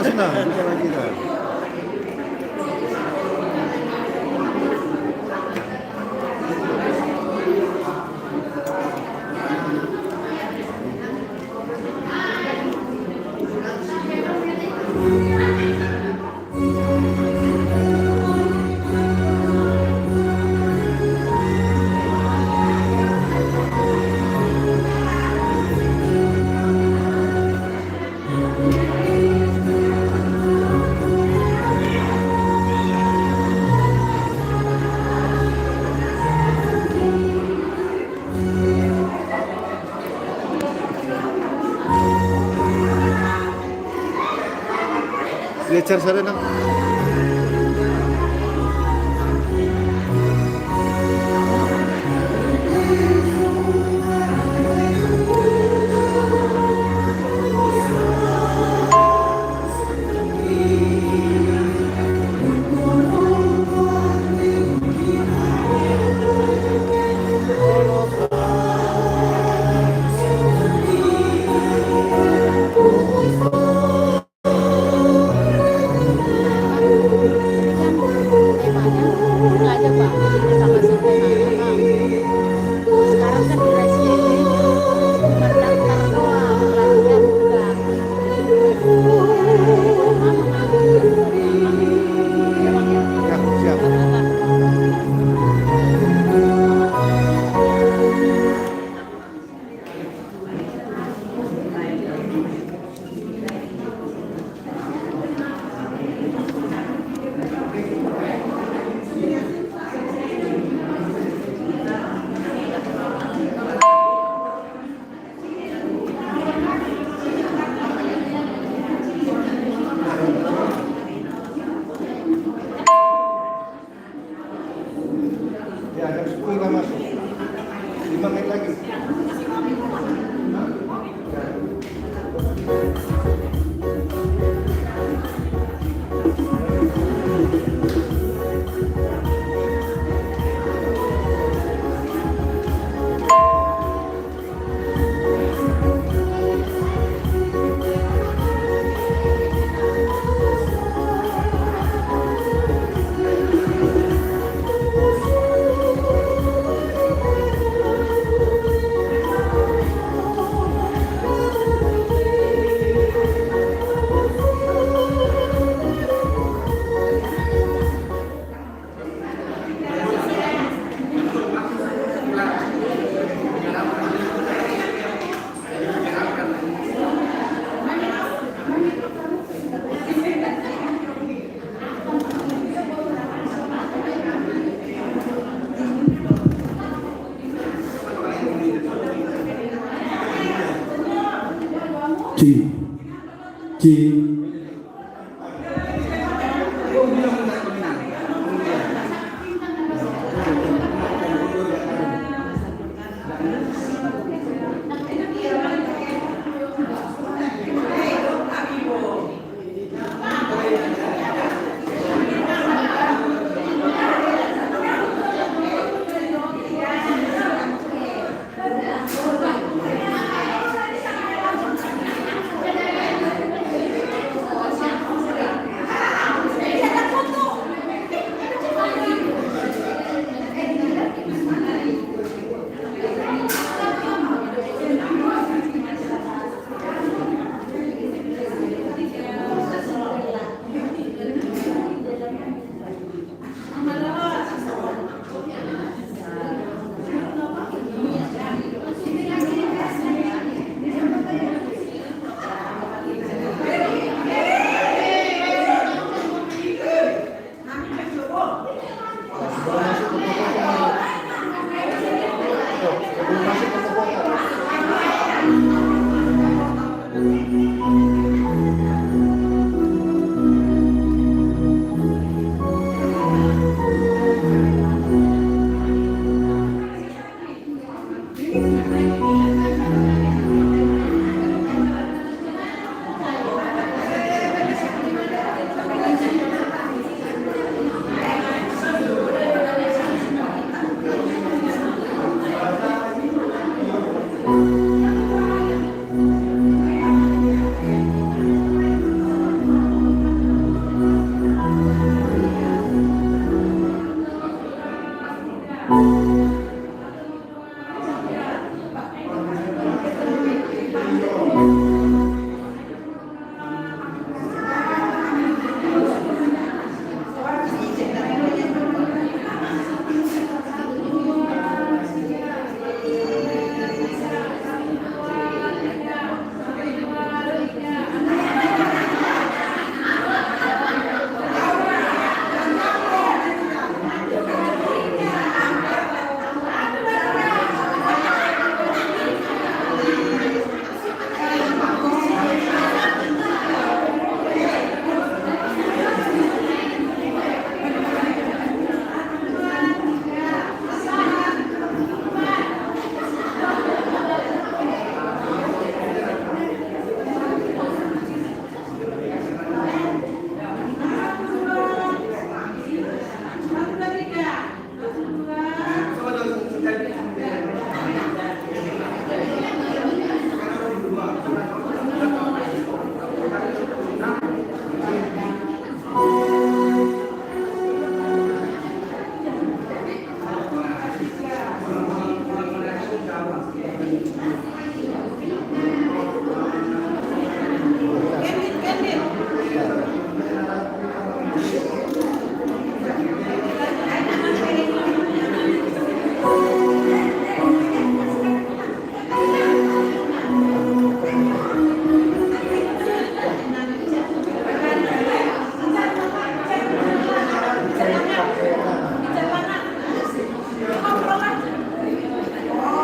sudah. Jumpa lagi kita. Stretcher sana na. Ya, jam 10 kita masuk. 5 menit lagi.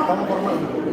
Kamu formal dulu.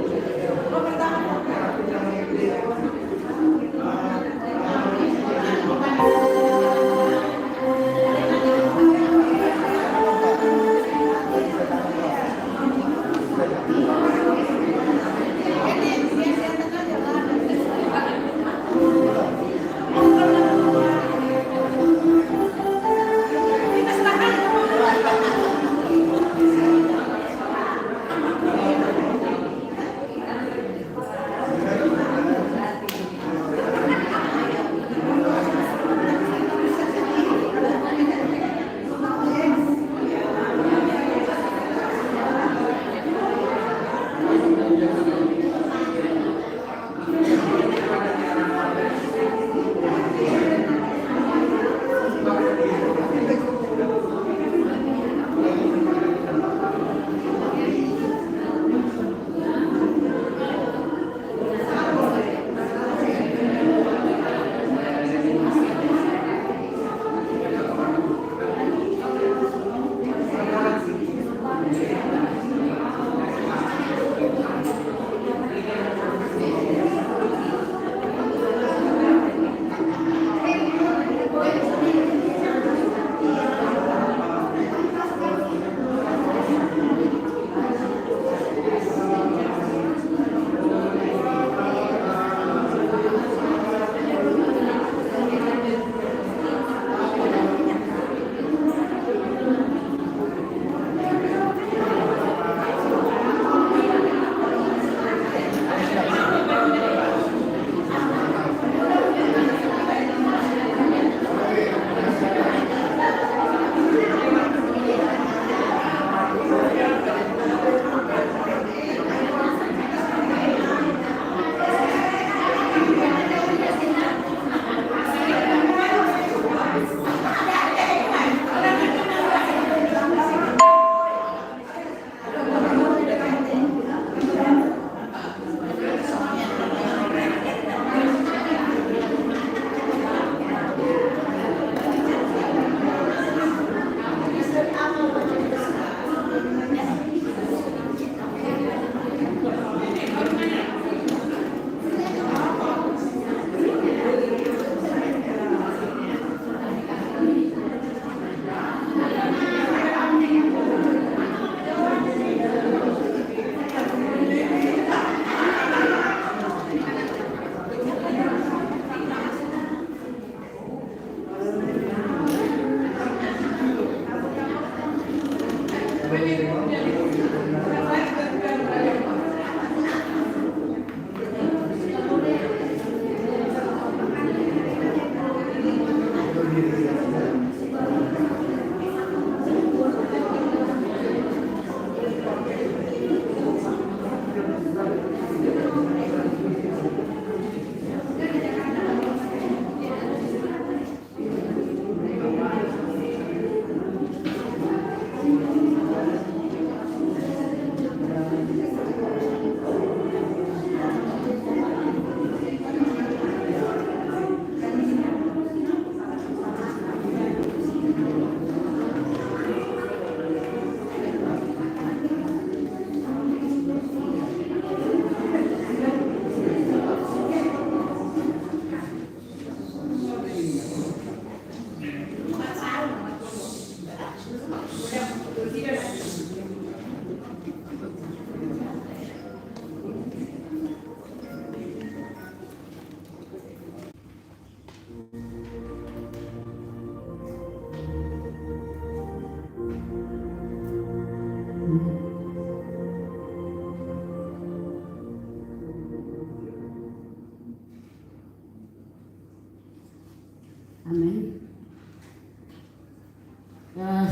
Amin.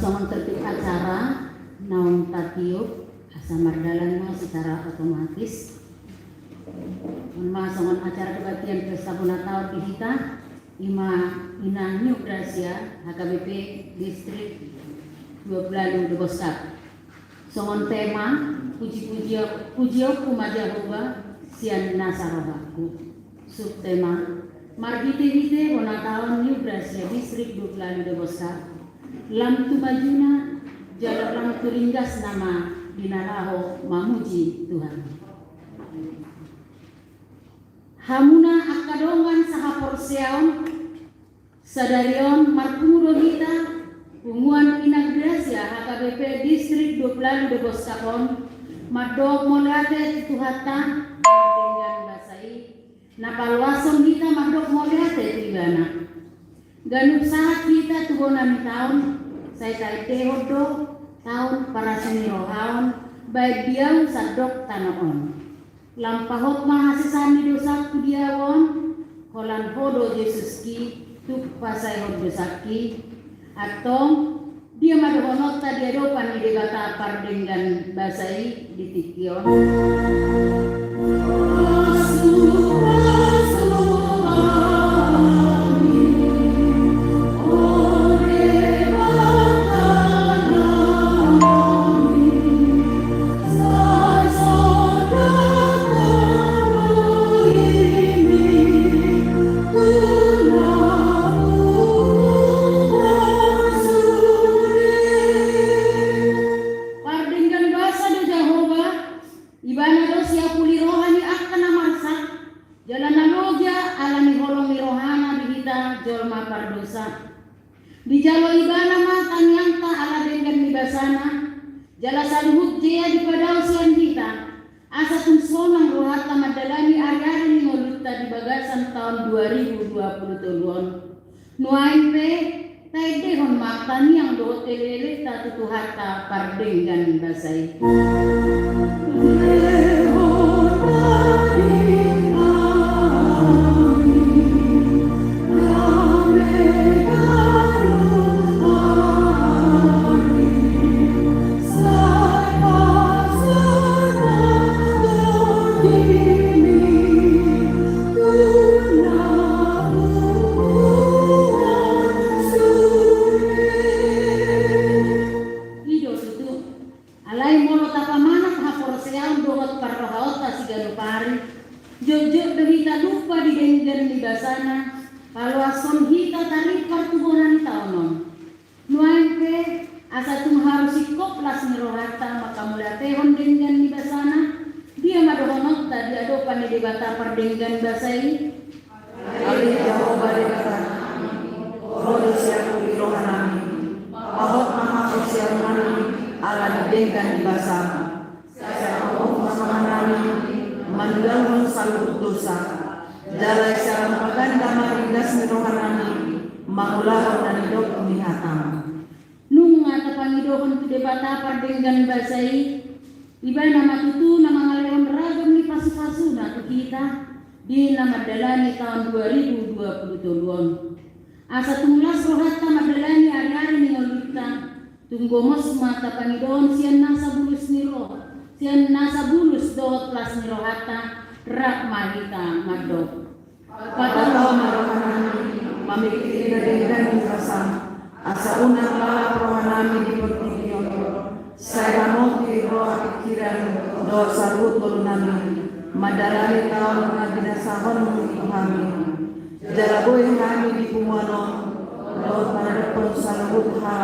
Soal tertib acara naon tatiup asa mardalanna secara otomatis. Masongan acara kebaktian pesta Natal dihita ina New Gracia HKBP Distrik 12 Deboskat. Songon tema puji Jehovah sian nasarohaku. Subtema Marbite-bite Natal New Gracia Distrik 12 Deboskat. Lam tu bajuna jalur lam turinggas nama dinalaho mamuji Tuhan. Hamuna akadongan saha porseon sadarion markumudo hita punguan inagrasia HKBP distrik 12 de Boskapon madog molate tuhata dengan basai napalwason kita madog molate tigana ganuk saat kita tubonami tahun saya kaite hodo tahun para senirohaon baik diau sadok tanaon lampahok mahasisani dosa kudiawon holan hodo Yesus ki tuk pasai hodo saki atau dia madohonot tadi ada pani debata pardenggan basai di tikion di jalo ibana matan yang tak ala dengan nibasana jala saluhut jaya di padau sian kita asa tun sonang rohata madalani ari-ari ngolutta di bagasan tahun 2020 nuain pe taide hon matan yang do telele tatu hata pardenggan nibasai Jujur berita lupa di denggan di basana kalau ason hita tarik pertubuhan tahun nuain pe asa tung harus ikop las nirohata maka mulai tehon denggan di basana dia madohonot tadi adopan di debata perdenggan basai alih Yahova debata rodo siaku di rohanami ahot maha siaku ala di denggan di basana saya ahot masamanami mandalang salut dosa dalai sarang paganda marigas ni rohanani mangulahan dan hidup nihatam nung ata pangidohon ti debata pardenggan basai iba nama tutu nama ngalehon ragam ni pasu-pasu na tu kita di nama dalani tahun 2022 asa tunglas rohata madalani ari-ari ni ngolita tunggomos mata pangidohon sian nasa bulus ni roh sian nasa bulus dohot plas ni rohata rak mahita madok patataw marohanami mamikiti na denggan ni rasam asa unang lala rohanami di pagtidiyon saya ramoti roh pikiran do sarut nami madalani taon mga ginasahon ng kami jalaboy kami di pumuano do panadapon sa lubut ha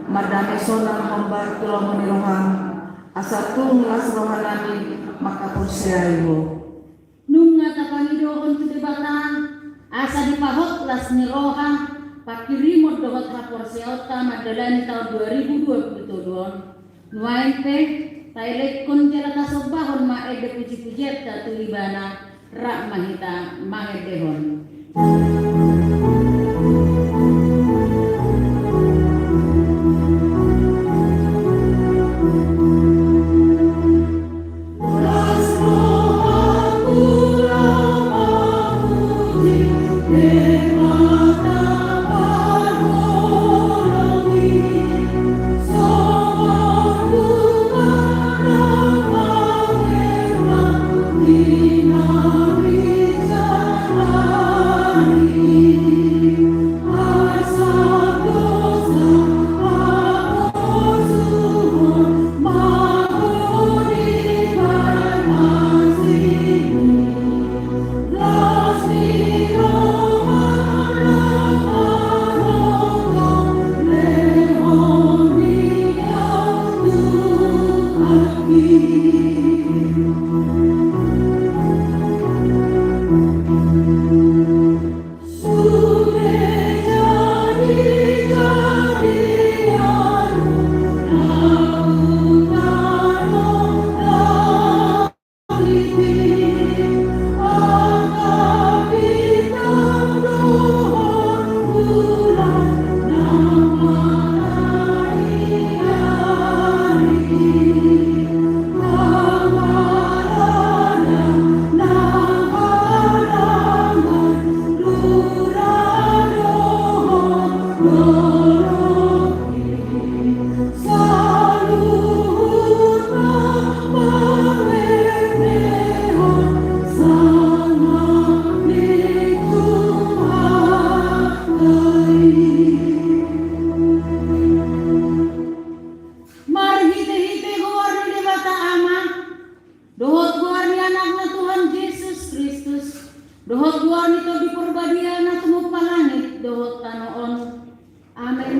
madami sonang hambar tulong niroham asa tung las rohanami makapunsyayo nung ngata pangidohon tu debata asa dipahot las ni roha pakirimot dohot rapor seota madalani tahun 2022 nuain pe tailek kon jala kasobahon ma ede puji-pujiet ta tulibana rak mahita mahedehon Dohot guar ni anakna Tuhan Yesus Kristus. Dohot guar ni to diperbadian na tumupa langit. Dohot tanoon. Amen.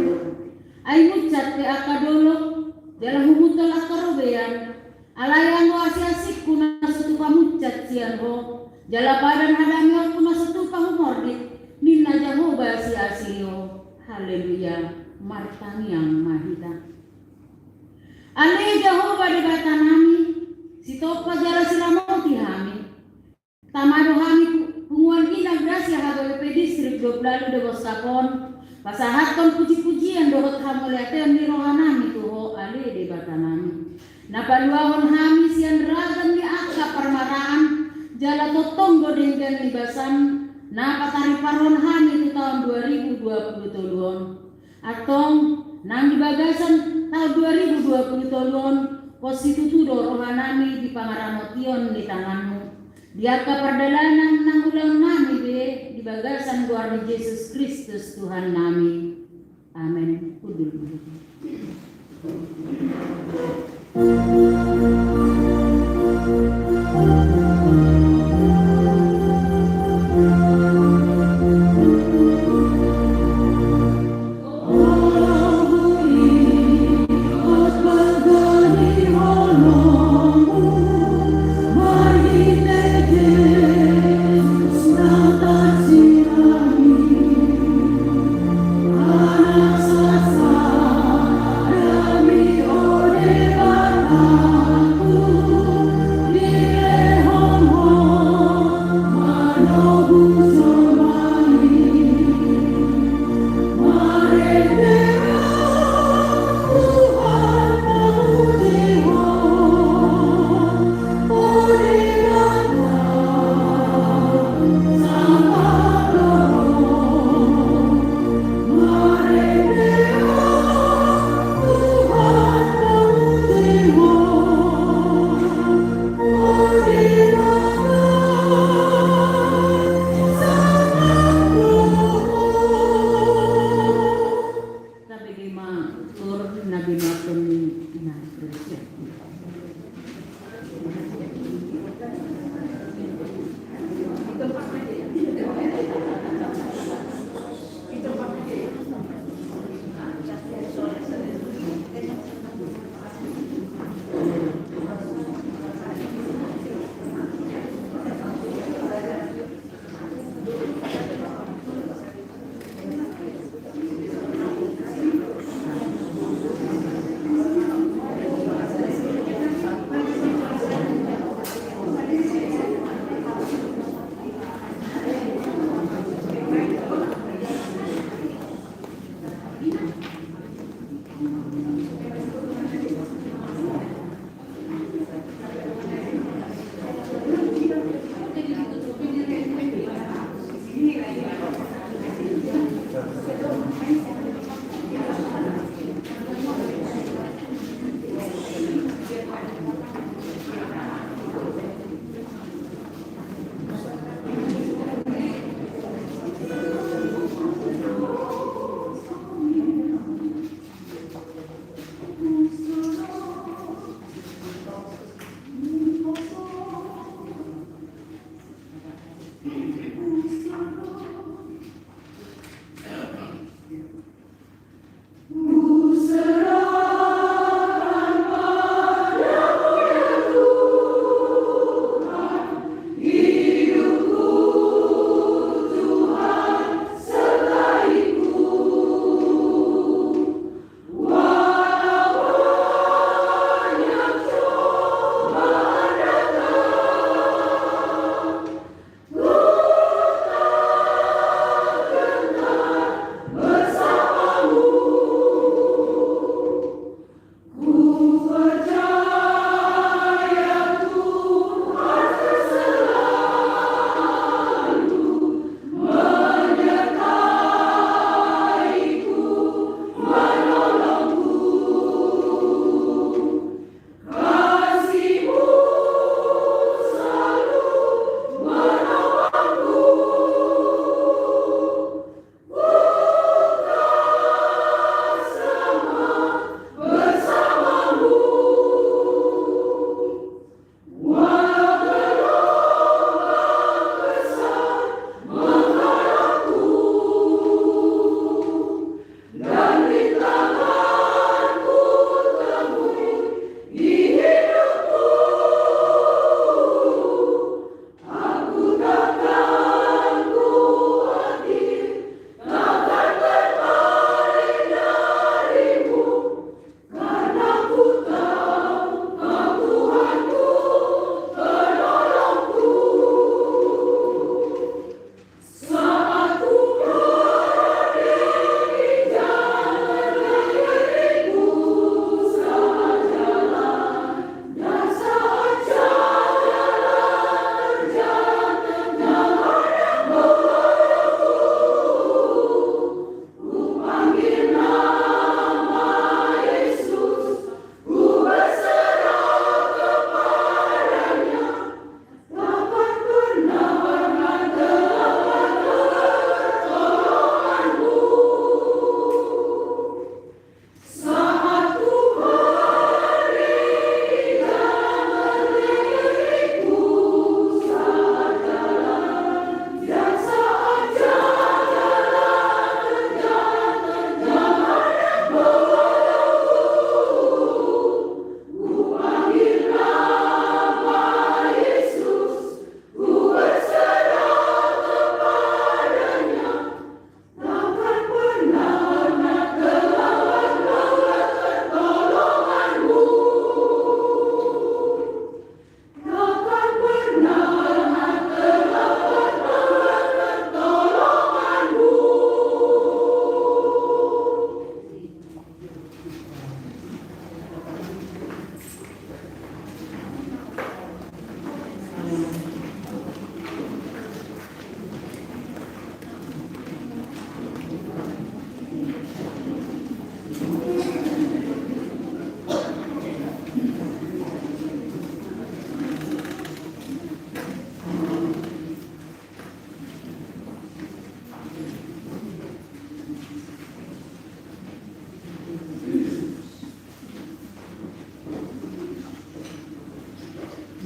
Ay mucat te akadolok. Dalam humutal akarobean. Alayan ho asik kuna satu pamucat sian ho. Jala padan hadami kuna satu pahumordit. Nina Jehovah si asio. Haleluya. Martaniang mahita. Ale Jehovah di bata nami. Si topa jala silamoti hami. Tamado hami punguan ina grasya HWP distrik 12 de Boskapon. Pasahaton puji-pujian dohot hamuliatean di rohanami tuho ale di bata nami. Napaluahon hami sian ragam di akka permaraan. Jala totonggo dengan libasan. Napatari paron hami itu tahun 2020 atong nang di bagasan tahun 2020 tolon konstitusi rohanami di pangaramotion di tanganmu. Diaka perdalanan nang ulang nami di bagasan guardi Yesus Kristus Tuhan nami. Amin. Kudul. Anak sasa, kami ode bata.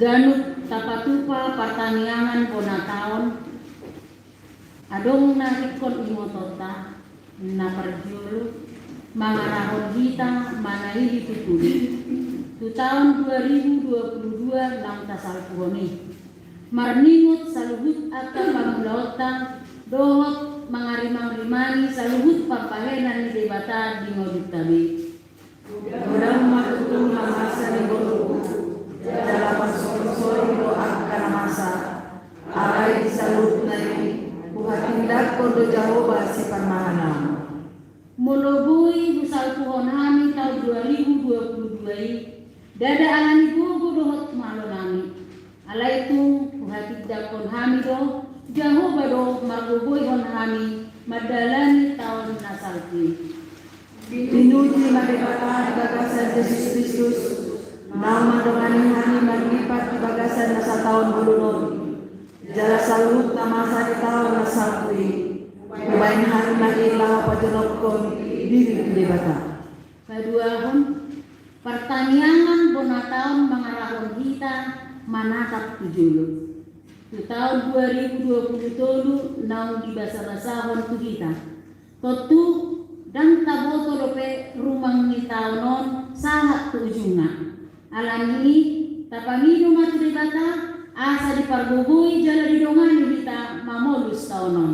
Ganut tapatupa pertaniangan ponataon adong narikon imotota na perjulu mangarahon kita manahili tutuli tu tahun 2022 nang tasalpuhoni marningot saluhut akan pamulaota dohot mangarimang-rimani saluhut pampahenan ni debata di ngodut tabi Udang matutung na masa ni Guru dalam pasol-sol doa kana masa aray salut na ini buhatindak kondo Jehovah si permahana Moloboy busal puhon kami tahun 2022 dada alani gogo dohot malo nami ala itu buhatik dakon kami do Jehovah do margoboy hon kami madalani tahun nasalki Pinuji madibatan bagasan Yesus Kristus nama dongani hani maglipat di bagasan nasa tahun bulunod jala salut na masa di tahun nasalki Kubain hari na ilah pajanokon diri di bata kedua hon pertaniangan bonataon mangarahon kita manatap tujulu di tahun 2020 naung di basa-basahon tu kita totu dan taboto dope rumang ni taonon sahat tujunga alam ini tapamido matu di bata asa di pargugui jala di dongani kita mamolus taonon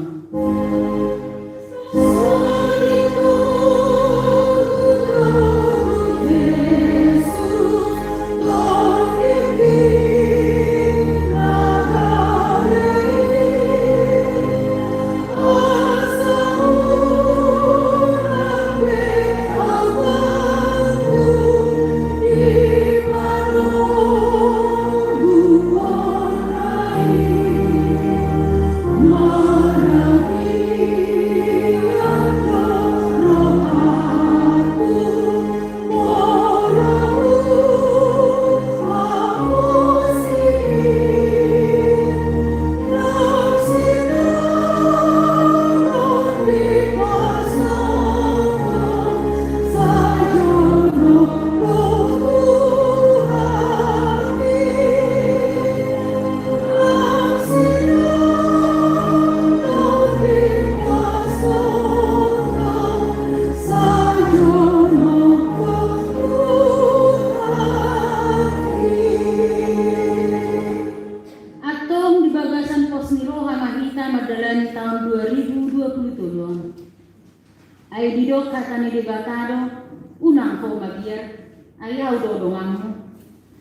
unang ko magier ayaw do dongamu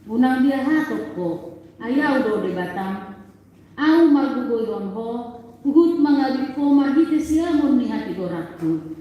unang dia hatok ko ayaw do debatam au margugoyon ho pugut mangabit ko margite siamon ni hati gorakku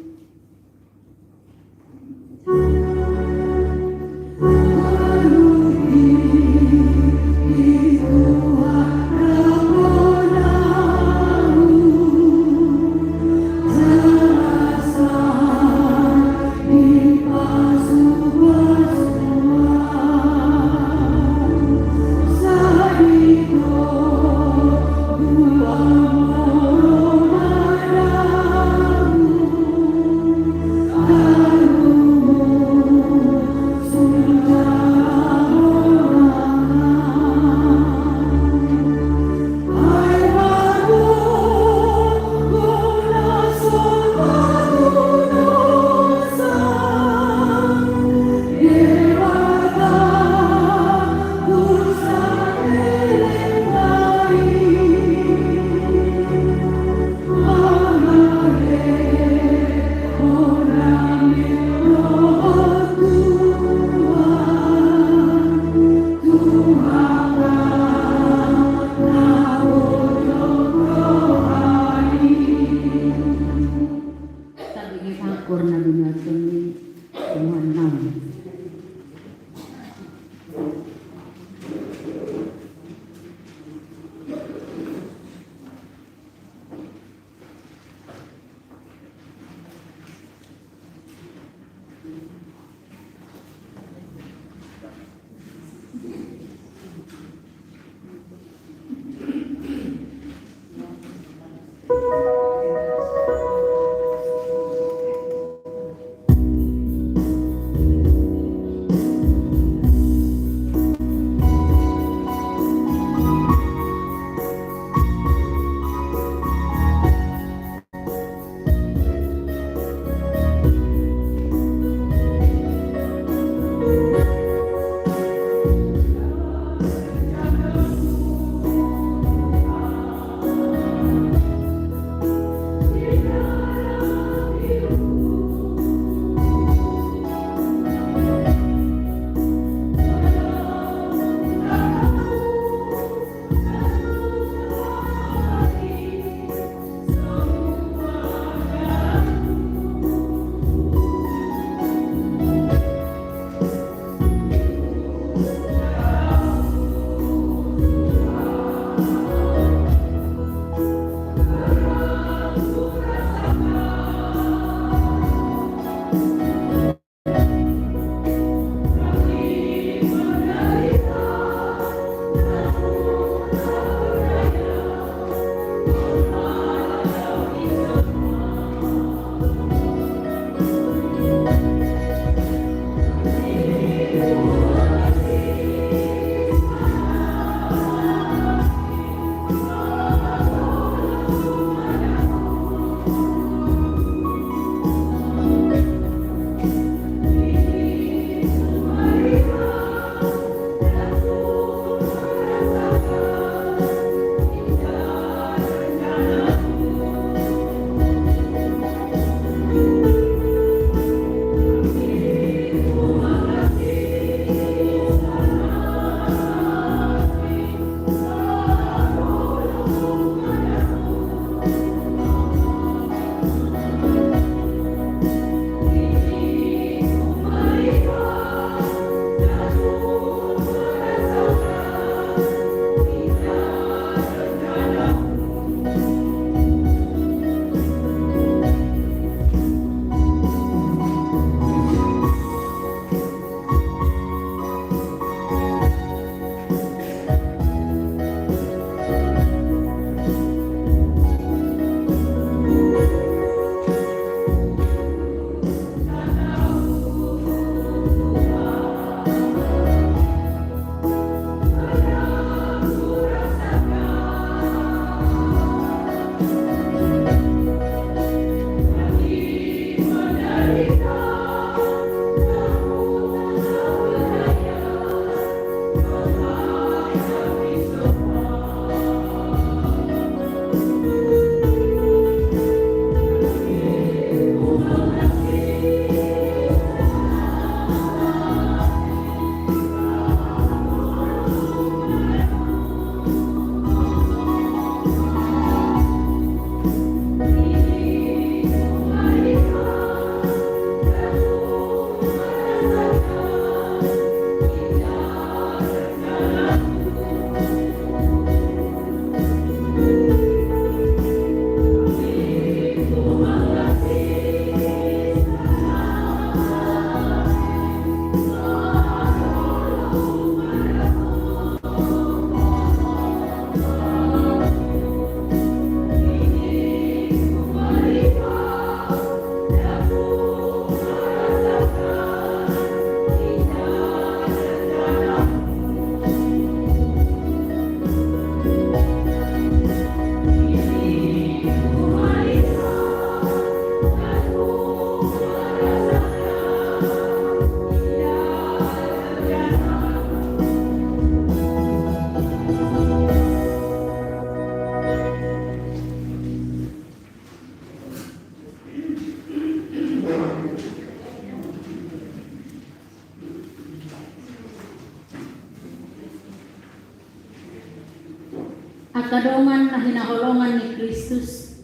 akadongan na hinaholongan ni Kristus.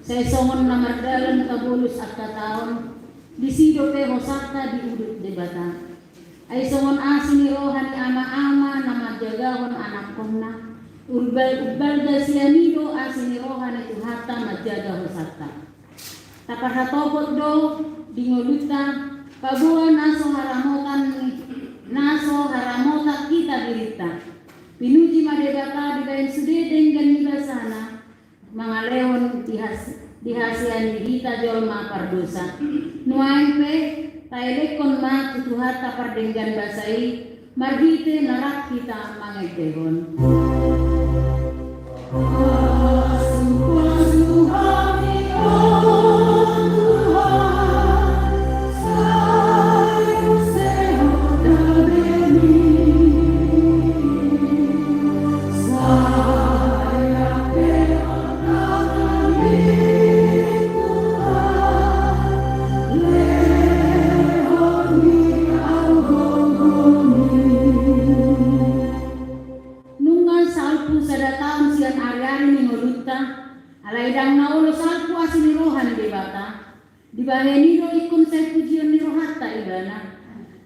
Sa isongon na mardalan kabulus at kataon, disido pe hosakta di udut debata. Ay songon asin ni rohan ni ama-ama na magyagahon anak kong na. Urbal da sianido asin ni rohan ni tuhata magjaga hosakta. Tapahatopot do dinguluta pabuan naso haramota kita dirita. Pinuji madebata dibayan sudedeng dan nibasana mga leon dihasian kita jolma pardosa. Nuain pe taelekon ma tutuhata pardenggan basai margite narak kita mangedehon. Alaidang naulo salpu asin rohan debata dibahenido ikun say pujian ni rohata ibana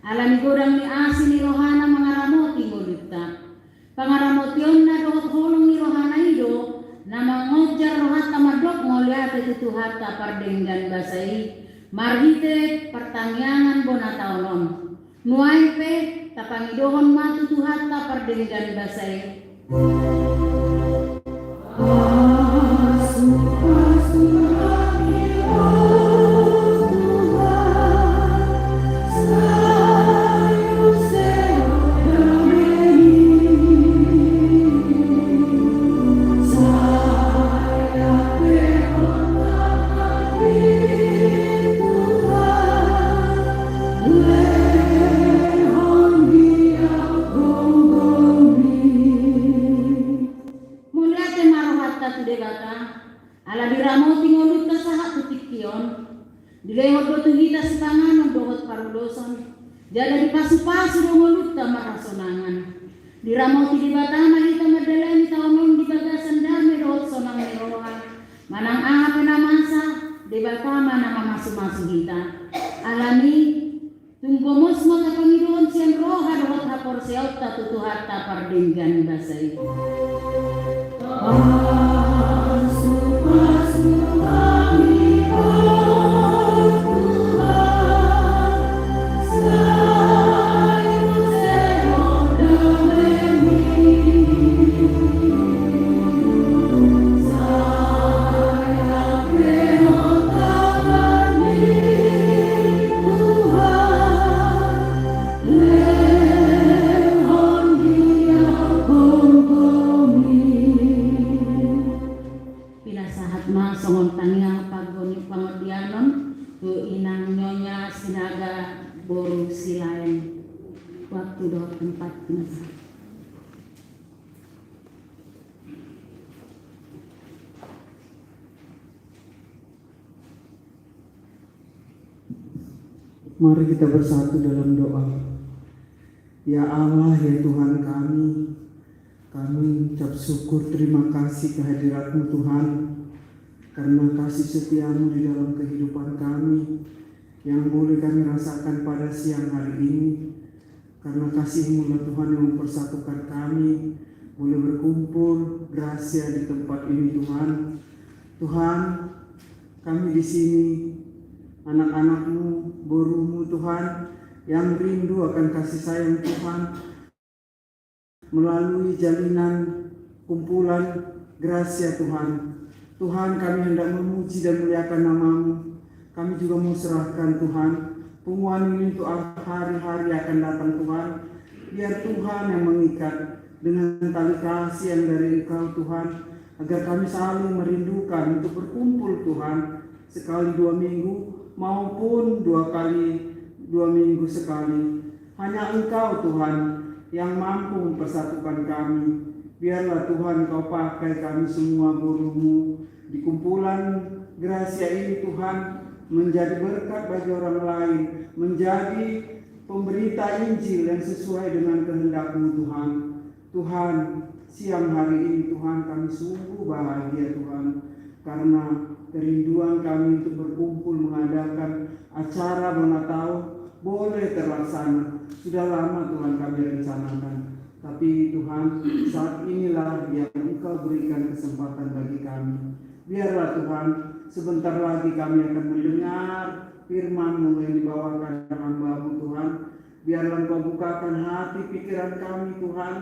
alami godang ni asin ni rohana mangaramoti ngolutta pangaramotion na dohot holong ni rohana ido na mangojar rohata madok ngoliate tutuhata pardenggan basai margite pertaniangan bonataonon nuai pe tapangidohon matutuhata pardenggan basai. Ala diramoti ngolut ka saha putikyon dilehot do tuhita si panganon dohot paruloson jada dipasu-pasu do ngolut ka marasonangan diramoti di batama hita madalani taonon di bagasan dame dohot sonang merohan manang aha penamasa di batama nama masu-masu hita alami tunggomos maka pangidoon siyan roha dohot hapor seota tutuhata pardenggan basay. Songon tania pagoni pangodianon tu inang nyonya sinaga boru silain waktu doh tempat pinasa. Mari kita bersatu dalam doa. Ya Allah, ya Tuhan kami ucap syukur terima kasih kehadirat-Mu Tuhan. Karena kasih setiamu di dalam kehidupan kami yang boleh kami rasakan pada siang hari ini. Karena kasih-Mu Tuhan yang mempersatukan kami boleh berkumpul gracia di tempat ini Tuhan. Tuhan, kami di sini anak-anak-Mu, boru-Mu Tuhan yang rindu akan kasih sayang Tuhan melalui jalinan kumpulan gracia Tuhan. Tuhan, kami hendak memuji dan muliakan nama-Mu. Kami juga mau serahkan Tuhan pengumuman ini untuk hari-hari akan datang Tuhan. Biar Tuhan yang mengikat dengan tali kasih yang dari Engkau Tuhan, agar kami selalu merindukan untuk berkumpul Tuhan sekali 2 minggu maupun 2 minggu sekali. Hanya Engkau Tuhan yang mampu mempersatukan kami. Biarlah Tuhan Kau pakai kami semua boru-Mu di kumpulan gracia ini Tuhan, menjadi berkat bagi orang lain, menjadi pemberita Injil yang sesuai dengan kehendak-Mu Tuhan. Tuhan, Siang hari ini Tuhan kami sungguh bahagia Tuhan, karena kerinduan kami untuk berkumpul mengadakan acara Bonatau boleh terlaksana. Sudah lama Tuhan kami rencanakan, tapi Tuhan saat inilah yang Engkau berikan kesempatan bagi kami. Biarlah Tuhan, sebentar lagi kami akan mendengar firman-Mu yang dibawakan hamba-Mu Tuhan. Biarlah Engkau bukakan hati pikiran kami Tuhan,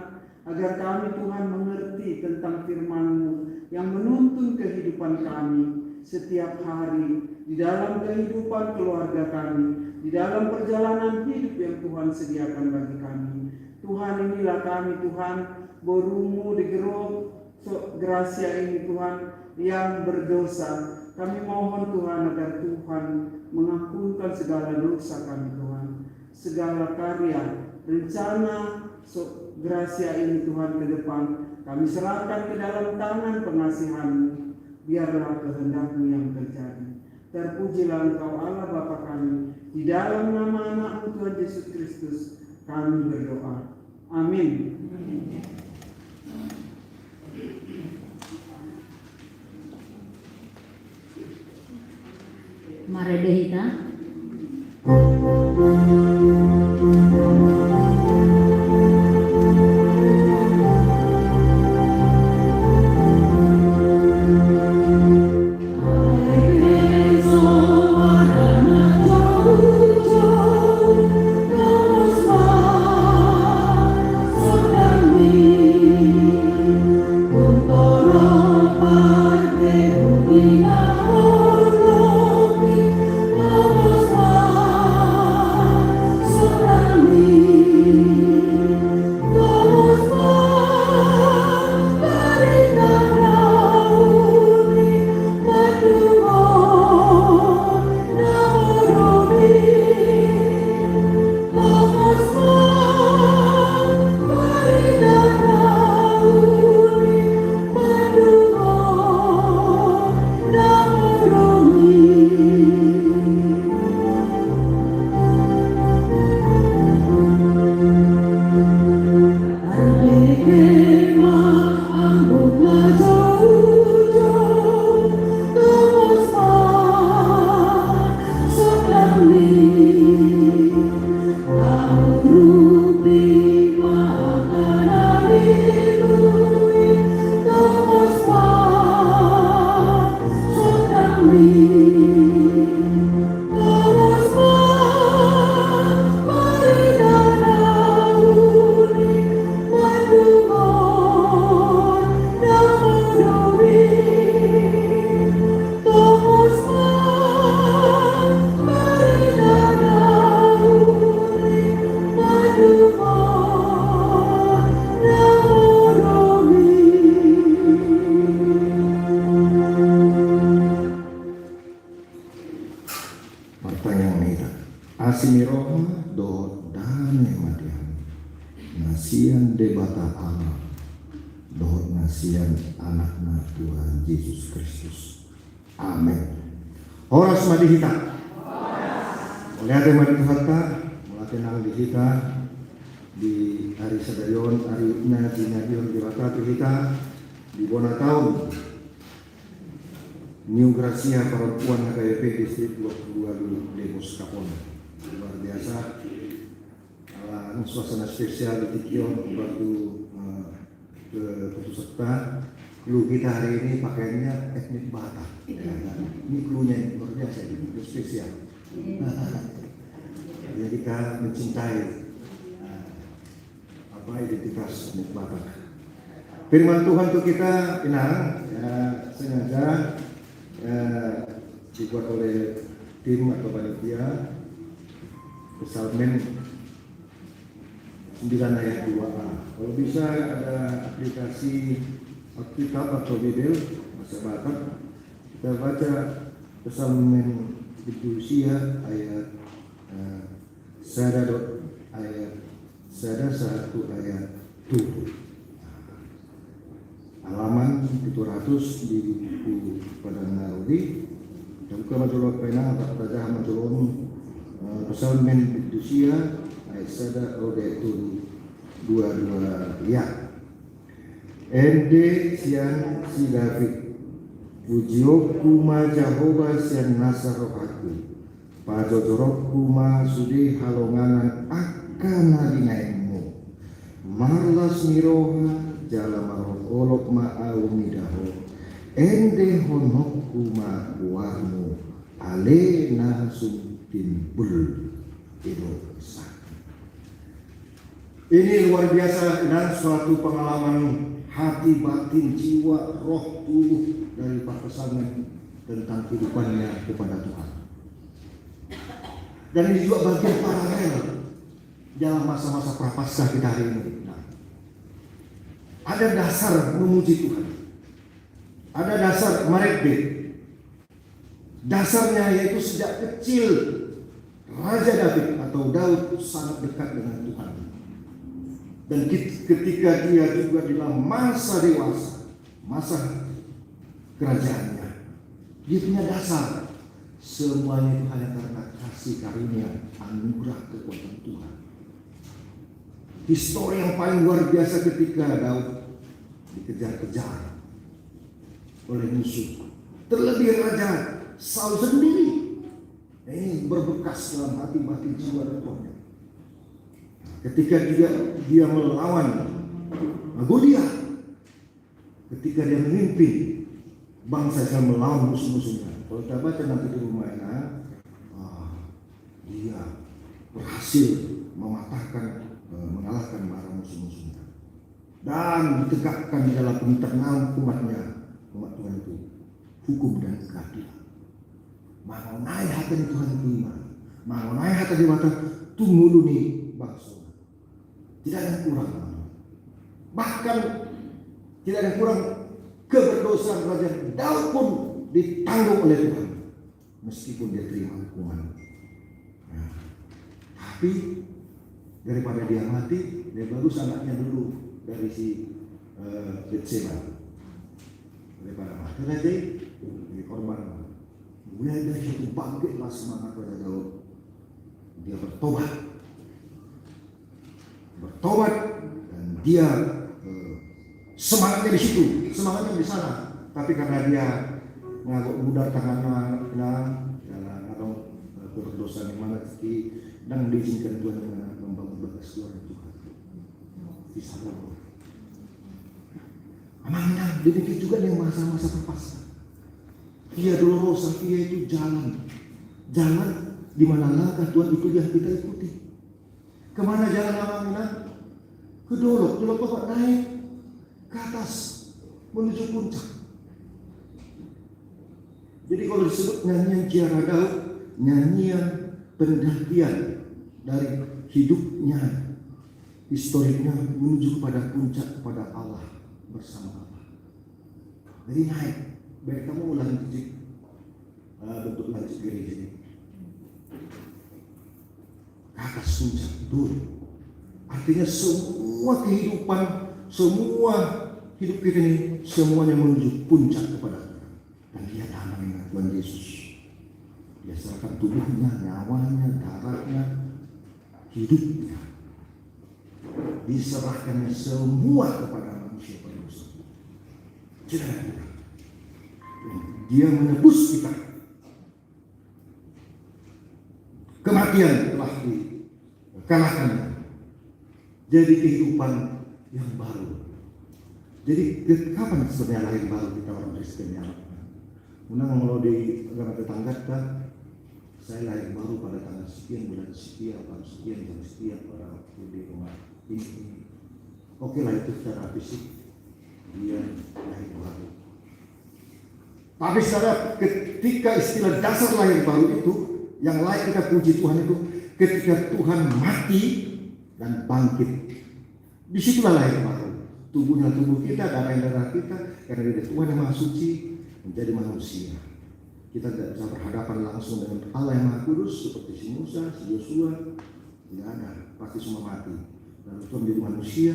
agar kami Tuhan mengerti tentang firman-Mu yang menuntun kehidupan kami setiap hari, di dalam kehidupan keluarga kami, di dalam perjalanan hidup yang Tuhan sediakan bagi kami. Tuhan, inilah kami Tuhan, borumu di gerok gracia ini Tuhan, yang berdosa. Kami mohon Tuhan agar Tuhan mengampunkan segala dosa kami Tuhan, segala karya, rencana gracia ini Tuhan ke depan kami serahkan ke dalam tangan pengasihan-Mu. Biarlah kehendak-Mu yang terjadi. Terpujilah Engkau Allah Bapa kami, di dalam nama anak-Mu Tuhan Yesus Kristus kami berdoa. Amin. Mari dehita. Asimiroha do dane madian nasian debata Allah do nasian anakna Tuhan Yesus Kristus. Amin. Horas madihita. Oleh madihita melatih nang dihita di hari sadarion hari nyadion dibata dihita di Bonatau New Gracia Perempuan HKP Distrik 22 Demos Kapon. Luar biasa, suasana spesial di Tikion waktu ke peserta. Lu kita hari ini pakaiannya etnik Batak. Ini klunya luar biasa, itu spesial. Jadi kita mencintai identitas etnik Batak. Firman Tuhan untuk kita sengaja dibuat oleh tim atau panitia. Psalmen 9 ayat 2a. Kalau bisa ada aplikasi Alkitab atau Bible bahasa Batak, kita baca Psalmen Fidusia ayat sada 1 ayat 7. Halaman 700 di buku Padang Narodi. Dan kalau majulok pena tak tajah majulon Psalmen Fidusia ayat sada ode itu 22 ya. ende sian si David pujio kuma Jehovah sian nasaro aku pajojorok kuma sudi halonganan akan nadinaemu marlas miroha jala marolok ma'aumidaho ende honok kuma kuahmu ale nasubin bul idosa. Ini luar biasa dan suatu pengalaman hati, batin, jiwa, roh, tubuh dari Pak Pesangen tentang kehidupannya kepada Tuhan. Dan ini juga bagian paralel dalam masa-masa prapaskah kita hari ini. Nah, ada dasar memuji Tuhan, ada dasar merebut. Dasarnya yaitu sejak kecil Raja David atau Daud sangat dekat dengan Tuhan. Dan ketika dia juga dalam masa dewasa, masa kerajaannya, dia punya dasar semuanya itu hanya karena kasih karunia, anugerah kekuatan Tuhan. Histori yang paling luar biasa ketika Daud dikejar-kejar oleh musuh. Terlebih Raja Saul sendiri. Ini berbekas dalam hati batin jiwa dan rohnya. Ketika dia melawan Goliat, ketika dia memimpin bangsa Israel melawan musuh-musuhnya. Kalau kita baca nanti di rumahnya, dia berhasil mematahkan, mengalahkan para musuh-musuhnya dan ditegakkan di dalam internal umatnya, umat Tuhan itu hukum dan keadilan. Mengenai hati Tuhan itu iman, mengenai hati di mata tumuluni bangsa. Tidak ada yang kurang, bahkan tidak ada yang kurang. Keberdosaan Raja Daud pun ditanggung oleh Tuhan, meskipun dia terima hukuman. Nah, tapi daripada dia mati, dia bagus anaknya dulu dari si Betseba. Daripada mati Raja jadi korban. Mulai dari itu bangkitlah semangat Raja Daud. Dia bertobat dan dia semangatnya di situ, semangatnya di sana. Tapi karena dia ngagok budak tangan atau berdosa di mana dan diizinkan Tuhan dengan membangun bagas keluarga Tuhan. Bisa Allah. Amanah demikian juga yang masa-masa berpasrah. Via Dolorosa, via itu jalan di mana langkah Tuhan itu yang kita ikuti. Kemana jalan amanah? Ke Dolok Bapak naik ke atas menuju puncak. Jadi kalau disebut nyanyian Kiara Daud, nyanyian pendakian dari hidupnya, historiknya menuju kepada puncak, kepada Allah bersama Allah. Jadi naik, baik kamu lanjut bentuk lanjut gereja ini. Ke atas puncak dulu. Artinya semua kehidupan, semua hidup kita ini semuanya menuju puncak kepada Tuhan. Dan dia damai dengan Tuhan Yesus. Dia serahkan tubuhnya, nyawanya, darahnya, hidupnya. Diserahkannya semua kepada manusia berdosa. Dia menebus kita. Kematian telah dikalahkannya. Jadi kehidupan yang baru. Jadi kapan sebenarnya lahir baru kita orang Kristen ya? Menang kalau di agama tetangga kita, saya lahir baru pada tanggal sekian, bulan sekian, tahun sekian, jam sekian pada di rumah ini. Oke lah itu secara fisik dia lahir baru. Tapi secara ketika istilah dasar lahir baru itu yang layak kita puji Tuhan itu ketika Tuhan mati dan bangkit. Disitulah lahir baru. Tubuhnya tubuh kita, darah kita, karena dari Tuhan yang Maha Suci menjadi manusia. Kita tidak bisa berhadapan langsung dengan Allah yang Maha Kudus seperti si Musa, si Yosua. Tidak ada, pasti semua mati. Dan Tuhan menjadi manusia.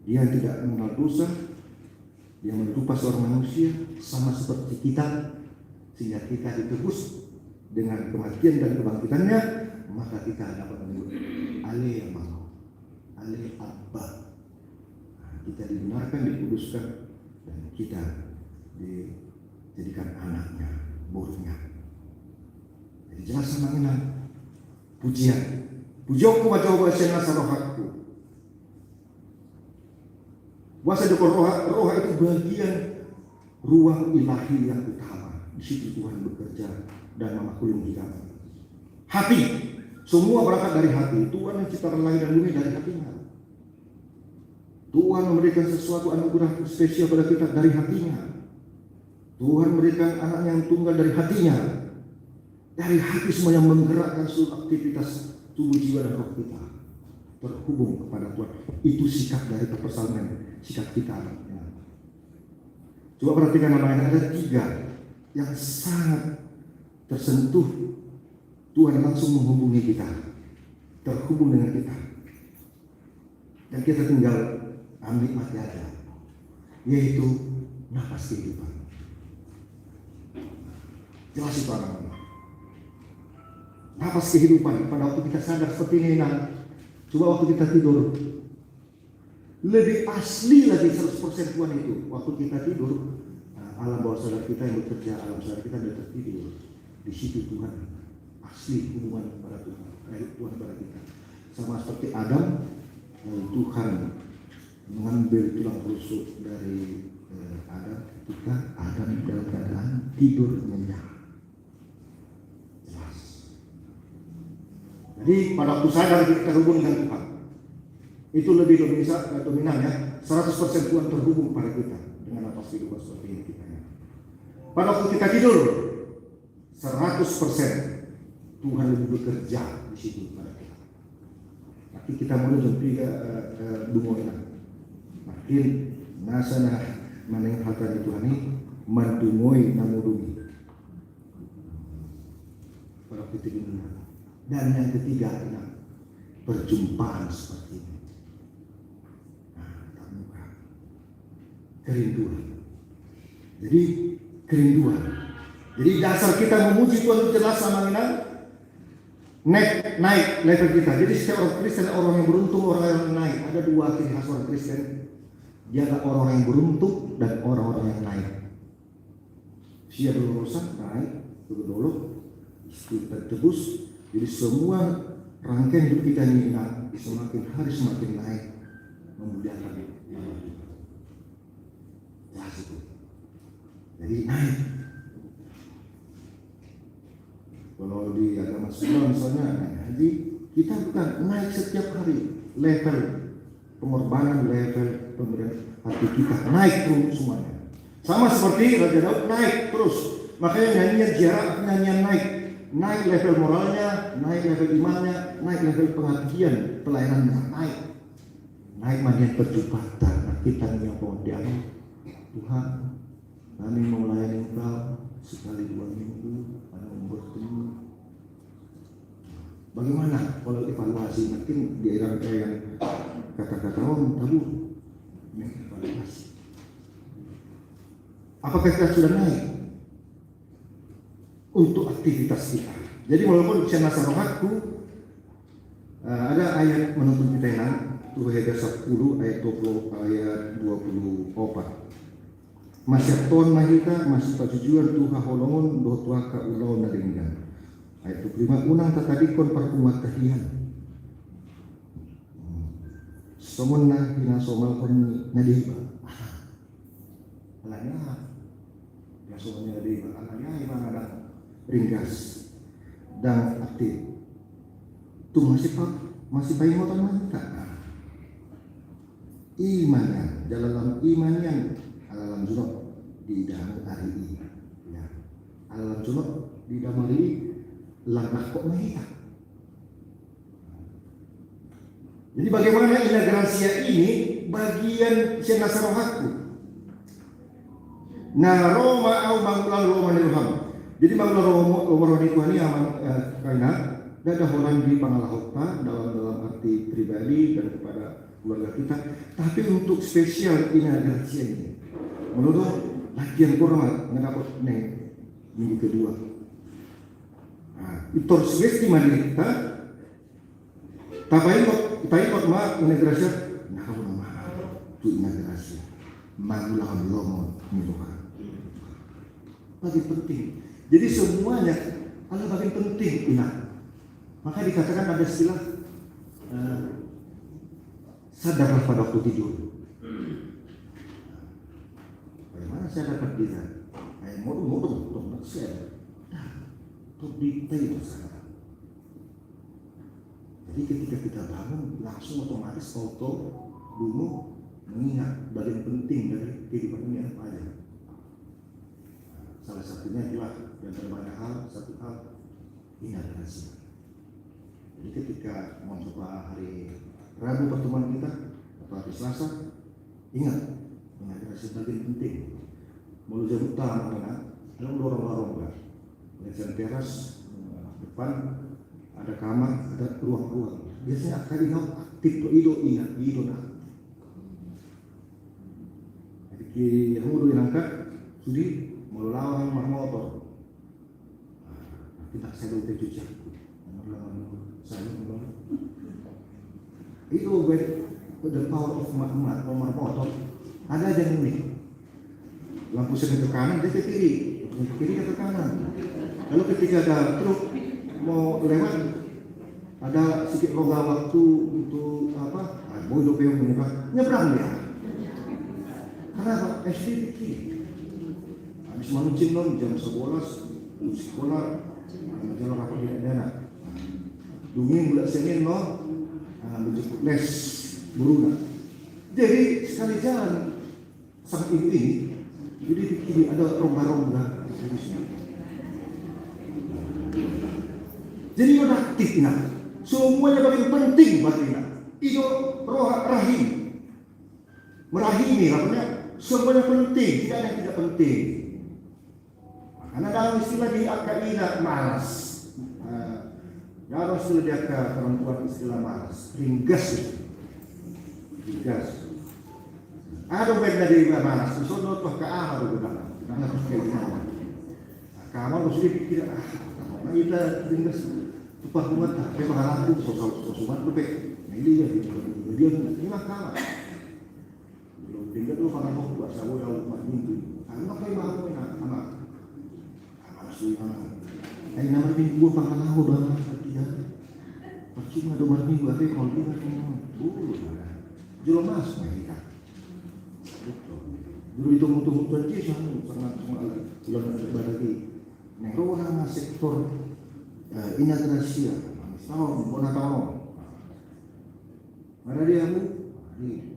Dia tidak mengenal dosa, dia menyerupai seorang manusia sama seperti kita, sehingga kita ditebus dengan kematian dan kebangkitannya, maka kita dapat menyebut Ale yang mau, Ale Abba. kita dibenarkan, dikuduskan, dan kita dijadikan anaknya, muridnya. Jadi jelas sama ini pujian. Pujianku baca sena sarohatku. Wasa dekor roh itu bagian ruang ilahi yang utama. Di situ Tuhan bekerja dan memakhluk kita. Hati, semua berangkat dari hati. Tuhan yang ciptakan langit dan bumi dari hatinya. Tuhan memberikan sesuatu anugerah spesial pada kita dari hatinya. Tuhan memberikan anaknya yang tunggal dari hatinya. Dari hati semua yang menggerakkan seluruh aktivitas tubuh, jiwa, dan roh kita terhubung kepada Tuhan. Itu sikap dari pepesangan, sikap kita. Coba perhatikan namanya, ada 3 yang sangat tersentuh. Tuhan langsung menghubungi kita, terhubung dengan kita, dan kita tinggal ambil mati aja, yaitu nafas kehidupan. Jelas itu anak-anak. Nafas kehidupan pada waktu kita sadar seperti ini. Coba waktu kita tidur, lebih asli lagi 100% Tuhan itu. Waktu kita tidur, alam bawah sadar kita yang bekerja, alam sadar kita sudah tertidur. Di situ Tuhan asli hubungan kepada Tuhan, Tuhan kepada kita. Sama seperti Adam, Tuhan mengambil tulang rusuk dari Adam ketika Adam dalam keadaan tidur nyenyak. Jadi pada waktu sadar kita terhubung dengan Tuhan, itu lebih dominan ya. 100% Tuhan terhubung pada kita dengan nafas kehidupan seperti ini kita. Pada waktu kita tidur, 100% Tuhan lebih bekerja di situ pada kita. Tapi kita mulai sampai dungoinan. Makin nasana maneng hata Tuhan ini mandungoi namudungi. Pada waktu itu dunia. Dan yang ketiga adalah perjumpaan seperti ini. Kerinduan. Jadi kerinduan. Jadi dasar kita memuji Tuhan itu jelas sama dengan naik level kita. Jadi setiap orang Kristen, orang yang beruntung, orang yang naik. Ada 2 ciri khas orang Kristen. Dia adalah orang yang beruntung dan orang-orang yang naik. Dia berurusan naik, dulu kita tebus. Jadi semua rangkaian hidup kita ini semakin hari semakin naik, memuliakan nama Tuhan. Jelas itu. Jadi naik. Kalau di agama Islam misalnya, jadi kita bukan naik setiap hari, level pengorbanan, level pemberian hati kita naik terus semuanya. Sama seperti Raja Daud naik terus. Makanya nyanyian jarak, nyanyian naik level moralnya, naik level imannya, naik level pengabdian, pelayanannya, naik mandian perjumpaan. Nah, kita menyapa dia, Tuhan, kami mau melayani Engkau sekali 2 minggu, kami bertemu. Bagaimana kalau evaluasi? Mungkin di era yang kata-kata orang tabu, evaluasi. Apakah kita sudah naik untuk aktivitas kita? Jadi walaupun sena sarohatku, ada ayat menuntun kita yang Tuhan 10 ayat 20 ayat 24. Masih ton mahita masih pajujuan Tuhan holongon doh tuaka ulau naringgan. Ayat 25 unang tatadikon parumat kahian. Somon na hinasomal kon nadiba. Alanya. Ya somalnya nadiba. Alanya imang ada ringkas dan aktif. Itu masih bayi motor manta. Imannya, dalam imannya, dalam junok di dalam hari ini. Ya, dalam junok di dalam hari ini langkah kok mahita. Jadi bagaimana integrasi ini bagian sena sarohatku. Nah, Roma au mangulang Roma nilham. Jadi Roma itu ini karena ada orang di Pangalahota dalam arti pribadi dan kepada keluarga kita. Tapi untuk spesial integrasi ini, menurut latihan korma ngedapat minggu kedua. Nah, itu harus di mana kita? Tapi ma integrasi nah nama itu integrasi. magulah lomo milukan. Bagi penting. Jadi semuanya adalah bagi penting ingat. Maka dikatakan ada istilah sadarlah pada waktu tidur. Bagaimana saya dapat bisa? Modul untuk saya. Untuk detail sana. Jadi ketika kita bangun langsung otomatis auto dulu mengingat bagian penting dari kehidupan ini apa aja. Salah satunya adalah yang banyak hal, satu hal ingat rahasia. Jadi ketika mencoba hari Rabu pertemuan kita atau hari Selasa, ingat rahasia bagian penting. Mulut jam utama ingat, ada lorong-lorong kan. Lesan teras depan ada kamar, ada ruang-ruang. Biasanya akan ingat aktif tuh ingat nak. Jadi kamu udah angkat, sudah mau lawan motor. Kita saya udah cuci aku. Saya itu the power of nomor motor. Ada aja nih. Lampu sedang ke kanan, dia ke kiri. Ke kiri ke kanan. Lalu ketika ada truk mau lewat, ada sedikit rongga waktu untuk apa? Mau hidupnya nyebrang dia. Kenapa? SD kiri. Habis mancing non jam 11 sekolah, jalan apa tidak ada. Dungin bulan Senin non, menjemput les Buruna. Jadi sekali jalan sangat ini, jadi di kiri ada rongga-rongga. Jadi udah aktif ingat. Semuanya bagian penting bagi ingat. Itu roh rahim. Merahimi artinya semuanya penting, tidak ada yang tidak penting. Karena dalam istilah di akaida malas. Dalam istilah di akal perempuan istilah malas. Ringgas itu. Ringgas. Ada baik dari malas. Misalnya tuh ke amal juga. Karena harus kayak gimana. Kamal harus dipikir kita ringgas. Tupah umat tak. Saya berharap itu sosumat lebih. Nah ini ya. Dia ini kamal. Tinggal tu para mau buat sawo dalam umat minggu. Anak kai mau anak. Anak suami. Ai nama minggu pangalau dalam dia. Percuma do minggu ate kalau dia jual mas mereka. Dulu itu mutu terjadi sangat bulan lagi. Nerona sektor integrasi. Tahun bona tahun. Ada dia ni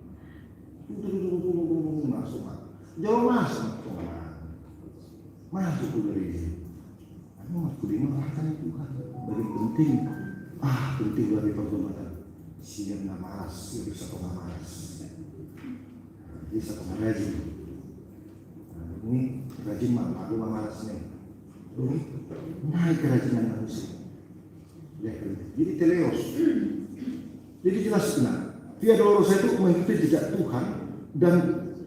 masuk jauh masuk dari ini. Aku dimakan itu kan bagi penting penting dari pertemuan siang malas bisa malas bisa rajin ini rajin aku malasnya ini naik kerajinan manusia ya jadi teleos jadi jelas benar Via Dolorosa itu mengikuti jejak Tuhan dan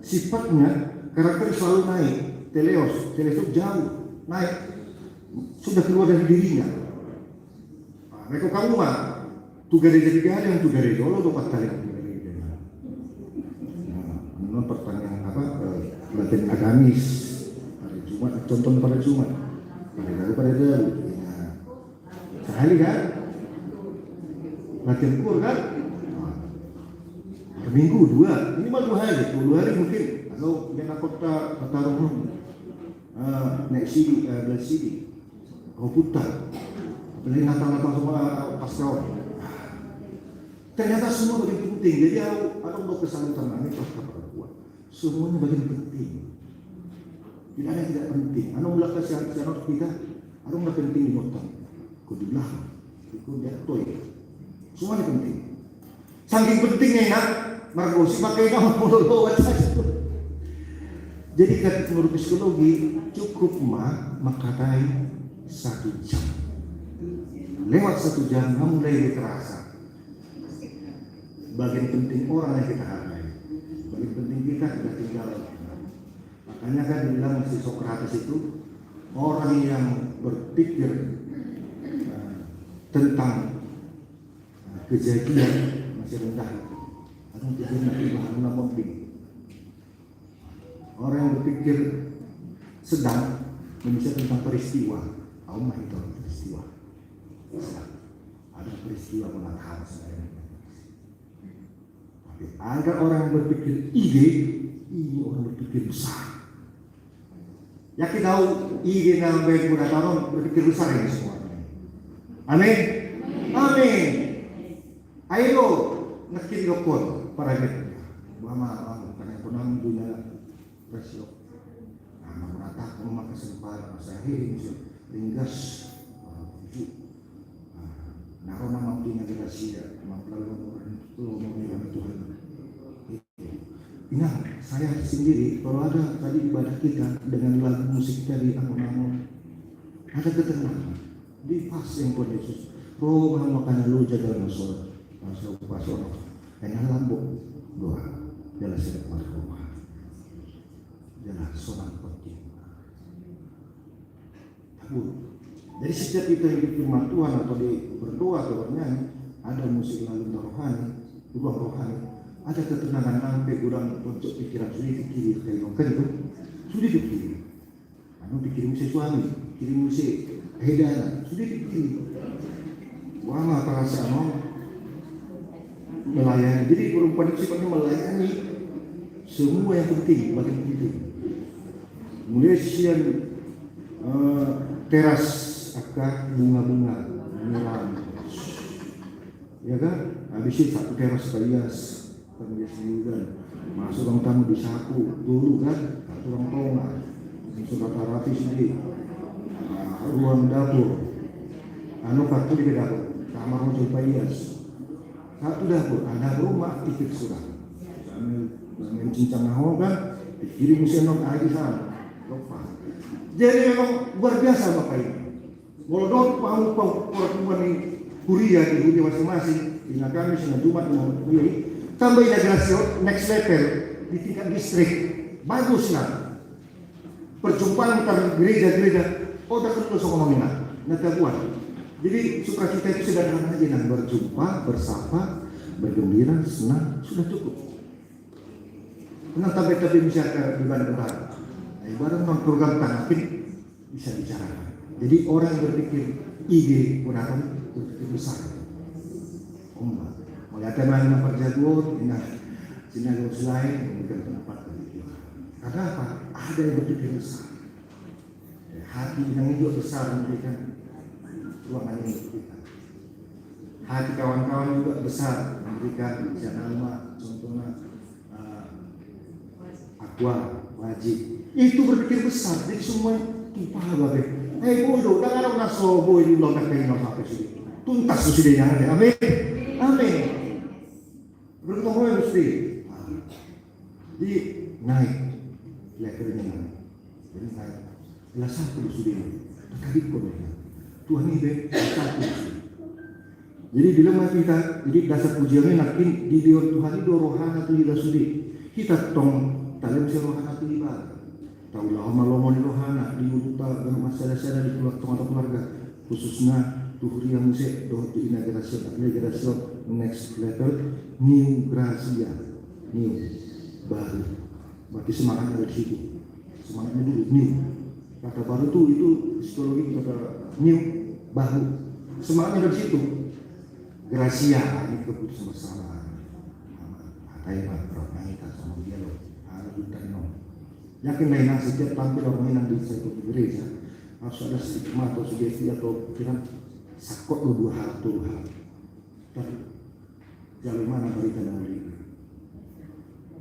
sifatnya karakter selalu naik. Teleos itu jauh naik, sudah keluar dari dirinya. Mereka kamu mah tu gereja yang tu gereja lo dapat kali gereja. Non pertanyaan apa? Latihan agamis hari Jumat, contoh pada Jumat, pada sehari kan? Latihan kur kan? Minggu 2, ini mah 2 hari mungkin. Atau di kota Taruh naik sini, beli sini, komputer, beli Natal semua pas tahun. Ternyata semua bagian penting. Jadi ada untuk kesalutan ini pas buat. Semuanya bagian penting. Tidak ada yang tidak penting. Anu mulai kesehatan kita, ada yang penting di motor. Kudilah, kudilah toy. Semuanya penting. Saking pentingnya ya. Margosi pakai nama monolog saja. Jadi menurut psikologi cukup makatai 1 jam. Lewat 1 jam kamu mulai terasa bagian penting orang yang kita hargai. Bagian penting kita sudah tinggal. Makanya kan dibilang si Sokrates itu orang yang berpikir tentang kejadian masih rendah. Untuk jadi nabi bahan namun Orang yang berpikir sedang membaca tentang peristiwa. Allah itu peristiwa. Ada peristiwa menantang saya. Tapi ada orang yang berpikir ide, ini orang berpikir besar. Yakin tahu ide dalam baik muda tahun berpikir besar ini semuanya. Amin. Amin. Ayo nakit dokon para kita. Mama karena pernah punya presio. Nah, merata rumah kesempatan masa akhir ringgas. Naruh nama punya rahasia, mampu mengenai Tuhan. Ingat, saya sendiri kalau ada tadi ibadah kita dengan lagu musik tadi angon-angon, ada ketenangan di fase yang Tuhan Yesus. Roh makan lu jaga masuk pasor, hanya lambung doa jelas sedekat rumah, jelas soal penting. Tabur. Jadi setiap kita hidup firman Tuhan atau di berdoa atau bernyanyi, ada musik lalu rohani, ruang rohani, ada ketenangan sampai kurang untuk pikiran sudah dipikir kayak itu sudah dipikir. Anu pikirin si suami, pikirin si hedana, sudah dipikir. Wama perasaan melayani. Jadi perempuan itu sifatnya melayani semua yang penting, bagian penting. Mulai siang teras akar bunga-bunga menyelam, ya kan? Habis itu satu teras parias juga masuk orang tamu disapu dulu kan, satu orang tonga, sudah rapi sendiri, ruang dapur, anu kartu di dapur, kamar untuk parias, satu dapur, ada rumah ikut surat, sambil cincang nahong kan, dikirim senok aja sana, lupa. Jadi memang luar biasa bapak ini. Walaupun mau pertemuan di kuliah di Hudia masing-masing, di kami sudah Jumat mau kuliah, tambah integrasi next level di tingkat distrik, baguslah. Perjumpaan antar gereja-gereja, udah ketemu sama mina, nanti buat. Jadi sukacita itu sederhana aja, nah berjumpa, bersapa, bergembira, senang, sudah cukup. Tenang tapi bisa ke ibadah. Ibadah program tangapin bisa bicara. Jadi orang berpikir ide kurang berpikir besar. Ombak. Melihat mana perjaduan, sinago selain memberikan pendapat begitu. Karena apa? Ada yang berpikir besar. Hati yang hidup besar memberikan ruangan ini kita. Hati kawan-kawan juga besar memberikan nama contohnya aqua wajib. Itu berpikir besar. Jadi semua tumpah babe. Bodoh, dah ada naso boy di belakang kain sampai sini. Tuntas sudah yang ada. Amin. Amin. Bertemu mesti. Jadi naik levelnya naik. Jadi naik. Kelas 1 sudah. Terkait komennya. Tuhan ini satu. Jadi bila mati kita, jadi dasar pujiannya nakin di Tuhan itu rohana tu kita sudah. Kita tong dalam rohana tu ibadah. Taulah lama-lama di rohana di uruta dan masalah-masalah di keluarga khususnya tuhuri yang musik doa tu inaugurasi next level new gracia new baru bagi semangatnya dari situ semangatnya dulu new kata baru itu psikologi kata new baru semangatnya dari situ gracia ini keputusan bersama Taiwan kita sama dialog ada dialog. Yakin lain setiap tampil orang yang di satu gereja harus ada stigma atau sugesti atau pikiran sakot dua hal. Tapi jalur mana berikan dari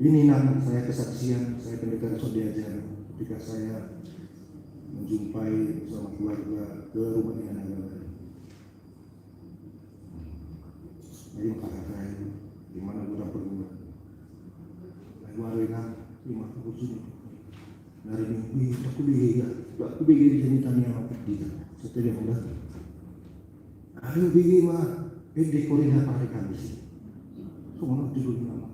ini saya kesaksian saya pendekar diajar ketika saya menjumpai sama keluarga ke rumah dengan agama. Jadi kata di mana gudang pergumulan. Lalu ada lima kursi. Dari minggu aku begi di tani yang aku tidak setelah mudah. Ayo begi mah dekorin apa hari Kamis. Semua tidur nama.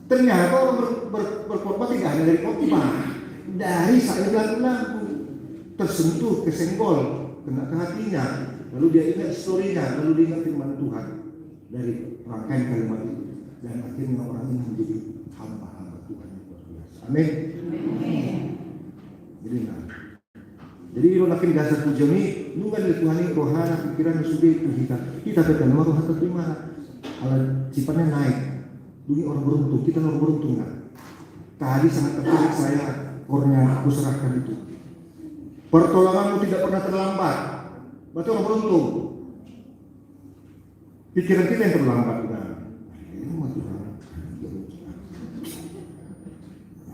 Ternyata orang berkorban tidak hanya dari khotbah, dari saya lagu-lagu. tersentuh, kesenggol, kena ke hatinya, lalu dia ingat historinya, lalu dia ingat firman Tuhan dari rangkaian kalimat itu, dan akhirnya orang ini menjadi hamba-hamba Tuhan yang luar biasa. Amin. Jadi lo nakin dasar pujian ini, nungan dari Tuhan ini rohana pikiran sudah itu kita berkata nama rohana terima, alat sifatnya naik. Dunia orang beruntung, kita orang beruntung kan. Tadi sangat tertarik saya kornya aku serahkan itu. Pertolonganmu tidak pernah terlambat. Berarti orang beruntung. Pikiran kita yang terlambat kan. Ini mah Tuhan.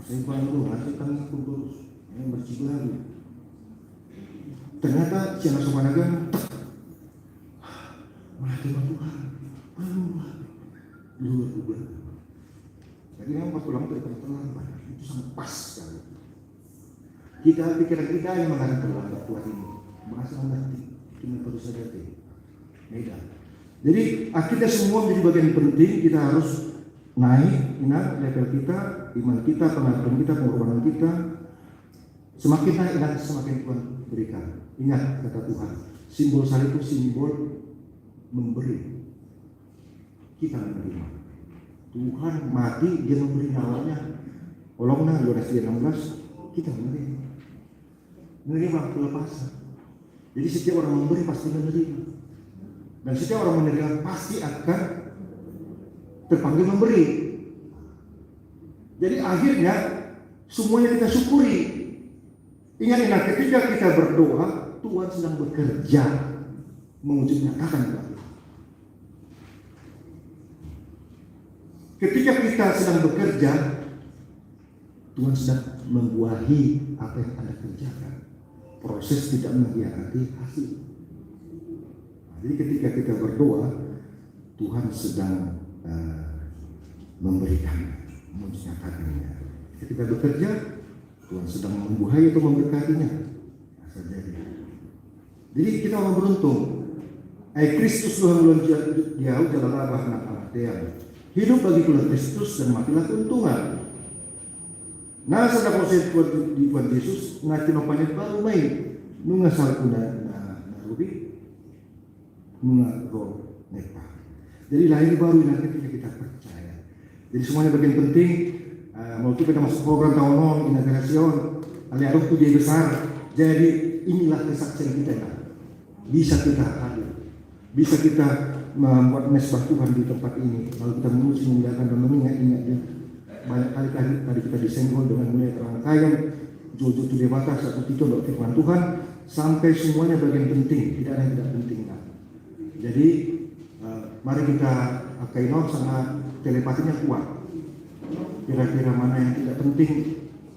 Saya bantu, hasilkan aku terus. Yang bersih lagi. Ternyata siapa somanagan melatih Tuhan. Luar biasa. Jadi memang pas pulang itu terlambat. Itu sangat pas sekali. Pikiran kita yang mengarah terlambat Tuhan ini. Merasa mengerti. Cuma perlu saja beda. Jadi kita semua menjadi bagian penting. Kita harus naik, ingat level kita, iman kita, pengakuan kita, pengorbanan kita. Semakin naik, ingat semakin Tuhan berikan. Ingat kata Tuhan, simbol salib itu simbol memberi. Kita menerima. Tuhan mati, dia memberi nyawanya. Olongna Yohanes 16, kita menerima. Menerima pelepasan. Jadi setiap orang memberi pasti menerima. Dan setiap orang menerima pasti akan terpanggil memberi. Jadi akhirnya semuanya kita syukuri. Ingat ketika kita berdoa, Tuhan sedang bekerja mewujud nyatakan Tuhan. Ketika kita sedang bekerja, Tuhan sedang membuahi apa yang Anda kerjakan. Proses tidak mengkhianati hasil. Jadi ketika kita berdoa, Tuhan sedang memberikan, menyatakannya. Ketika bekerja, Tuhan sedang membuahi atau memberkatinya. Jadi kita orang beruntung. Kristus Tuhan belum jauh jalan abah nak amat. Hidup bagi Kristus dan matilah keuntungan. Nah, sada proses di Tuhan Yesus ngati nopanya baru main. Nunga salkuna narubi. Nunga roh nepa. Jadi lahir baru nanti ketika kita percaya. Jadi semuanya bagian penting. Mau kita masuk program tahun inaugurasi, aliaruh itu dia besar. Jadi inilah kesaksian kita ya. Bisa kita hadir, bisa kita membuat mesbah Tuhan di tempat ini. Lalu kita memuji, memuliakan dan mengingat-ingat dia. Banyak kali tadi kita disenggol dengan mulai rangkaian Jojo tu debata satu tiga untuk firman Tuhan sampai semuanya bagian penting, tidak ada yang tidak penting. Jadi mari kita kainau sangat telepatinya kuat. Kira-kira mana yang tidak penting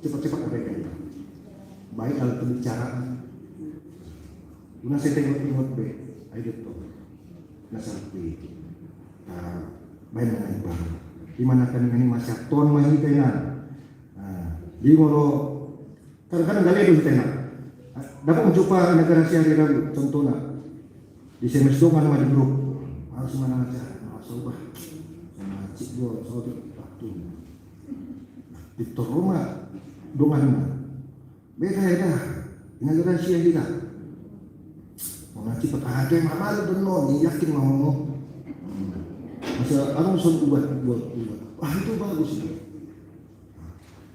cepat-cepat abaikan. Baik dalam pembicaraan. Guna saya tengok be, ayo tu, nasapi, baik mana baru. Di mana kan ini masih ton masih tenan. Di mana kadang-kadang gali itu tenan. Dapat menjumpa negara hari Rabu, contohnya di semester mana di grup harus mana aja, harus ubah, sama cik gua, saudara waktu. Di Toroma, dongan beda ya, negara Syria. Nanti petahana yang mamal benar, yakin mau. Masa aku suruh buat. Wah itu bagus itu.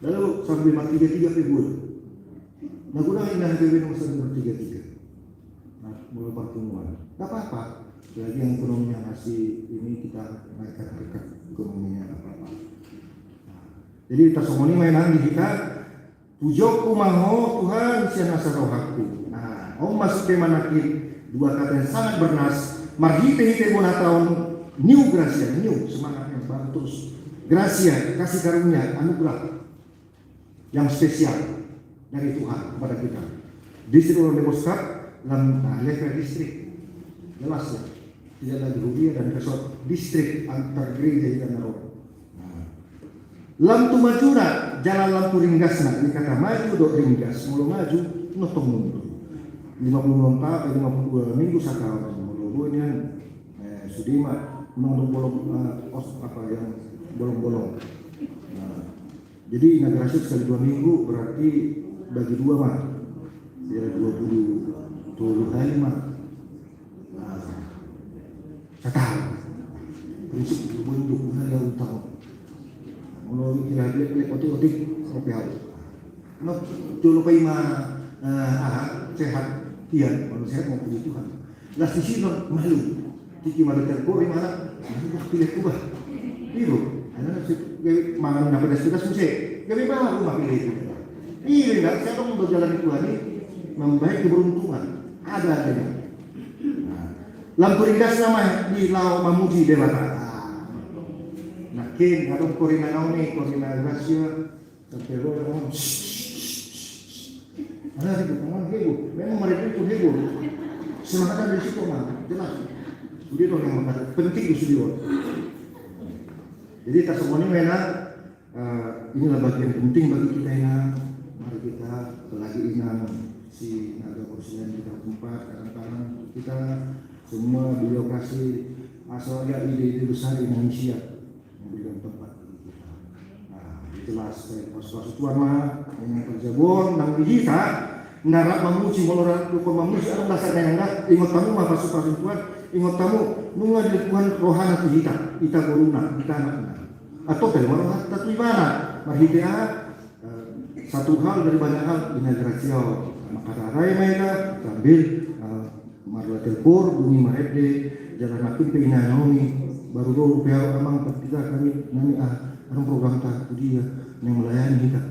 Lalu sambil mati 3 februari. Nah gunakan dah PBB nomor 133. Nah mulai pertemuan. Tak apa-apa. Lagi yang ekonominya masih ini kita naikkan berkat ekonominya apa-apa. Jadi kita semua ini mainan di kita. Pujoku maho Tuhan siana sarohaku. Nah, masuk ke manakir. Dua kata yang sangat bernas. Marhite tahun new gracia, new semangatnya baru terus. Gracia, kasih karunia, anugerah yang spesial dari Tuhan kepada kita. Distrik orang Demokrat dalam level distrik jelas ya, tidak lagi hubia dan kesot distrik antar gereja dan roh. Lampu majura, jalan lampu ringgasna. Ini kata maju do ringgas, mulu maju, notong mundur. 50 52 minggu sakal mulu-mulunya sudima nong bolong apa yang bolong-bolong. Jadi inaugurasi sekali 2 minggu berarti bagi 2 mah Sejarah 20 hari mah. Saya tahu. Prinsip bentuk saya utama. Kalau kira-kira otik-otik sampai habis. Nah, kalau paima sehat, iya, kalau sehat mau puji Tuhan. Las di sini malu. Tiki malu terkori mana? Pilih kubah. Itu. Ada mangan apa dah sudah susah. Kami baru mah pilih itu. Iya, enggak. Saya dong berjalan di Tuhan ini membaik keberuntungan. Ada adanya. Lampu ringkas nama di lau mamuji dewata. Nah, kin atau korina nauni korina rahasia sampai roh yang ada itu memang heboh. Memang mereka itu heboh. Semangat dari situ mah jelas. Jadi orang yang mengatakan penting di studio. Jadi tak semuanya memang inilah bagian penting bagi kita yang mari kita lagi ingat si naga kursian kita tempat kadang-kadang kita semua birokrasi asalnya ide-ide besar Indonesia memberikan tempat bagi kita. Nah, jelas pas tuan mah yang terjebon nang kita narak memuji melorot lupa memuji orang dasar nengang ingat kamu mah pas tuan ingat kamu nunga di Tuhan rohana tu kita corona kita anak atau bagaimana tatu ibarat marhidea satu hal dari banyak hal inagrasio makara rai mereka sambil marla telpor bumi marede jalan makin ke inanaumi baru dulu pihak amang kita kami nani orang program tak dia yang melayani kita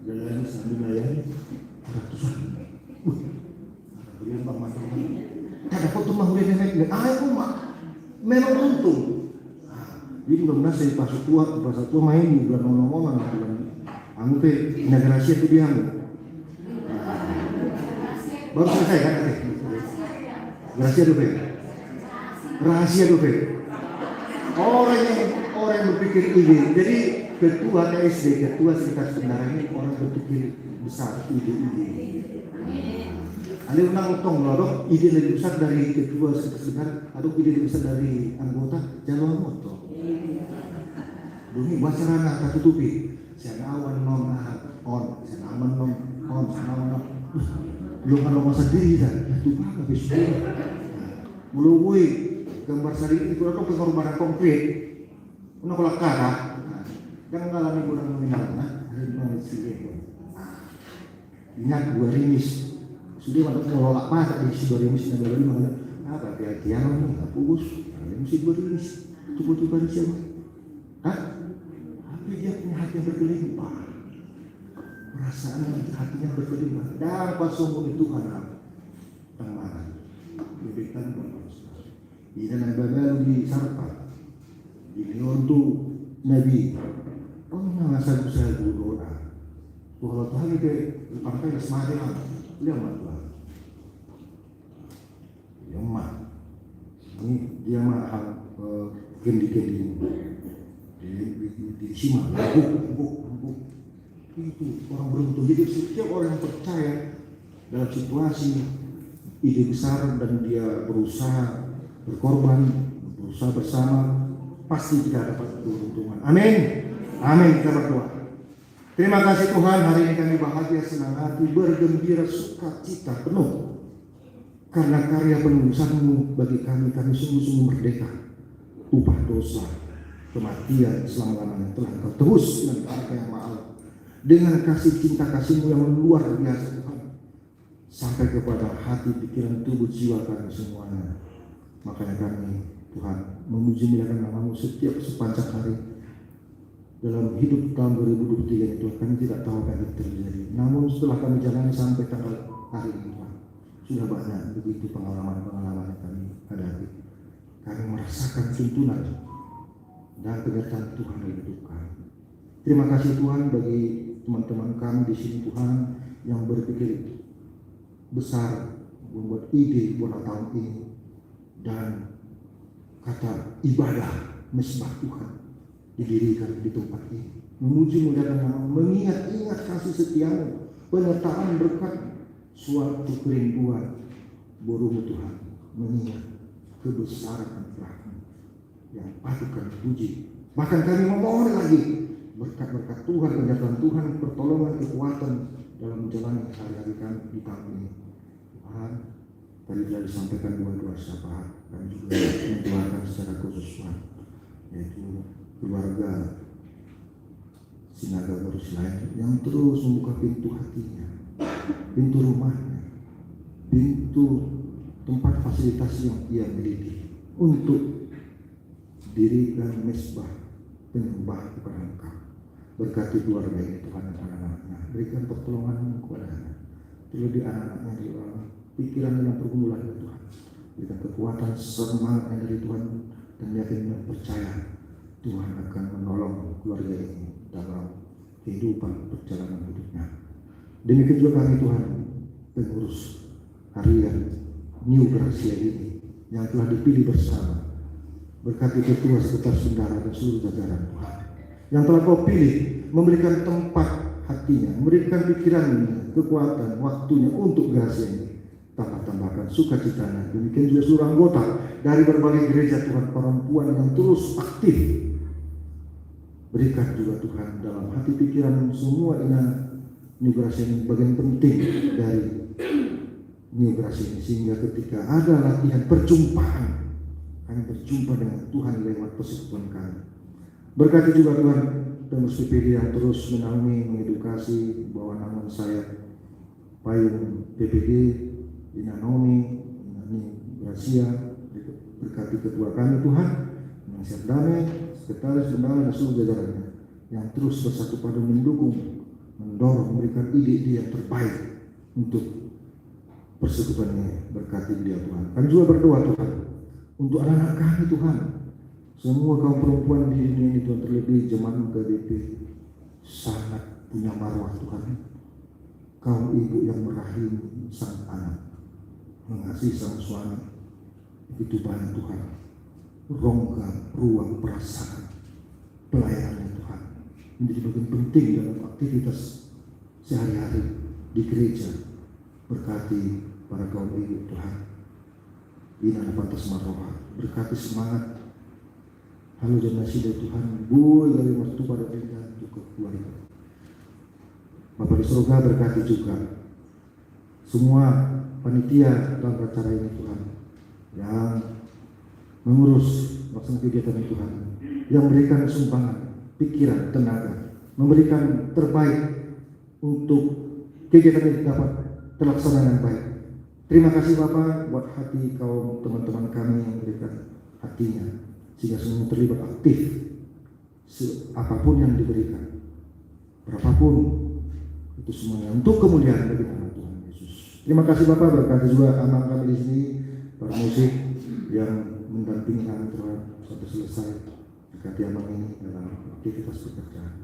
melayani sambil melayani ratusan berian pak mantap ada foto mahuli nenek aku mak memang beruntung jadi benar-benar saya pas tua main di bulan ngomong-ngomong bulan anggap inagrasi itu dia baru selesai kan rahasia dulu orang yang berpikir ide jadi ketua KSD ketua sekitar sebenarnya ini orang berpikir besar ide ada undang utang loh ide lebih besar dari ketua sekitar atau ide lebih besar dari anggota jalur motor bumi wasarana tak tutupi saya awan non on saya aman non on saya aman belum kalau masa diri dah itu apa besok mulai gambar sari itu atau pengorbanan konkret una kolak kara jangan ngalami kurang nominal hari manusia ingat dua rimis sudah masuk ngelolak mata di si dua rimis dan dua rimis apa hati-hatian nih fokus mesti dua rimis itu butuh siapa tapi dia punya hati yang berkelimpah perasaan hatinya berkelimpah dan pas sombong itu Tuhan tangan diberikan di dalam bagal di sarpa di untuk Nabi masa usaha doa kalau Tuhan itu pakai semakin dia mah yang mah ini dia mah kendi di sini empuk itu orang beruntung jadi setiap orang yang percaya dalam situasi ide besar dan dia berusaha berkorban berusaha bersama pasti kita dapat keuntungan amin kita berdoa terima kasih Tuhan hari ini kami bahagia senang hati bergembira sukacita penuh karena karya penebusan-Mu bagi kami sungguh-sungguh merdeka upah dosa kematian selama-lamanya telah Engkau tebus dengan harga yang mahal dengan kasih cinta kasih-Mu yang luar biasa Tuhan sampai kepada hati, pikiran, tubuh, jiwa kami semuanya. Makanya kami Tuhan memuji muliakan nama-Mu setiap sepanjang hari dalam hidup tahun 2023 itu kami tidak tahu apa yang terjadi. Namun setelah kami jalani sampai tanggal hari ini Tuhan sudah banyak begitu pengalaman-pengalaman yang kami hadapi. Kami merasakan tuntunan dan penyertaan Tuhan yang hidup kami. Terima kasih Tuhan bagi teman-teman kami di sini Tuhan yang berpikir besar membuat ide buat tahun ini dan kata ibadah mesbah Tuhan didirikan di tempat ini. Memuji muliakan nama, mengingat-ingat kasih setia-Mu, penyertaan berkat suatu kerinduan borumu Tuhan, mengingat kebesaran anugerah-Mu yang patut kami puji. Bahkan kami memohon lagi berkat-berkat Tuhan, penyertaan Tuhan, pertolongan, kekuatan dalam menjalani hari-hari kami di tahun ini. Tuhan, tadi telah disampaikan dua syafaat, kami juga mendoakan secara khusus Tuhan, yaitu keluarga Sinaga Garus lain yang terus membuka pintu hatinya, pintu rumahnya, pintu tempat fasilitas yang ia miliki untuk dirikan mesbah penyembahan kepada Engkau. Berkati keluarga ini Tuhan dan anak-anaknya, berikan pertolongan kepadanya, terlebih anak-anaknya di dalam pikiran dalam pergumulan ya Tuhan. Berikan kekuatan semangat dari Tuhan dan yakin dan percaya Tuhan akan menolong keluarga ini dalam kehidupan perjalanan hidupnya. Demikian juga kami Tuhan, pengurus harian New Gracia ini yang telah dipilih bersama. Berkati ketua sekretaris bendara dan seluruh jajaran Tuhan yang telah Kau pilih, memberikan tempat hatinya, memberikan pikirannya, kekuatan, waktunya untuk Gracia ini. Tambahkan sukacitanya. Demikian juga seluruh anggota dari berbagai gereja Tuhan, perempuan yang terus aktif. Berikan juga Tuhan dalam hati pikiran semua New Gracia ini bagian penting dari New Gracia ini, sehingga ketika ada latihan perjumpaan, kami berjumpa dengan Tuhan lewat persekutuan kami. Berkati juga Tuhan pengurus PPD yang terus menaungi, mengedukasi bahwa namun saya payung PPD, Inanomi, New Gracia. Berkati ketua kami Tuhan, Mensiap Damai, sekretaris bendara dan seluruh jajarannya yang terus bersatu padu mendukung, mendorong, memberikan ide-ide yang terbaik untuk persekutuan ini. Berkati dia Tuhan. Kami juga berdoa Tuhan untuk anak-anak kami Tuhan, semua kaum perempuan di dunia ini Tuhan, terlebih jemaat KDP sangat punya marwah Tuhan. Kaum ibu yang merahimi sang anak, mengasihi sang suami, begitu banyak Tuhan rongga ruang perasaan pelayanan Tuhan menjadi bagian penting dalam aktivitas sehari-hari di gereja. Berkati para kaum ibu Tuhan, ini ada pantas marwah, berkati semangat halu dan nasidah Tuhan, buih dari waktu pada kita cukup keluarga. Bapak di surga berkati juga semua panitia dalam acara ini Tuhan, yang mengurus melaksanakan kegiatan ini Tuhan, yang memberikan sumbangan pikiran, tenaga, memberikan terbaik untuk kegiatan ini dapat terlaksana dengan baik. Terima kasih Bapak buat hati kaum teman-teman kami yang memberikan hatinya sehingga semua terlibat aktif apapun yang diberikan, berapapun itu semuanya untuk kemuliaan bagi nama Tuhan Yesus. Terima kasih Bapak, berkati juga anak kami di sini, para musik yang mendampingi kami Tuhan sampai selesai. Berkati abang ini dalam aktivitas pekerjaan.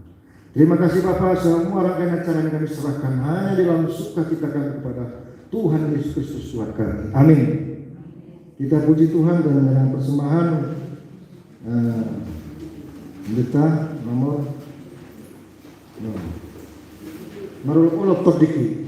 Terima kasih Bapak, semua rangkaian acara yang kami serahkan hanya dalam sukacita kami kepada Tuhan Yesus Kristus Tuhan kami. Amin. Kita puji Tuhan dan dengan persembahan pendeta nomor Marul Ulop Tordiki.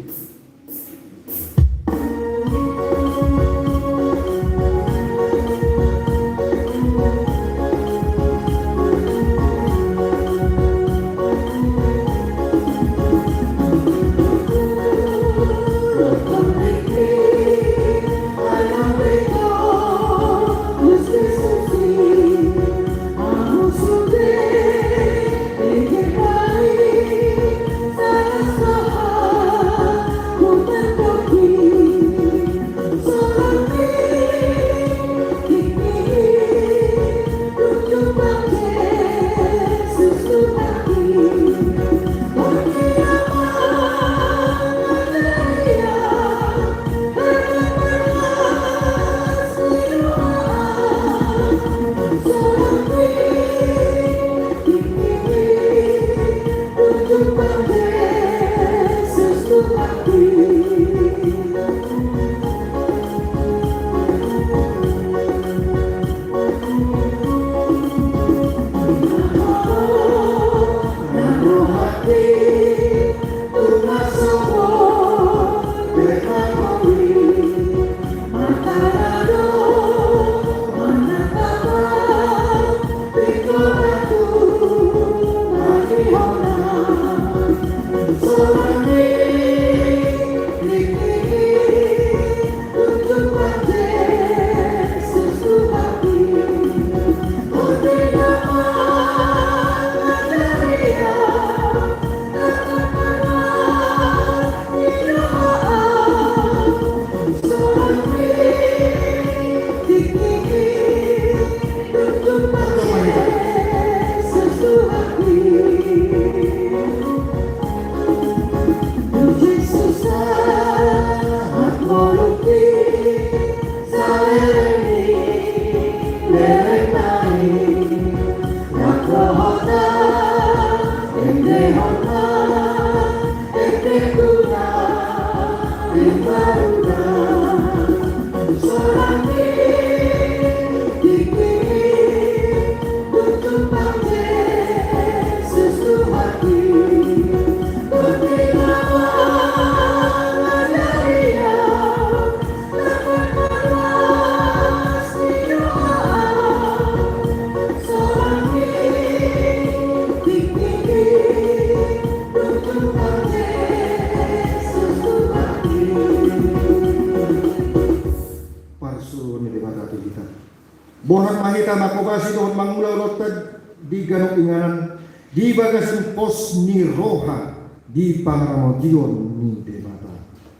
Bohan mahita makobasi doon mangula rotad di ganok inganan di bagasan pos ni roha di pangaramotion ni debata.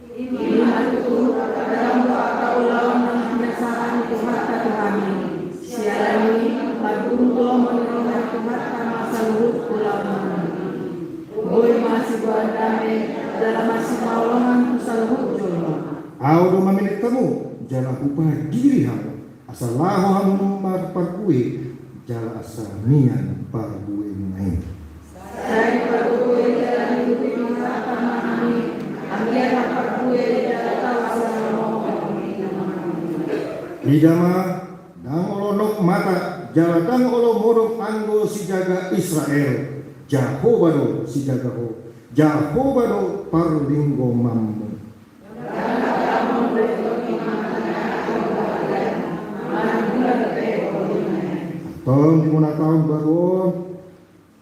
Ini aku dalam doa kaulah menyesakan Tuhan kami. Sialani lagu menurunkan Tuhan masa luhur pulau boy masih bandame dalam masih maulongan kusaluhur jono. Audo maminik kamu jalan upah diri hamu. Asal lahu hamu parkue jala asal nian parkue naik. Saya parkue jalan hidup ini karena kami ambil parkue jalan kawasan Idama dang olonok mata jala dang olo modok anggo si jaga Israel Jahobado si jaga ho Jahobado parlinggo mammu. Tolong di mana tahun baru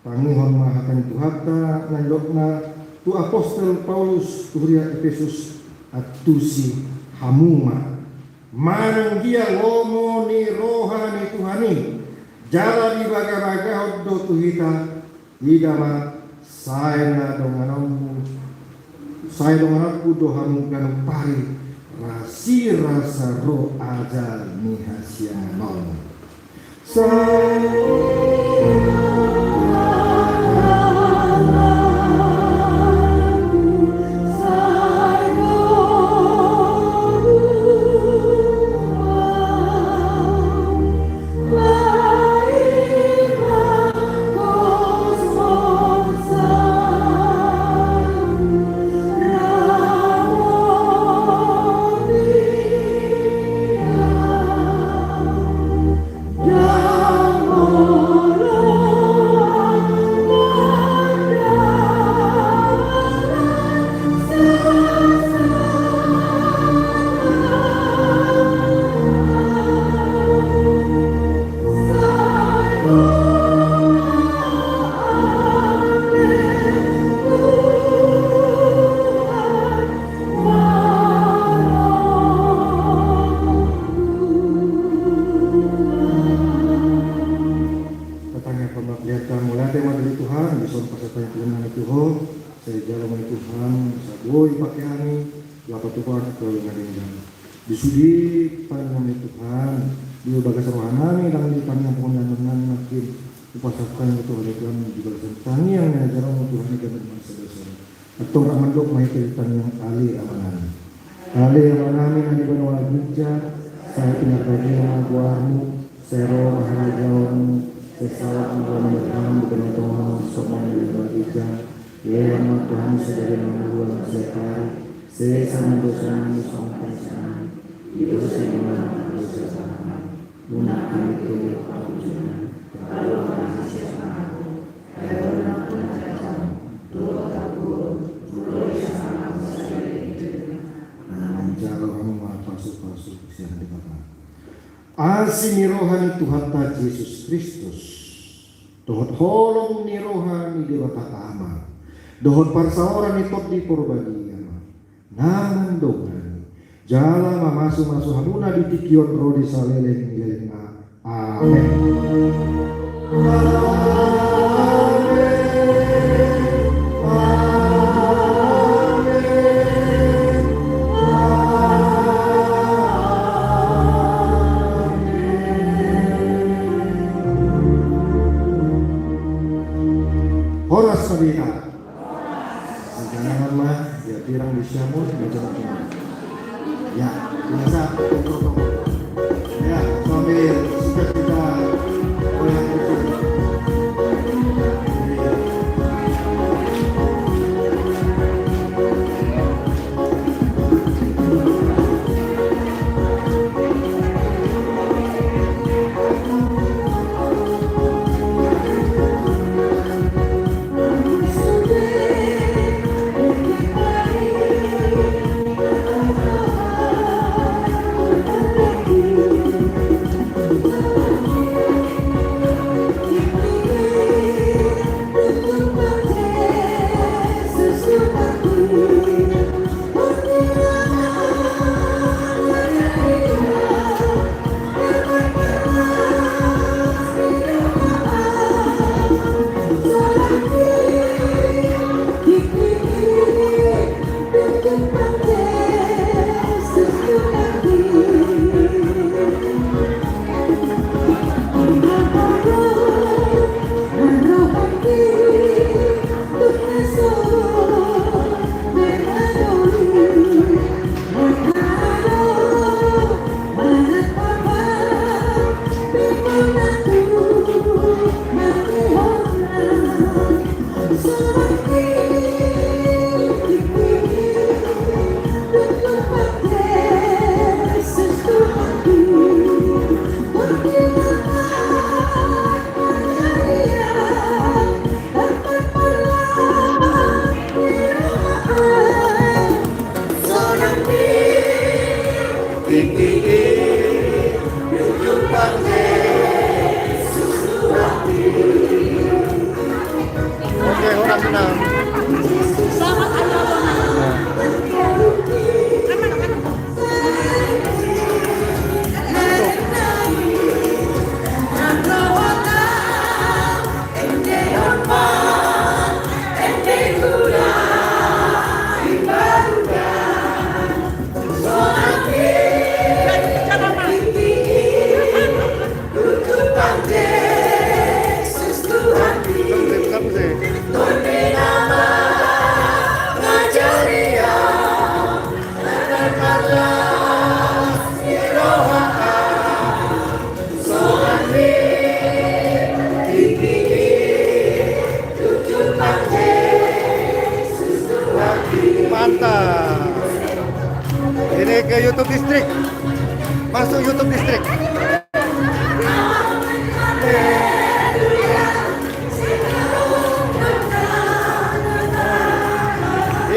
pangihon mahakan Tuhata nandokna tu apostol Paulus turia Efesus atusi hamuma manang dia lomo ni rohani Tuhani jala di baga-baga hoddo tuhita idama saya donganku dohamu kanu pari rasi rasa roh ajal ni hasyanon. Disudi panjang Tuhan, di bagas rohani dan di panjang pengundangan makin upasakan itu oleh Tuhan di bagas tani yang mengajarkan Tuhan ini kepada manusia. Atau ramandok mai yang ali amanan. Ali amanan yang dibangun gija, saya tinggal bagi guarmu, sero maharajawan, sesawat mengamalkan bukan Tuhan semua yang gija. Ya Tuhan sebagai nama sekali, saya sama dosa sampai sana. Itu sehingga dosa sama gunakan itu kalau masih sama kalau nak macam dua tahun sama saya itu menjauh orang masuk siang dikatakan asini rohani Tuhan ta Yesus Kristus dohot holong ni rohani Dewa Tatama dohot parsaoran itu di porbagia naman doa jala mamasu hamuna di tikion rodi saleleng lelena. Amin. Horas sabina. Jangan mah dia tirang di syamur macam-macam. Ya, biasa protokol. Ya, sambil sudah kita oleh itu. Oke, orang menang. Mantap. Ini ke YouTube Distrik. Masuk YouTube Distrik.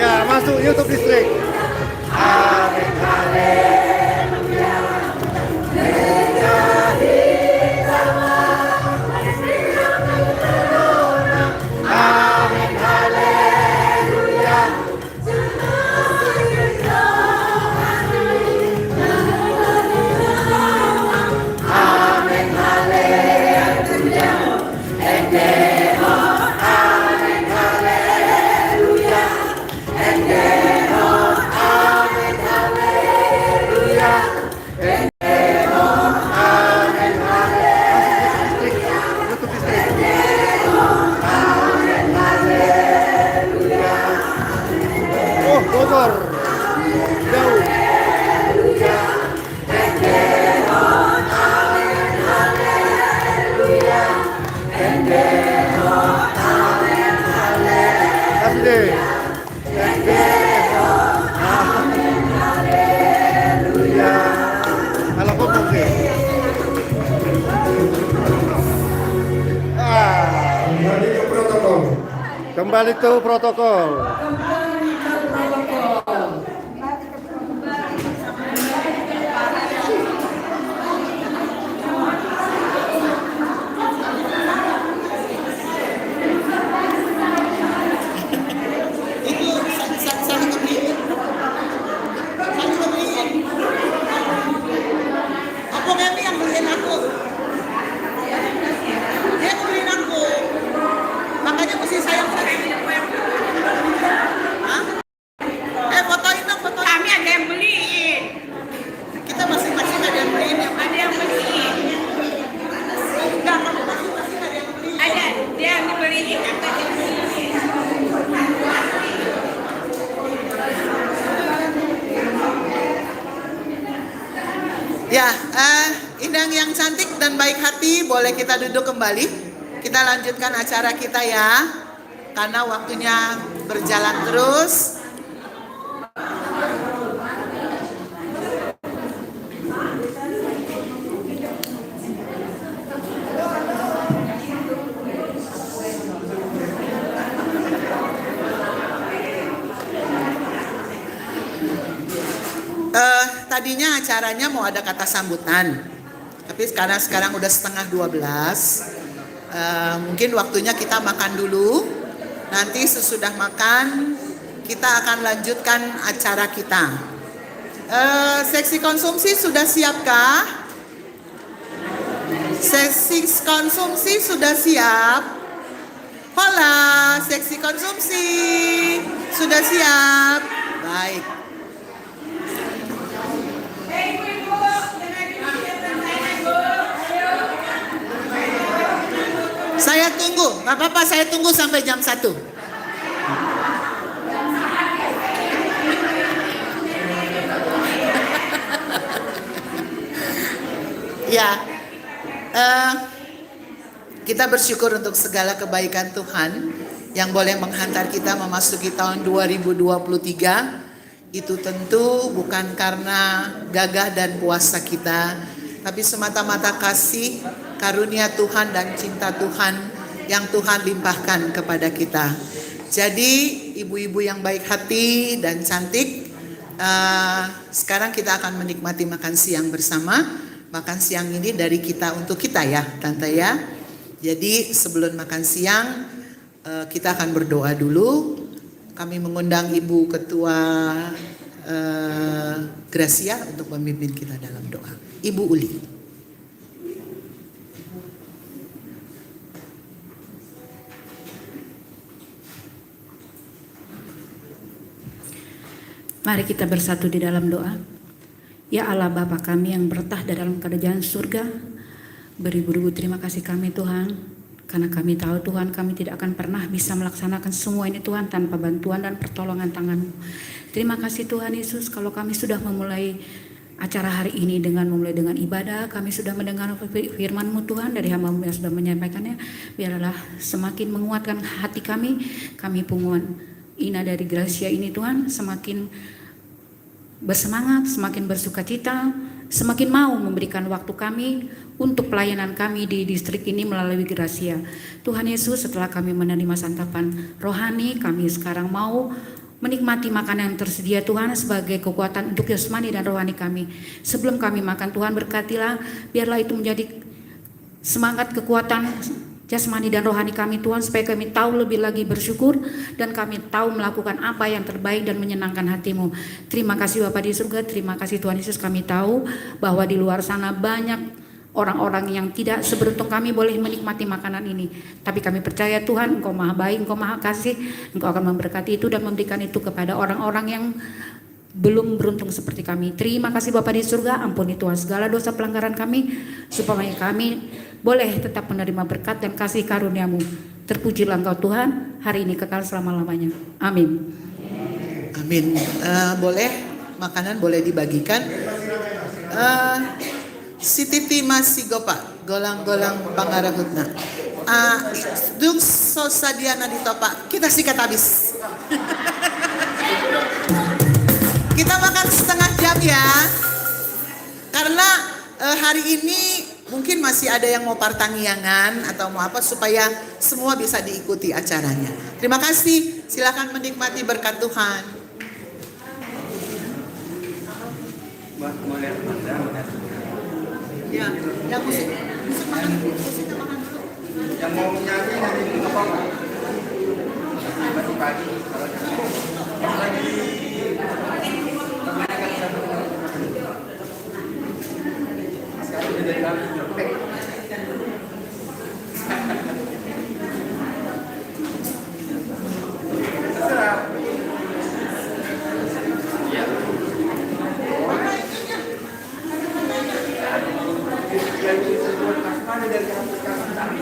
Ya, masuk YouTube Distrik. Amin. Oh, Bogor. Jauh. Kasih deh. Kalau kok oke. Kembali ke protokol. Aku Gemi yang beliin aku. Dia beliin aku. Makanya mesti sayang sama dia. Hah? Fotoin dong, fotoin. Kami ada yang beliin. Kita masing-masing ada yang beliin. Ada yang beliin. Enggak, kamu masing-masing ada yang beliin. Ada, dia yang dibeliin. Aku yang beliin. Ya, Indang yang cantik dan baik hati, boleh kita duduk kembali. Kita lanjutkan acara kita ya, karena waktunya berjalan terus. Tadinya acaranya mau ada kata sambutan, tapi sekarang udah 11:30. Mungkin waktunya kita makan dulu. Nanti sesudah makan kita akan lanjutkan acara kita. Seksi konsumsi sudah siapkah? Seksi konsumsi sudah siap? Hola, seksi konsumsi sudah siap? Baik. Saya tunggu, nggak apa-apa, saya tunggu sampai jam 1. Ya, kita bersyukur untuk segala kebaikan Tuhan yang boleh menghantar kita memasuki tahun 2023. Itu tentu bukan karena gagah dan puasa kita, tapi semata-mata kasih, karunia Tuhan dan cinta Tuhan yang Tuhan limpahkan kepada kita. Jadi ibu-ibu yang baik hati dan cantik, Sekarang kita akan menikmati makan siang bersama. Makan siang ini dari kita untuk kita ya, Tante ya. Jadi sebelum makan siang kita akan berdoa dulu. Kami mengundang Ibu Ketua Gracia untuk memimpin kita dalam doa. Ibu Uli. Mari kita bersatu di dalam doa. Ya Allah Bapa kami yang bertah di dalam kerajaan surga, beribu-ribu terima kasih kami Tuhan, karena kami tahu Tuhan kami tidak akan pernah bisa melaksanakan semua ini Tuhan tanpa bantuan dan pertolongan tangan-Mu. Terima kasih Tuhan Yesus, kalau kami sudah memulai acara hari ini memulai dengan ibadah, kami sudah mendengar firman-Mu Tuhan dari hamba-Mu yang sudah menyampaikannya. Biarlah semakin menguatkan hati kami punguan Ina dari Gracia ini Tuhan, semakin bersemangat, semakin bersuka cita, semakin mau memberikan waktu kami untuk pelayanan kami di distrik ini melalui Gracia. Tuhan Yesus, setelah kami menerima santapan rohani, kami sekarang mau menikmati makanan yang tersedia Tuhan sebagai kekuatan untuk jasmani dan rohani kami. Sebelum kami makan Tuhan berkatilah, biarlah itu menjadi semangat kekuatan jasmani dan rohani kami Tuhan, supaya kami tahu lebih lagi bersyukur dan kami tahu melakukan apa yang terbaik dan menyenangkan hati-Mu. Terima kasih Bapa di surga, terima kasih Tuhan Yesus. Kami tahu bahwa di luar sana banyak orang-orang yang tidak seberuntung kami boleh menikmati makanan ini, tapi kami percaya Tuhan Engkau maha baik, Engkau maha kasih, Engkau akan memberkati itu dan memberikan itu kepada orang-orang yang belum beruntung seperti kami. Terima kasih Bapa di surga, ampuni Tuhan segala dosa pelanggaran kami, supaya kami boleh tetap menerima berkat dan kasih karunia-Mu. Terpujilah Engkau Tuhan, hari ini kekal selama-lamanya. Amin. Amin. Boleh makanan boleh dibagikan. Si Titi masih gopak, golang-golang pangarahutna. Dung sosadiana ditopak, kita sikat habis. Kita makan setengah jam ya, karena hari ini mungkin masih ada yang mau partangiangan atau mau apa, supaya semua bisa diikuti acaranya. Terima kasih, silakan menikmati berkat Tuhan. Ya, yang musik makan dulu, musiknya makan dulu. Yang mau nyanyi nanti di apa Pak? Masih pagi. Sekarang udah dari kami. Terserah. Iya. Mana dari kampus sekarang tadi?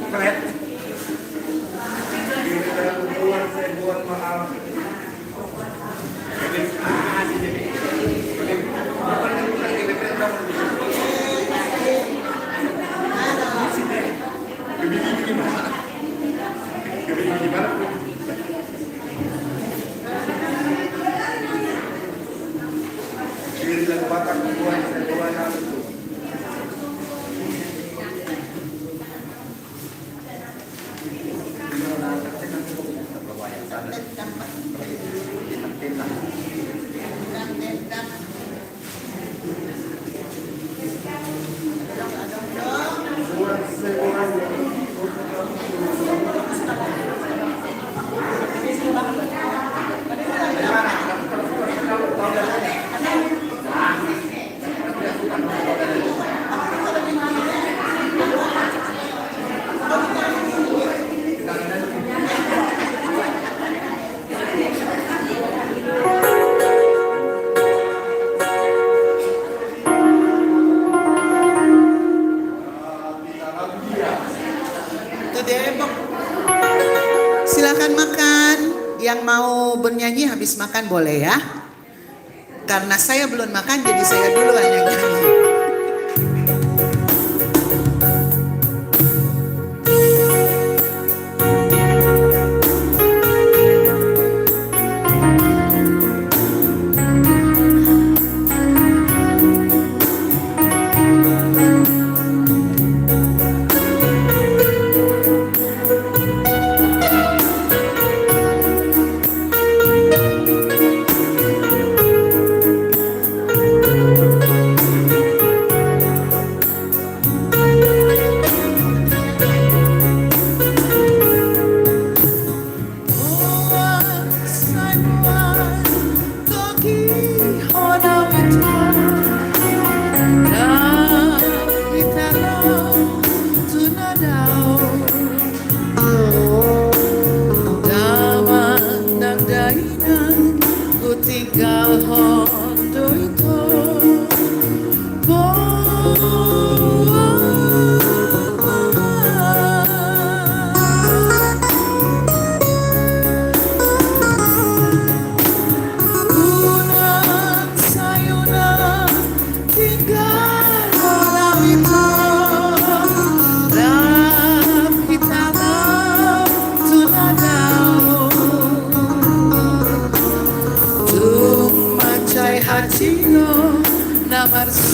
Keren. Saya buat mahal. Silakan makan. Yang mau bernyanyi habis makan boleh ya. Karena saya belum makan, jadi saya duluan yang nyanyi.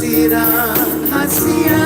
Sirang hasia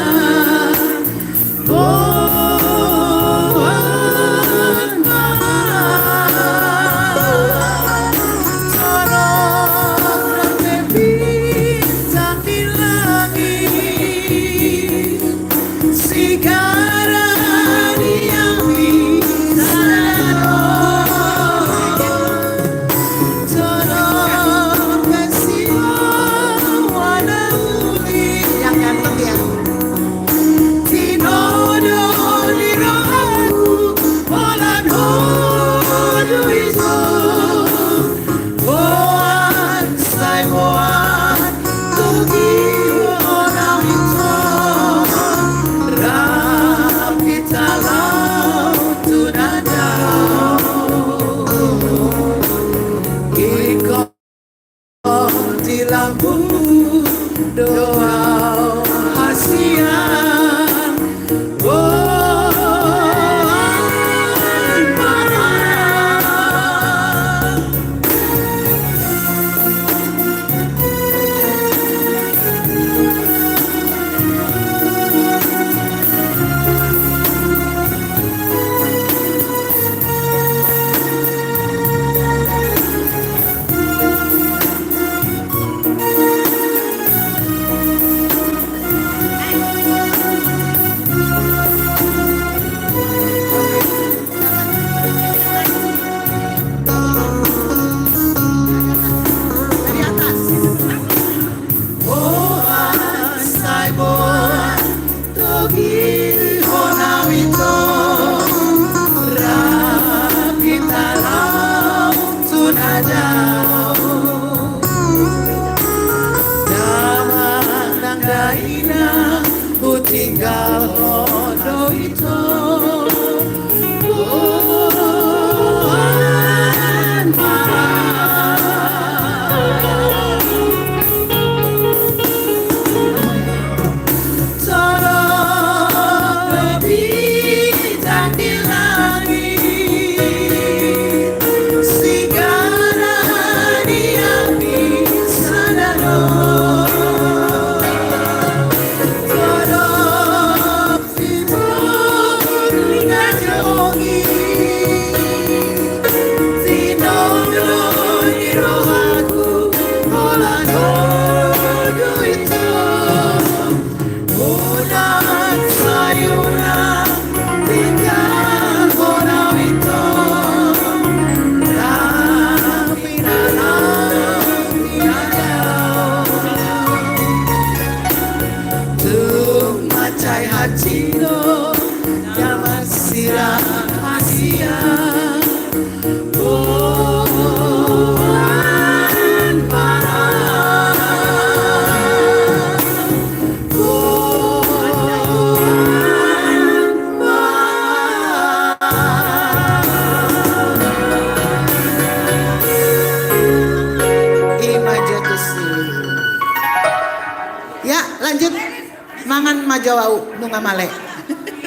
mangan majawau nunga male.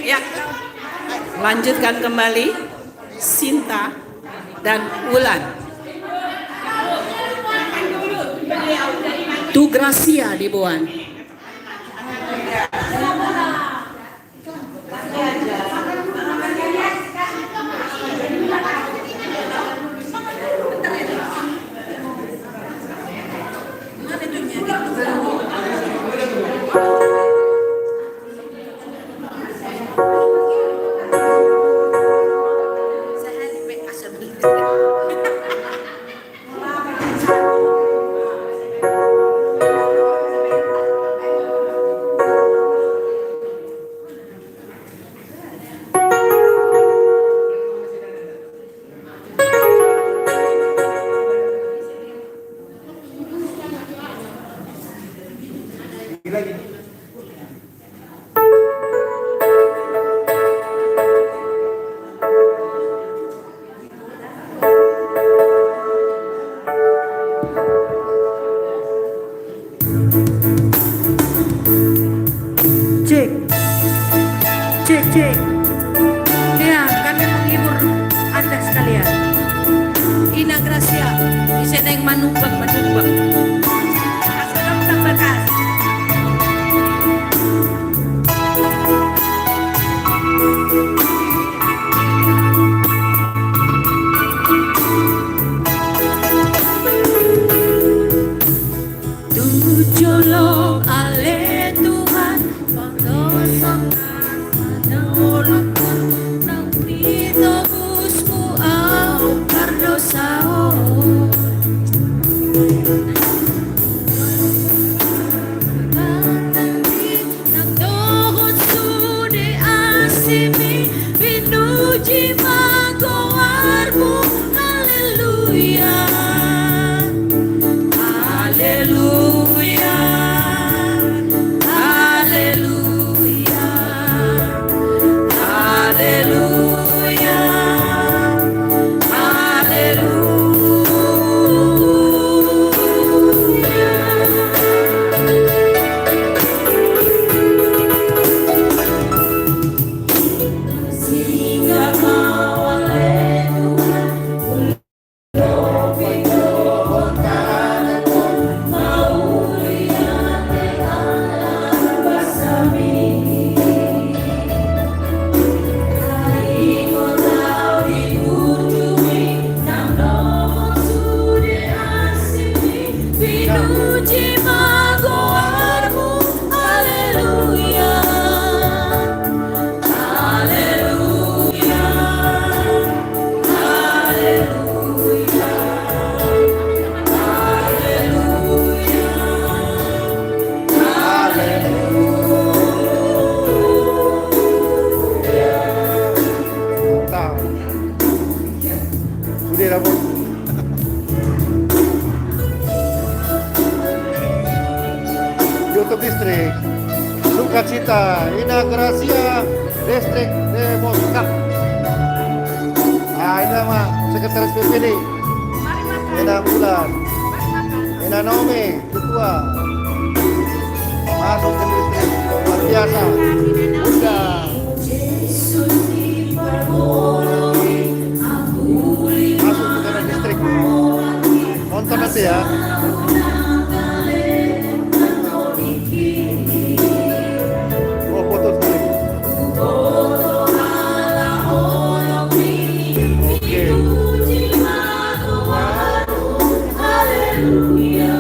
Ya, lanjutkan kembali Sinta dan Ulan. Tu Gracia dibuan. Lagi. Cek, cek, cek. Ya, kami menghibur Anda sekalian. Ina Gracia, bisa naik manumpang. Kasih bekas. Tujolong ale Tuhan, pangdosong manulungku, nang pitobusmu au pardosao. Nang dohon sude asimi, pinuji magoarmu, haleluya. Haleluya, haleluya, haleluya, haleluya. Sehingga kau oleh Tuhan Pinuji magoarmu, haleluya, haleluya, haleluya, Tahu. Sudah lah, Bos. YouTube Distrik Sukacita Ina Gracia Distrik Demokrat. Ini nama Sekretaris PPD Ina Bulan, Ina Naomi Ketua. Masuk ke distrik luar biasa. Udah. Masuk ke dalam distrik. Nonton nanti ya. Oh, foto sekali. Oke. Haleluya.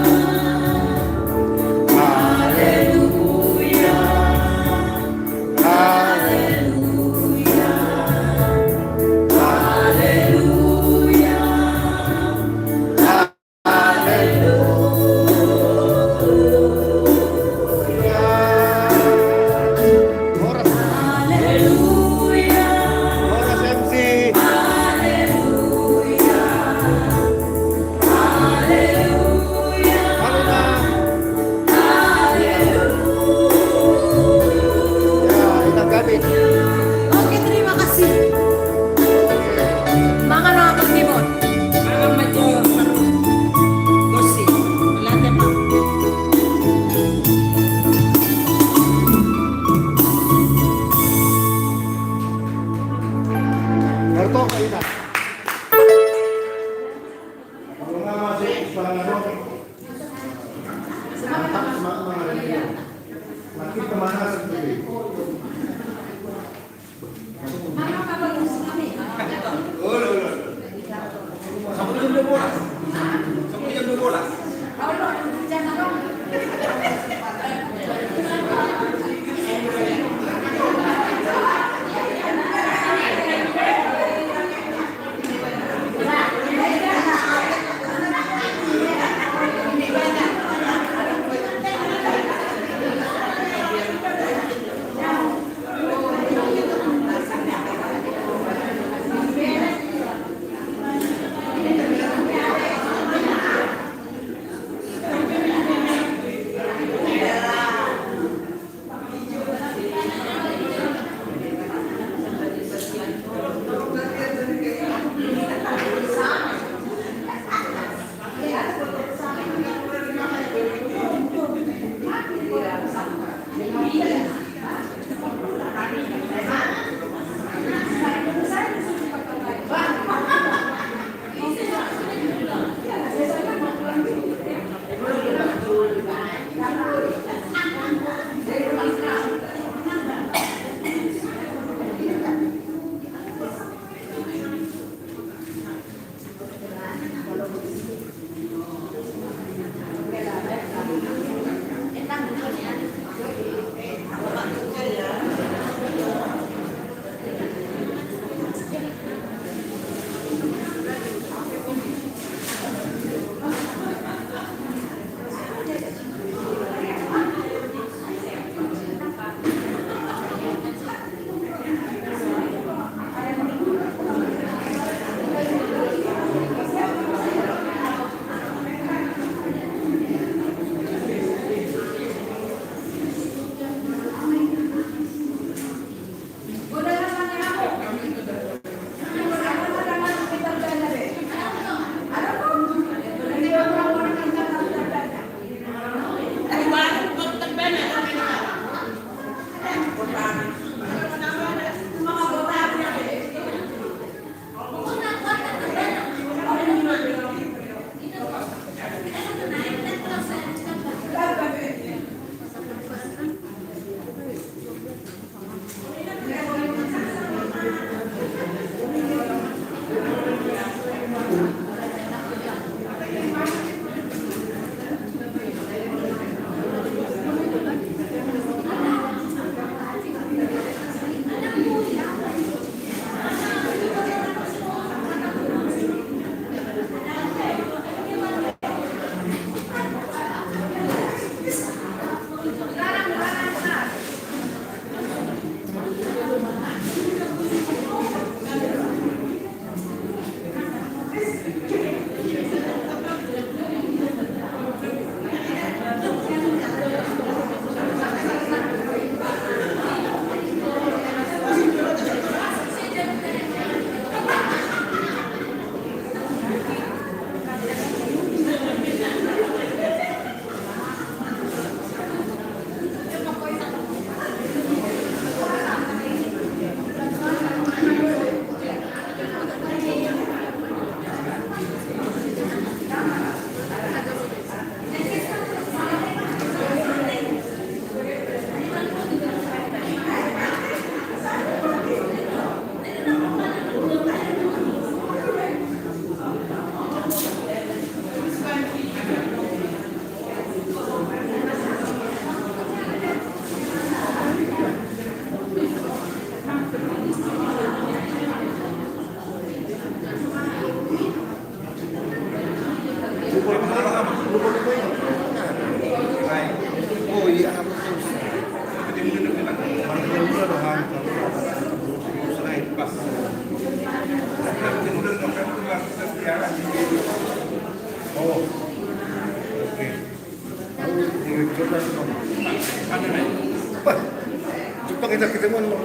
Jepang kita ketemu nomor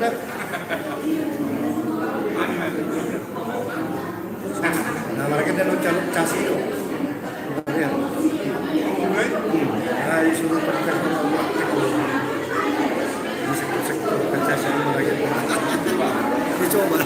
nah mereka dia calon kasih itu ya nah disuruh periksa di sektor kasih mereka dicoba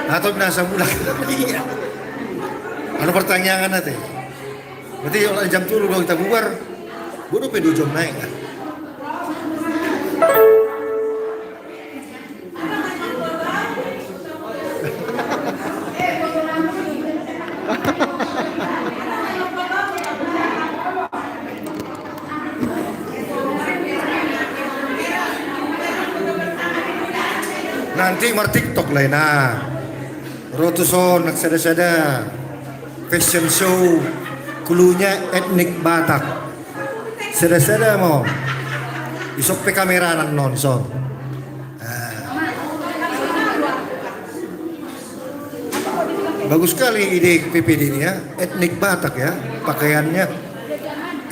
Atau nasa bulan. Iya. Ano pertanyaan nanti? Berarti kalau jam 7 dong kita bubar. Bodoh 2 jam naik kan? Nanti mar TikTok lah na. Rotuson nagsada-sada. Fashion show. Kulunya etnik Batak. Sada-sada mo. Isok pe kamera ng nonson. Bagus sekali ide PPD ini ya. Etnik Batak ya. Pakaiannya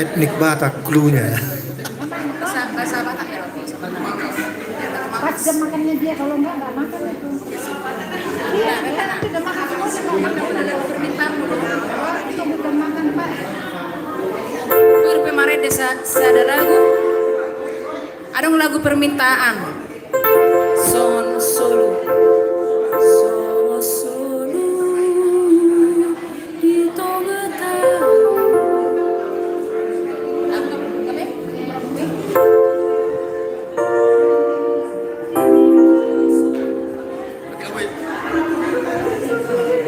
etnik Batak, klunya ya. Bahasa Batak ya. Pas jam makannya dia, kalau enggak makan itu. Iya, nanti udah makan semua, mau makan ada permintaan dulu. Itu bukan makan Pak. Tur kemarin desa ada lagu. Ada lagu permintaan. Son solo. Son solo. Di tengah tahun.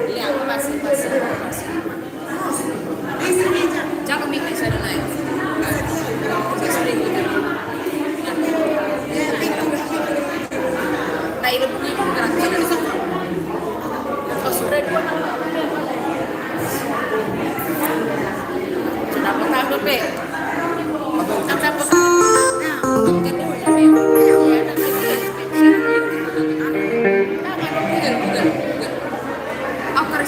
Iya, masih. Jangan mikir saya lain. Saya sering mikir. Nah, ini bunyi gerak dari sana. Oh, sudah dua. Sudah potong Pe. Apa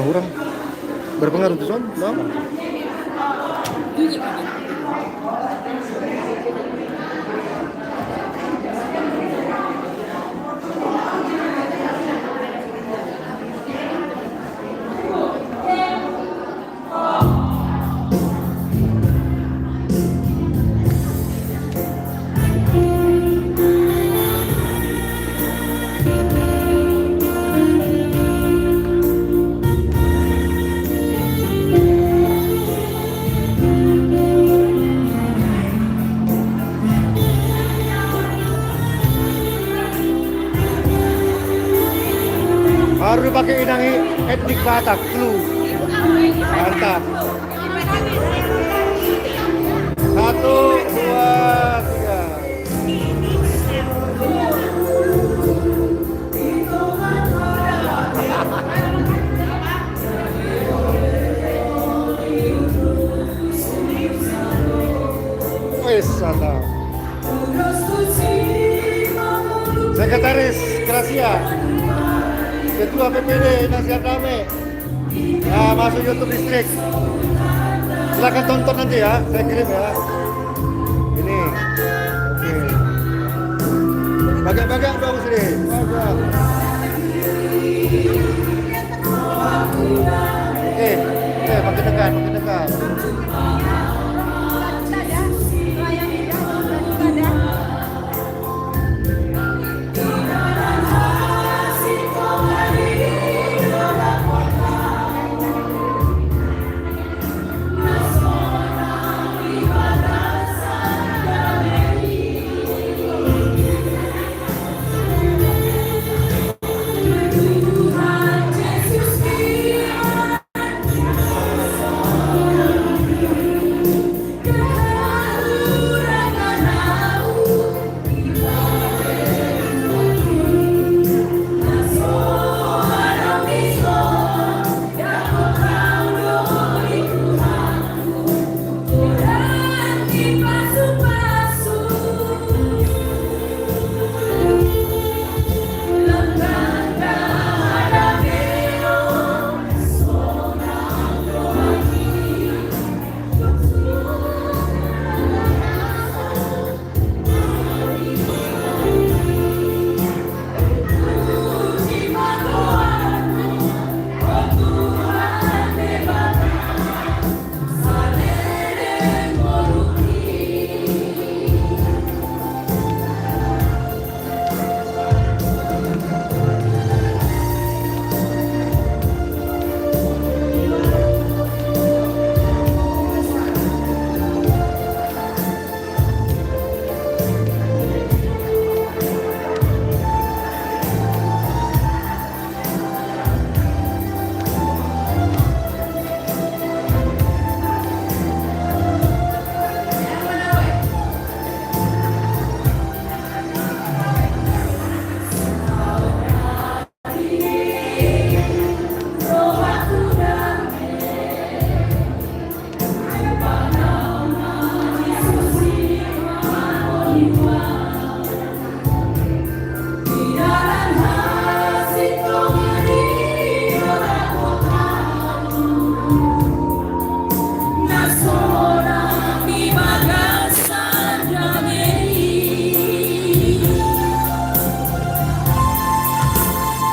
Orang berpengaruh tuh son, no? Baru pakai inangi etnik Batak, clue. Mantap. 1, 2, 3. Wes, mantap. Sekretaris Gracia. Ketua PPD Nasihat Damai. Nah, masuk YouTube Distrik. Silakan tonton nanti ya, saya kirim ya. Ini. Oke. Bagian-bagian dong sini. Makin dekat, makin dekat.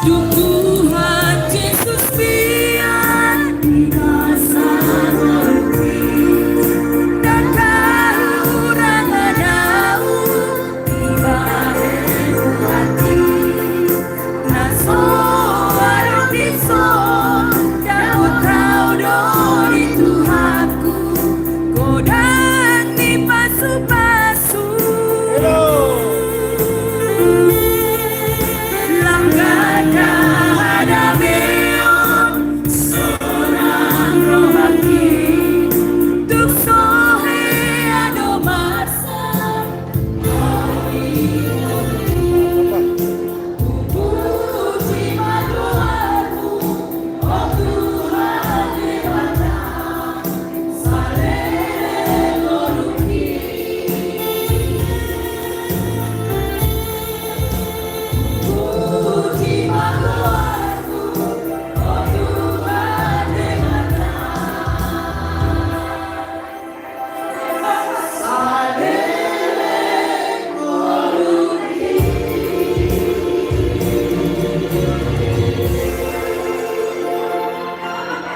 Tuhan Yesus biar dikasa mengerti dan kau ramadau ibaratku hati naso arotiso daud kau dori Tuhanku godang di pasu-pasu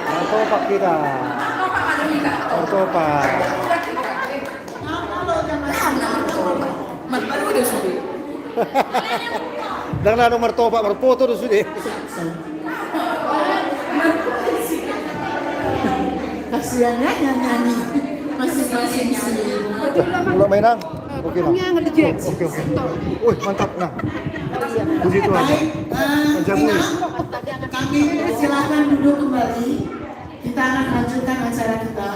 Martopak kita. Martopak. Dan ada martopak marfoto tuh sudah. Kasiannya nyanyi masing-masing sini. Mulai mainan. Oke lah. Oke. Wih mantap nah. Puji Tuhan. Menjamu. Kami silakan duduk kembali. Kita akan lanjutkan acara kita.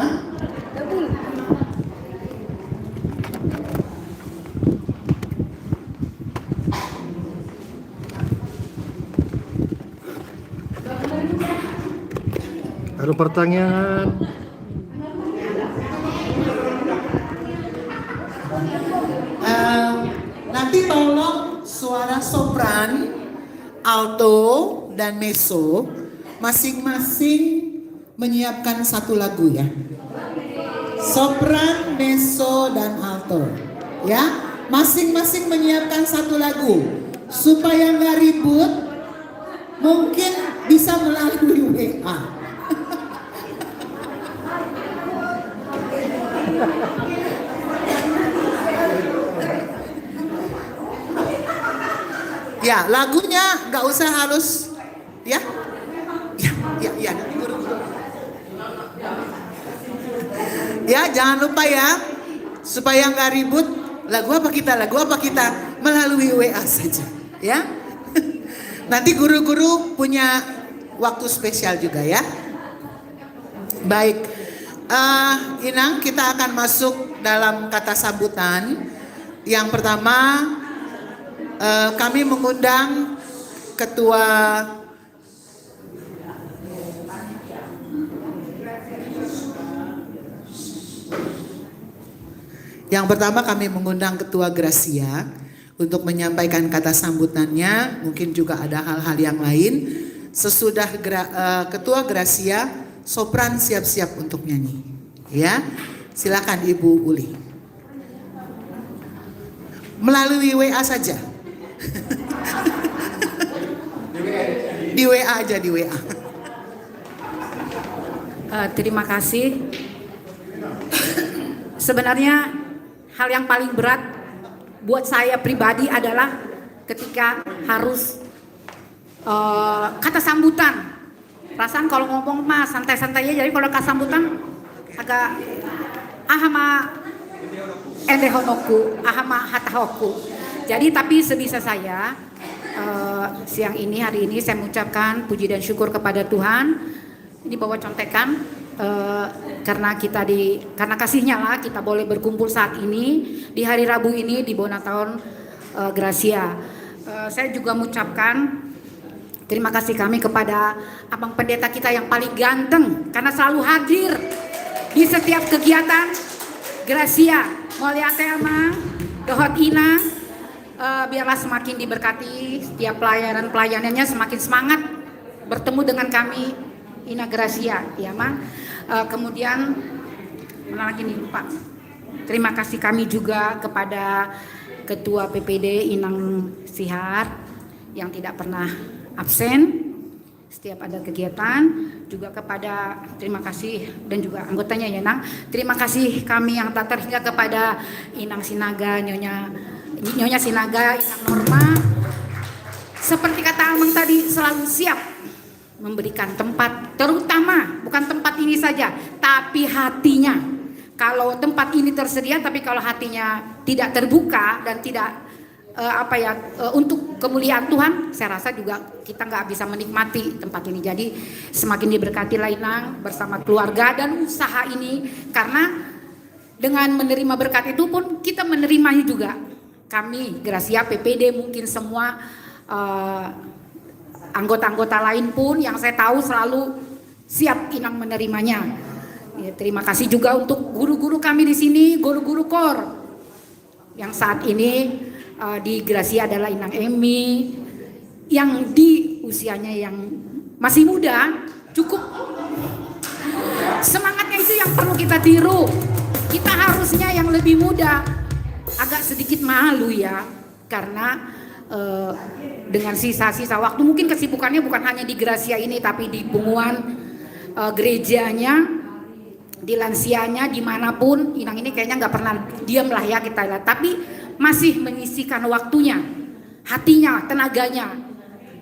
Ada pertanyaan? Nanti tolong suara sopran, alto, dan mezzo masing-masing menyiapkan satu lagu ya. Sopran, mezzo, dan alto. Ya, masing-masing menyiapkan satu lagu supaya nggak ribut. Mungkin bisa melalui WA. Ya, lagunya nggak usah harus, ya, ya. Ya, jangan lupa ya, supaya nggak ribut. Lagu apa kita melalui WA saja, ya. Nanti guru-guru punya waktu spesial juga ya. Baik, Inang, kita akan masuk dalam kata sambutan. Yang pertama, kami mengundang ketua Gracia untuk menyampaikan kata sambutannya. Mungkin juga ada hal-hal yang lain. Sesudah ketua Gracia, sopran siap-siap untuk nyanyi. Ya, silakan Ibu Uli. Melalui WA saja. Di WA aja, di WA. Terima kasih. Sebenarnya hal yang paling berat buat saya pribadi adalah ketika harus kata sambutan. Perasaan kalau ngomong mah santai-santai aja, jadi kalau kata sambutan agak ahama endehonoku, ahama hatahoku. Jadi tapi sebisa saya hari ini saya mengucapkan puji dan syukur kepada Tuhan. Ini bawa contekan karena karena kasihnya lah kita boleh berkumpul saat ini di hari Rabu ini di Bonatahun Gracia. Saya juga mengucapkan terima kasih kami kepada abang pendeta kita yang paling ganteng karena selalu hadir di setiap kegiatan Gracia. Mulia Amang, Dohot Inang. Biarlah semakin diberkati, setiap pelayanannya semakin semangat bertemu dengan kami Ina Gracia, ya Mang. Kemudian mana lagi nih lupa. Terima kasih kami juga kepada Ketua PPD Inang Sihar yang tidak pernah absen setiap ada kegiatan, juga kepada terima kasih dan juga anggotanya ya Nang. Terima kasih kami yang tak terhingga kepada Inang Sinaga, Nyonya Sinaga, Inang Norma. Seperti kata Amang tadi, selalu siap memberikan tempat, terutama bukan tempat ini saja, tapi hatinya. Kalau tempat ini tersedia, tapi kalau hatinya tidak terbuka dan tidak untuk kemuliaan Tuhan, saya rasa juga kita nggak bisa menikmati tempat ini. Jadi semakin diberkati Inang bersama keluarga dan usaha ini, karena dengan menerima berkat itu pun kita menerimanya juga. Kami Gracia PPD, mungkin semua anggota-anggota lain pun yang saya tahu selalu siap Inang menerimanya. Ya, terima kasih juga untuk guru-guru kami di sini, guru-guru KOR yang saat ini di Gracia adalah Inang Emi, yang di usianya yang masih muda, cukup semangatnya itu yang perlu kita tiru. Kita harusnya yang lebih muda. Agak sedikit malu ya, karena dengan sisa-sisa waktu, mungkin kesibukannya bukan hanya di Gracia ini, tapi di Bunguan, gerejanya, di lansianya, dimanapun. Inang ini kayaknya nggak pernah diam lah ya kita lihat, tapi masih menyisikan waktunya, hatinya, tenaganya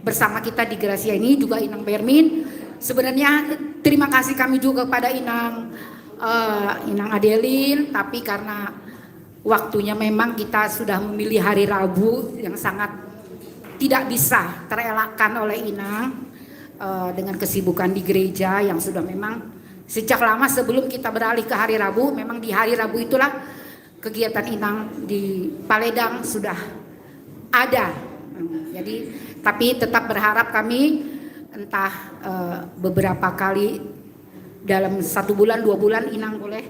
bersama kita di Gracia ini. Juga Inang Bermin, sebenarnya terima kasih kami juga kepada Inang Adelin, tapi karena waktunya memang kita sudah memilih hari Rabu yang sangat tidak bisa terelakkan oleh Inang dengan kesibukan di gereja yang sudah memang sejak lama sebelum kita beralih ke hari Rabu. Memang di hari Rabu itulah kegiatan Inang di Paledang sudah ada. Jadi tapi tetap berharap kami entah beberapa kali dalam 1 bulan 2 bulan Inang boleh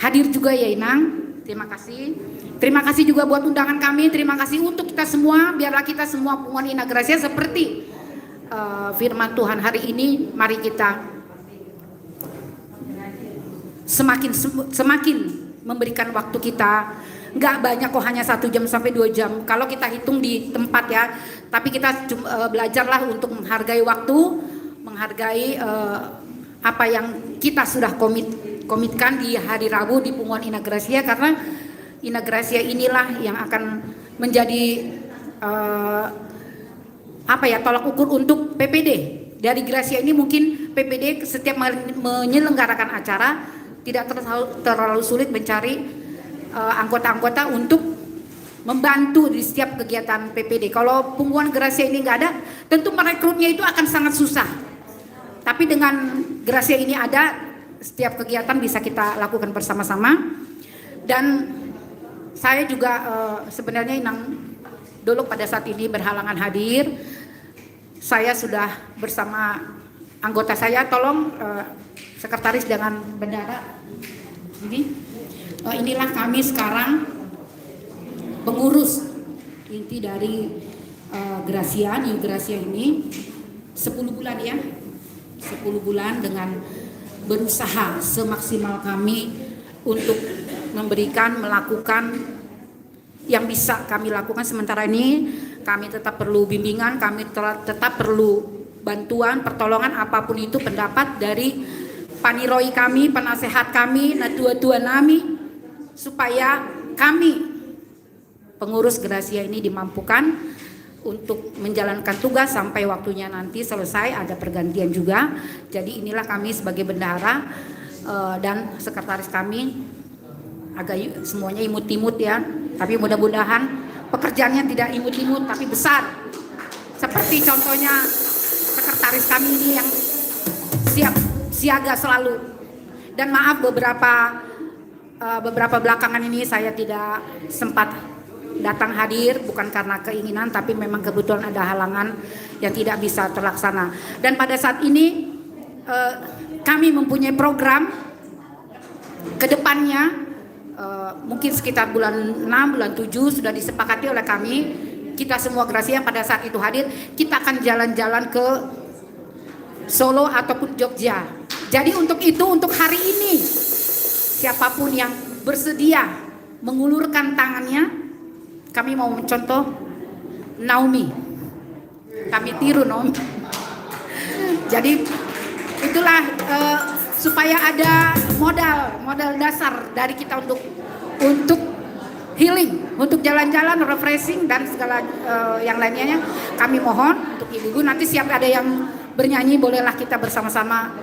hadir juga ya Inang. Terima kasih. Terima kasih juga buat undangan kami. Terima kasih untuk kita semua. Biarlah kita semua Bunguan Inang Gracia seperti firman Tuhan hari ini. Mari kita semakin memberikan waktu kita. Nggak banyak kok, hanya 1 jam sampai 2 jam kalau kita hitung di tempat ya. Tapi kita belajarlah untuk menghargai waktu, menghargai apa yang kita sudah komitkan di hari Rabu di Bunguan Inang Gracia, karena Inang Gracia inilah yang akan menjadi tolak ukur untuk PPD. Dari Gracia ini mungkin PPD setiap menyelenggarakan acara tidak terlalu sulit mencari anggota-anggota untuk membantu di setiap kegiatan PPD. Kalau Bunguan Gracia ini nggak ada, tentu merekrutnya itu akan sangat susah. Tapi dengan Gracia ini ada, setiap kegiatan bisa kita lakukan bersama-sama. Dan saya juga sebenarnya Inang dulu pada saat ini berhalangan hadir. Saya sudah bersama anggota saya, tolong sekretaris dengan bendara ini. Inilah kami sekarang pengurus inti dari Gracia, New Gracia ini 10 bulan ya. 10 bulan dengan berusaha semaksimal kami untuk melakukan yang bisa kami lakukan. Sementara ini kami tetap perlu bimbingan, kami tetap perlu bantuan, pertolongan apapun itu, pendapat dari paniroi kami, penasehat kami, natua-tua kami, supaya kami pengurus Gracia ini dimampukan untuk menjalankan tugas sampai waktunya nanti selesai, ada pergantian juga. Jadi inilah kami sebagai bendahara dan sekretaris kami, agak semuanya imut-imut ya, tapi mudah-mudahan pekerjaannya tidak imut-imut tapi besar. Seperti contohnya sekretaris kami ini yang siap siaga selalu. Dan maaf beberapa belakangan ini saya tidak sempat datang hadir, bukan karena keinginan tapi memang kebetulan ada halangan yang tidak bisa terlaksana. Dan pada saat ini kami mempunyai program ke depannya, mungkin sekitar bulan 6, bulan 7 sudah disepakati oleh kami, kita semua Gracia yang pada saat itu hadir, kita akan jalan-jalan ke Solo ataupun Jogja. Jadi untuk itu, untuk hari ini siapapun yang bersedia mengulurkan tangannya, kami mau mencontoh Naomi. Kami tiru nom. Jadi itulah supaya ada modal dasar dari kita untuk healing, untuk jalan-jalan, refreshing dan segala yang lainnya. Kami mohon untuk ibu-ibu nanti siap ada yang bernyanyi, bolehlah kita bersama-sama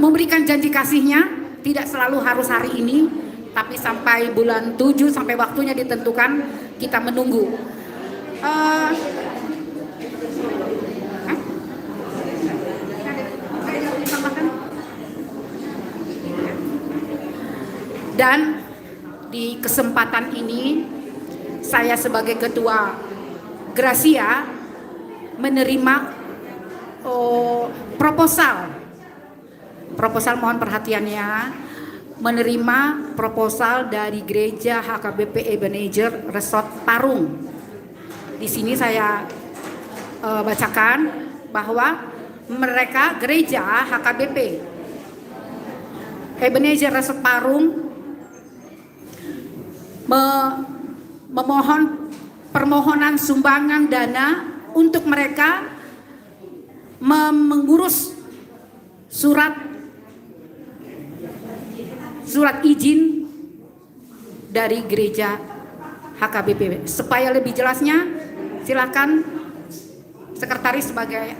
memberikan janji kasihnya. Tidak selalu harus hari ini, tapi sampai bulan 7 sampai waktunya ditentukan kita menunggu. Dan di kesempatan ini saya sebagai ketua Gracia menerima proposal mohon perhatiannya, menerima proposal dari Gereja HKBP Ebenezer Resort Parung. Di sini saya bacakan bahwa mereka gereja HKBP Ebenezer Resort Parung memohon permohonan sumbangan dana untuk mereka mengurus surat izin dari gereja HKBP. Supaya lebih jelasnya, silakan sekretaris sebagai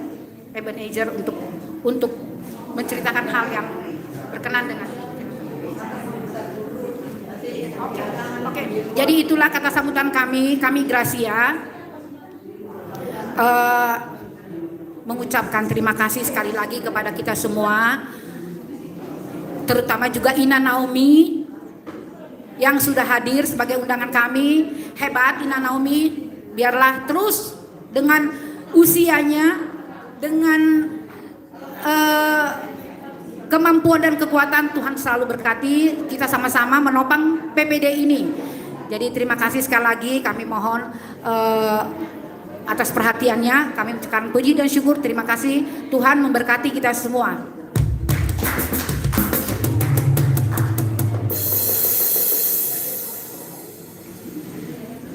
Ebenezer untuk menceritakan hal yang berkenan dengan. Oke. Jadi itulah kata sambutan kami Gracia mengucapkan terima kasih sekali lagi kepada kita semua, terutama juga Ina Naomi yang sudah hadir sebagai undangan kami. Hebat Ina Naomi, biarlah terus dengan usianya, dengan kemampuan dan kekuatan Tuhan selalu berkati kita sama-sama menopang PPD ini. Jadi terima kasih sekali lagi, kami mohon atas perhatiannya, kami mengucapkan puji dan syukur. Terima kasih, Tuhan memberkati kita semua.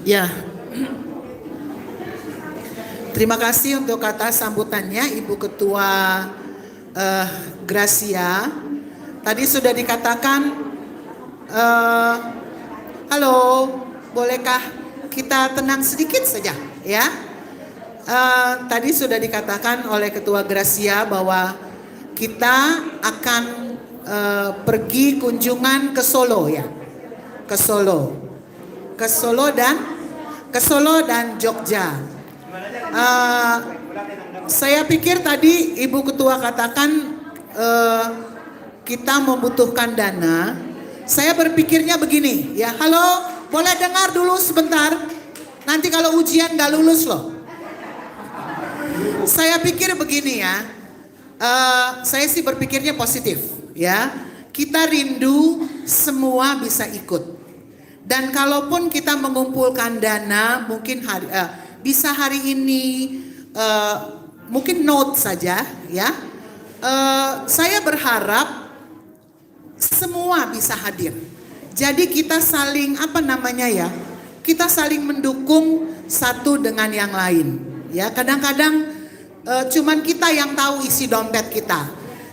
Ya, terima kasih untuk kata sambutannya Ibu Ketua Gracia. Tadi sudah dikatakan, halo, bolehkah kita tenang sedikit saja, ya? Tadi sudah dikatakan oleh Ketua Gracia bahwa kita akan pergi kunjungan ke Solo, ya, ke Solo dan Jogja. Saya pikir tadi Ibu Ketua katakan kita membutuhkan dana. Saya berpikirnya begini, ya, halo, boleh dengar dulu sebentar. Nanti kalau ujian nggak lulus loh. Saya pikir begini, ya, saya sih berpikirnya positif, ya. Kita rindu semua bisa ikut. Dan kalaupun kita mengumpulkan dana, mungkin bisa hari ini, mungkin note saja, ya. Saya berharap semua bisa hadir. Jadi kita saling kita saling mendukung satu dengan yang lain. Ya, kadang-kadang cuman kita yang tahu isi dompet kita,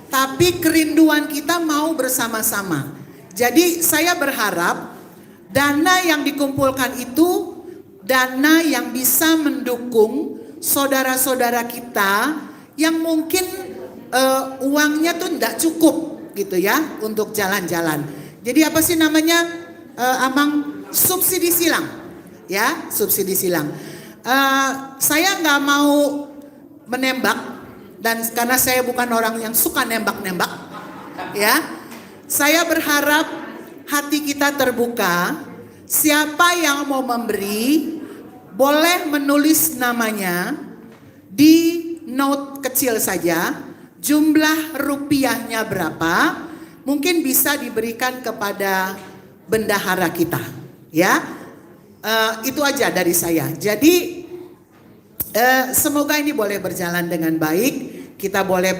tapi kerinduan kita mau bersama-sama. Jadi saya berharap dana yang dikumpulkan itu dana yang bisa mendukung saudara-saudara kita yang mungkin uangnya tuh enggak cukup gitu, ya, untuk jalan-jalan. Jadi apa sih namanya, Amang? Subsidi silang, ya, subsidi silang. Saya nggak mau menembak, dan karena saya bukan orang yang suka nembak-nembak, ya. Saya berharap hati kita terbuka. Siapa yang mau memberi boleh menulis namanya di note kecil saja, jumlah rupiahnya berapa, mungkin bisa diberikan kepada bendahara kita, ya. Itu aja dari saya. Jadi semoga ini boleh berjalan dengan baik, kita boleh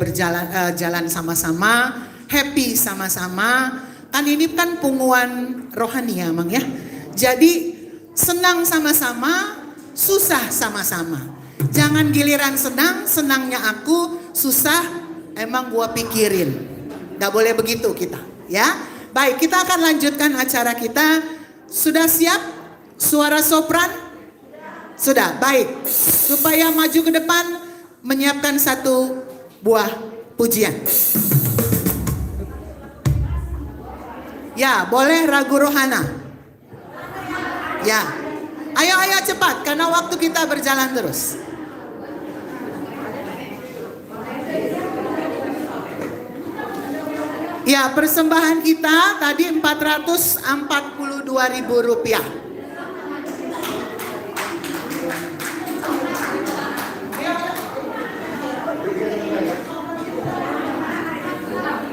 jalan sama-sama, happy sama-sama. Kan ini kan punguan rohani, ya, Mang, ya. Jadi senang sama-sama, susah sama-sama. Jangan giliran senang, senangnya aku, susah, emang gua pikirin. Gak boleh begitu kita, ya. Baik, kita akan lanjutkan acara kita. Sudah siap? Suara sopran? Sudah, baik. Supaya maju ke depan, menyiapkan satu buah pujian. Ya, boleh ragu rohana. Ya, ayo cepat, karena waktu kita berjalan terus. Ya, persembahan kita tadi Rp442.000.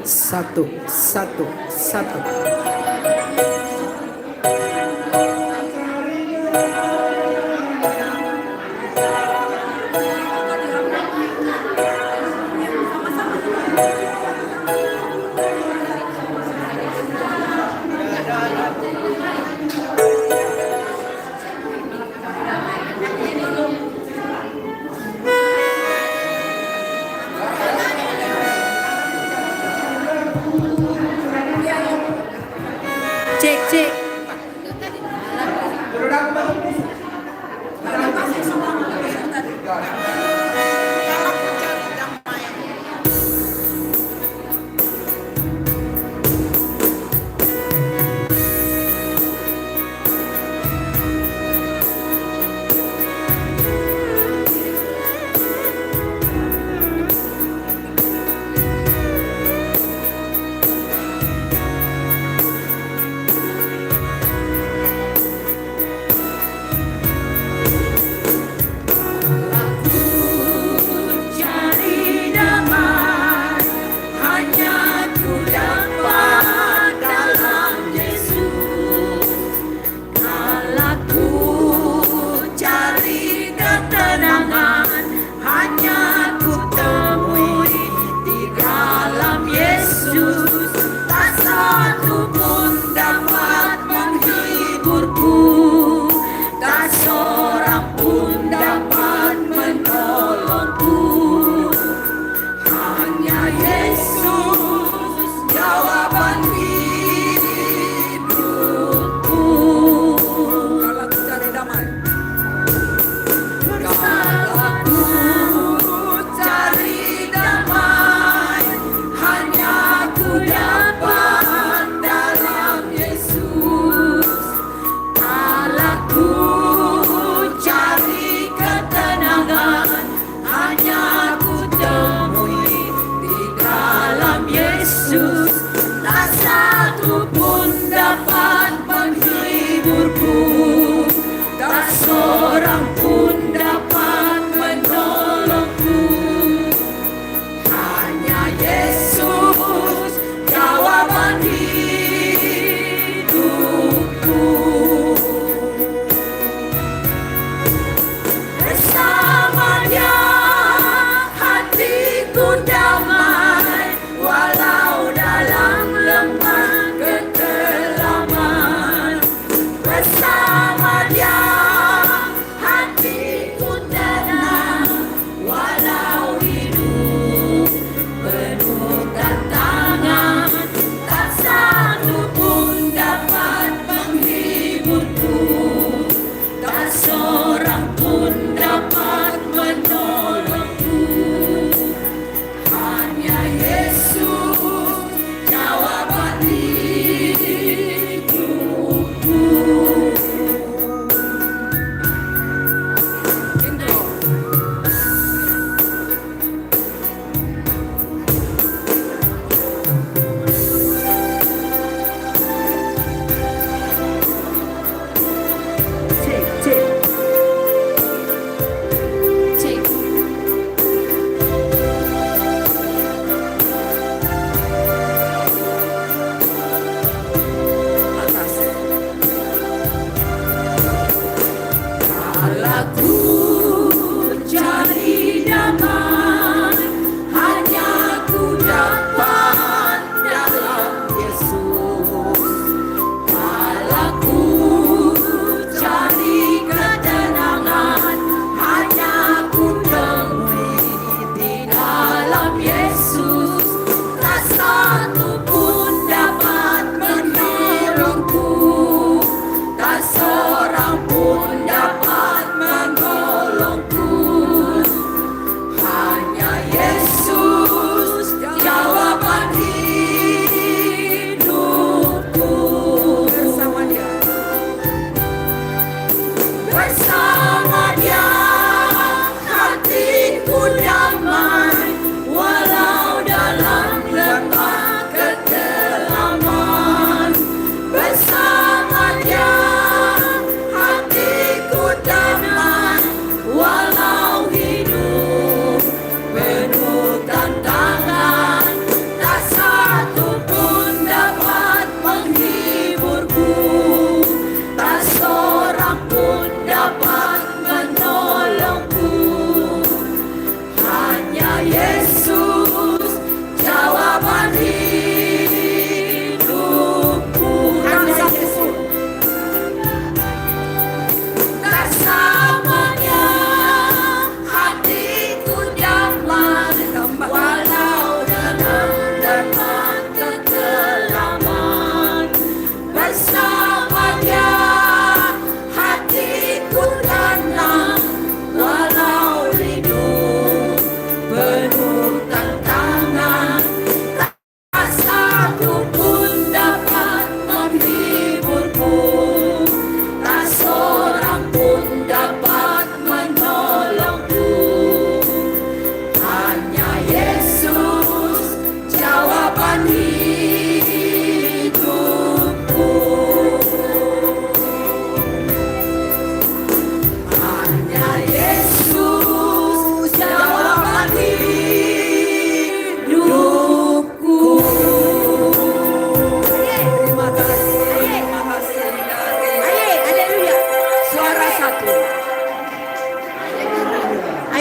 Satu.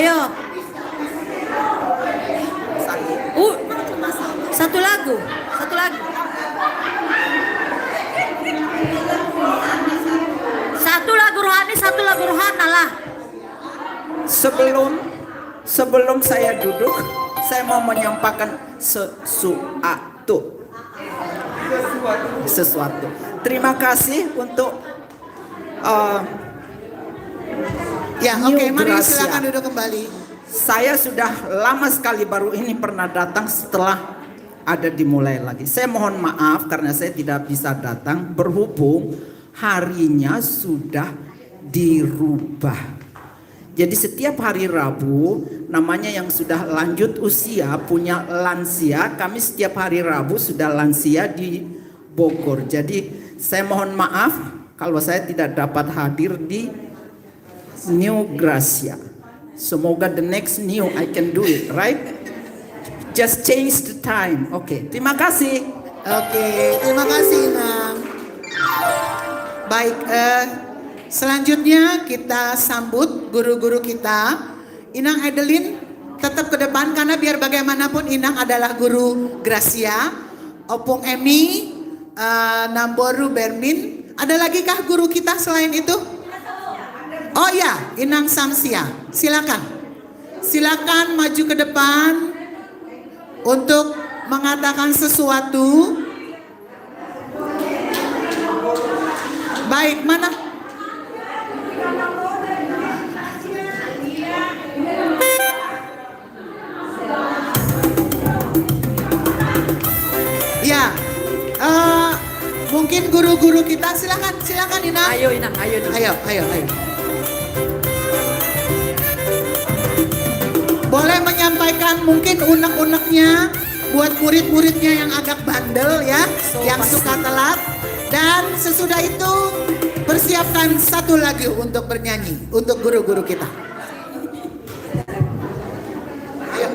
Ayo. Satu lagu. Satu lagu rohani, satu lagu rohana lah. Sebelum saya duduk, saya mau menyampaikan sesuatu. Terima kasih untuk Ya, oke, mari Gracia. silakan duduk kembali. Saya sudah lama sekali baru ini pernah datang setelah ada dimulai lagi. Saya mohon maaf karena saya tidak bisa datang berhubung harinya sudah dirubah. Jadi setiap hari Rabu, namanya yang sudah lanjut usia, punya lansia, kami setiap hari Rabu sudah lansia di Bogor. Jadi saya mohon maaf kalau saya tidak dapat hadir di New Gracia. Semoga the next new I can do it, right? Just change the time. Oke, terima kasih. Oke, terima kasih Inang. Baik, selanjutnya kita sambut guru-guru kita. Inang Adeline tetap ke depan karena biar bagaimanapun Inang adalah guru Gracia. Opung Emi, Namboru Bermin. Ada lagi kah guru kita selain itu? Oh ya, Inang Samsia. Silakan maju ke depan untuk mengatakan sesuatu. Baik, mana? Ya, mungkin guru-guru kita silakan Inang. Ayo Inang, ayo. Ayo. Boleh menyampaikan mungkin unek-uneknya buat murid-muridnya yang agak bandel ya, yang suka telat. Dan sesudah itu persiapkan satu lagu untuk bernyanyi untuk guru-guru kita. Ayo.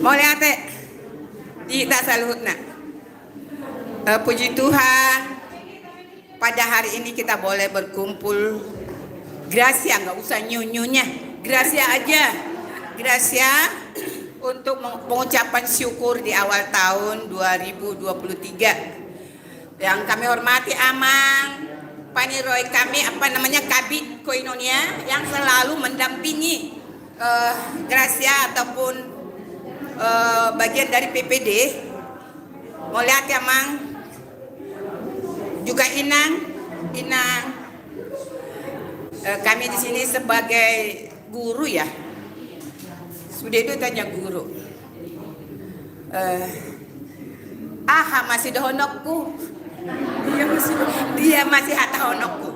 Boleh ate, tidak saluhutna. Puji Tuhan, pada hari ini kita boleh berkumpul. Gracia, nggak usah nyunyunya, Gracia aja. Gracia untuk mengucapkan syukur di awal tahun 2023. Yang kami hormati Amang, Paniroy kami, Kabit Koinonia yang selalu mendampingi Gracia ataupun bagian dari PPD. Mau lihat ya Mang, juga Inang, kami di sini sebagai guru ya. Sudah itu tanya guru. Masih dohonokku. Dia masih hata honokku.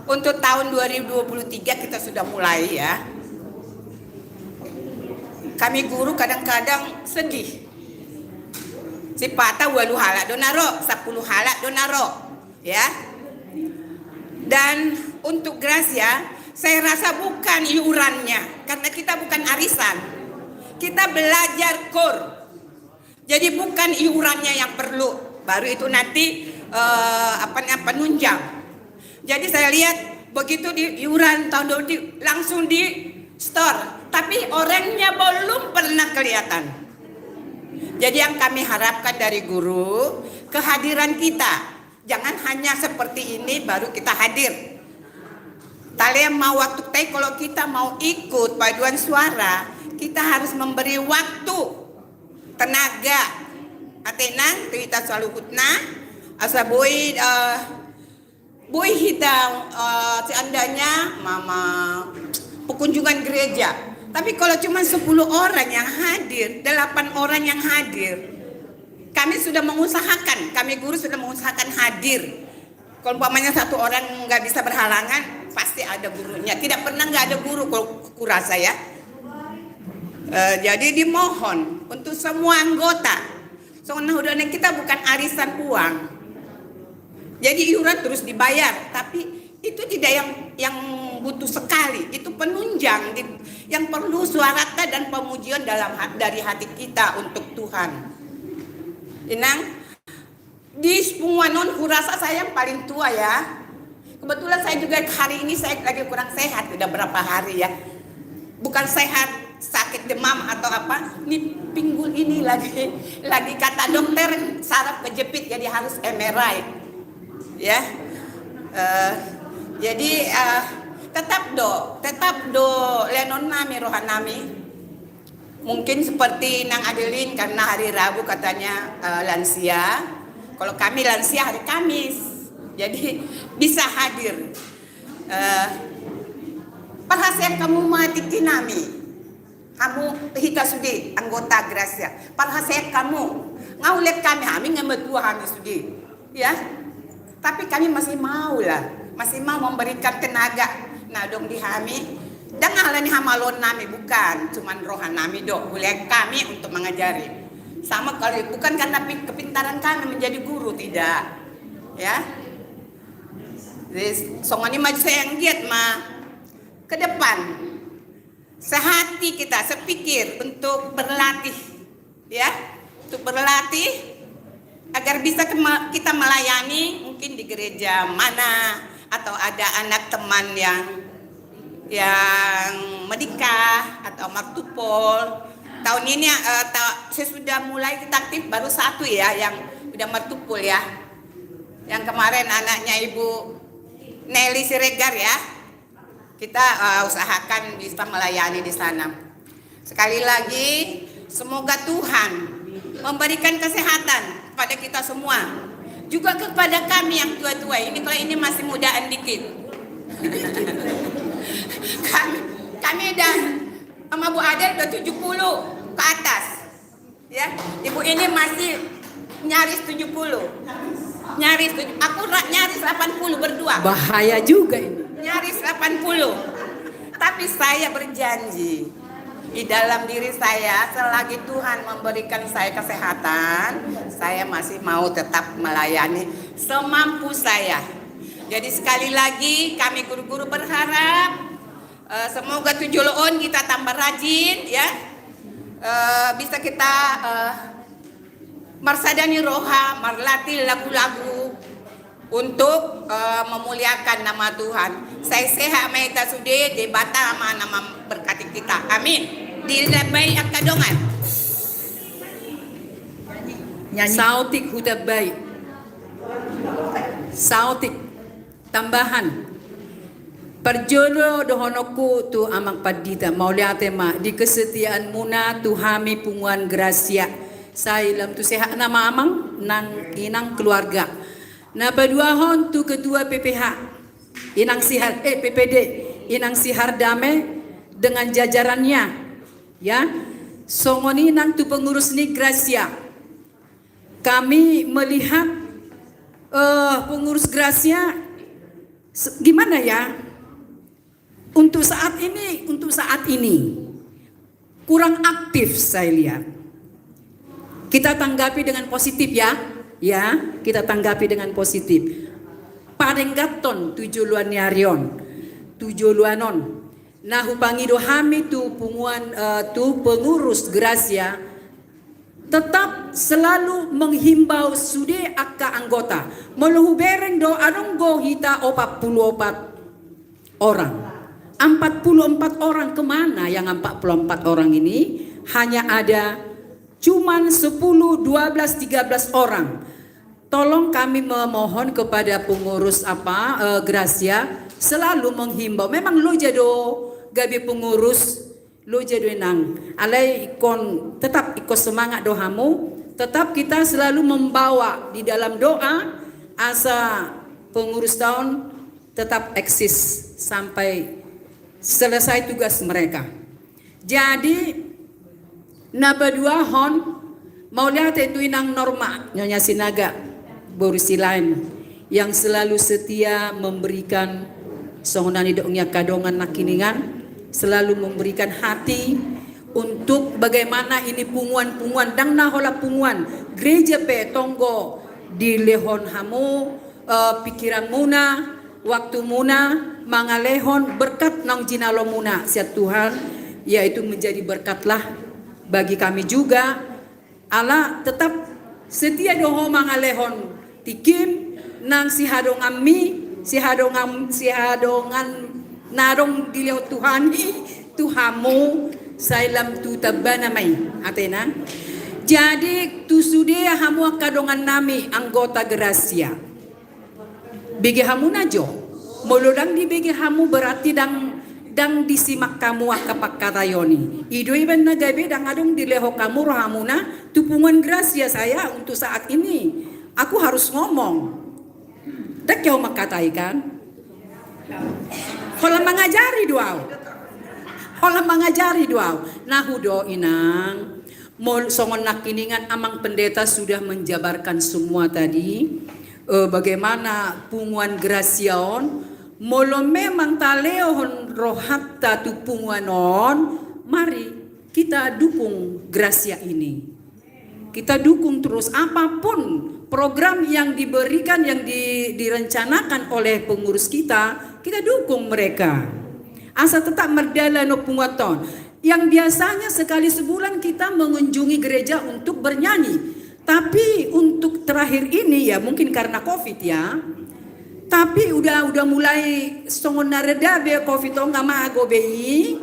Untuk tahun 2023 kita sudah mulai ya. Kami guru kadang-kadang sedih. Si patah walu halak donaro, 10 halak donaro, ya. Dan untuk Gracia, saya rasa bukan iurannya, karena kita bukan arisan. Kita belajar KOR. Jadi bukan iurannya yang perlu, baru itu nanti penunjang. Jadi saya lihat begitu di iuran tahun 20 langsung di store, tapi orangnya belum pernah kelihatan. Jadi yang kami harapkan dari guru, kehadiran kita. Jangan hanya seperti ini baru kita hadir. Kalian mau waktu kalau kita mau ikut paduan suara, kita harus memberi waktu, tenaga. Atenang, kita selalu kutna, asa boy hidang seandainya mama pengunjungan gereja. Tapi kalau cuma 10 orang yang hadir, 8 orang yang hadir, kami sudah mengusahakan, kami guru sudah mengusahakan hadir. Kalau umpamanya 1 orang nggak bisa berhalangan, pasti ada gurunya. Tidak pernah nggak ada guru kalau kurasa ya. Jadi dimohon untuk semua anggota. Soalnya udah kita bukan arisan uang. Jadi iuran terus dibayar, tapi itu tidak yang butuh sekali. Itu penunjang yang perlu suarata dan pemujian dari hati kita untuk Tuhan. Inang, di Punguanon kurasa saya yang paling tua ya. Kebetulan saya juga hari ini saya lagi kurang sehat, udah berapa hari ya. Bukan sehat, sakit demam atau apa. Ini pinggul ini lagi kata dokter saraf kejepit jadi harus MRI. Ya. Jadi tetap do lenon nami rohan nami. Mungkin seperti Nang Adeline karena hari Rabu katanya lansia. Kalau kami lansia hari Kamis. Jadi bisa hadir. Perhasian kamu mati kinami. Kamu hita sudi anggota Gracia. Perhasian kamu ngaulet kami ngemetua kami sudi. Ya. Tapi kami masih mau lah. Masih mau memberikan tenaga. Nah dong di kami. Dan alani hamalon nami bukan. Cuman rohan nami dok. Boleh kami untuk mengajari. Sama kali bukan karena kepintaran kami menjadi guru. Tidak. Ya. Songoni maju saya yang giat ke depan sehati kita sepikir untuk berlatih ya, untuk berlatih agar bisa kita melayani mungkin di gereja mana atau ada anak teman yang menikah atau martupol. Tahun ini saya sudah mulai kita aktif baru 1 ya yang udah martupol ya, yang kemarin anaknya Ibu Nelly Siregar ya, kita usahakan bisa melayani di sana. Sekali lagi, semoga Tuhan memberikan kesehatan pada kita semua, juga kepada kami yang tua-tua ini. Kalau ini masih mudaan dikit, kami udah sama Bu Adel udah 70 ke atas, ya. Ibu ini masih nyaris 70. Nyaris, aku nyaris 80 berdua. Bahaya juga ini. Nyaris 80. Tapi saya berjanji di dalam diri saya, selagi Tuhan memberikan saya kesehatan, saya masih mau tetap melayani semampu saya. Jadi sekali lagi kami guru-guru berharap semoga 7 loon kita tambah rajin ya. Bisa kita marsadani roha, marlatil lagu-lagu untuk memuliakan nama Tuhan. Saya sehat maita sude debata nama berkati kita. Amin. Dilabai akadongan. Sautik hudabai. Sautik tambahan. Perjono dohonoku tu amak padita mauliate ma di kesetiaan muna tuhami punguan gracia. Saya lam tu sehat nama amang nang inang keluarga. Na paduahon tu ketua PPH inang sihar PPD inang sihar dame dengan jajarannya ya. Songoni nang tu pengurus ni Gracia. Kami melihat pengurus Gracia gimana ya? Untuk saat ini kurang aktif saya lihat. Kita tanggapi dengan positif ya, kita tanggapi dengan positif. Padenggaton 7 luan nyarion, 7 luanon. Nah hupangi dohami tu punguan tu pengurus Gracia tetap selalu menghimbau sude akka anggota meluhu bereng do anonggo hita 44 orang. 44 orang kemana yang 44 orang ini? Hanya ada cuman 10, 12, 13 orang. Tolong kami memohon kepada pengurus Gracia selalu menghimbau. Memang lo jado gabi pengurus, lo jado nang. Alai ikon tetap ikut semangat doamu. Tetap kita selalu membawa di dalam doa asa pengurus tahun tetap eksis sampai selesai tugas mereka. Jadi naba dua hon mau lihat itu inang Norma Nyonya Sinaga Borusilain yang selalu setia memberikan songonani doanya kadongan nakiningan, selalu memberikan hati untuk bagaimana ini punguan-punguan dang nahola punguan gereja pe tonggo di lehon hamu pikiran muna waktu muna mangalehon berkat nang jinalo muna siat Tuhan, yaitu menjadi berkatlah bagi kami juga. Allah tetap setia doho mangalehon tikim nang si hadongan narong dileho Tuhan Tuhamu sailam tu tabana mai atena. Jadi tu sude hamu kadongan nami anggota Gracia. Bege hamu najo. Molodang di bege hamu berarti dang disimak kamu akapak katayoni. Ido iban na gabe dang adong dileho kamu rohamuna tupungan Gracia saya untuk saat ini. Aku harus ngomong. Dak kau makatai kan? Kalau mengajari doa. Kalau mengajari doa, nahudo inang, mol songon nakiningan amang pendeta sudah menjabarkan semua tadi, bagaimana punguan Graciaon, molo memang taleohon rohatta tu punguanon, mari kita dukung Gracia ini, kita dukung terus apapun program yang diberikan, yang direncanakan oleh pengurus kita dukung mereka. Asa tetap merdala no pungaton. Yang biasanya sekali sebulan kita mengunjungi gereja untuk bernyanyi. Tapi untuk terakhir ini ya mungkin karena Covid ya. Tapi udah mulai songon nareda be Covid to ngama agobei.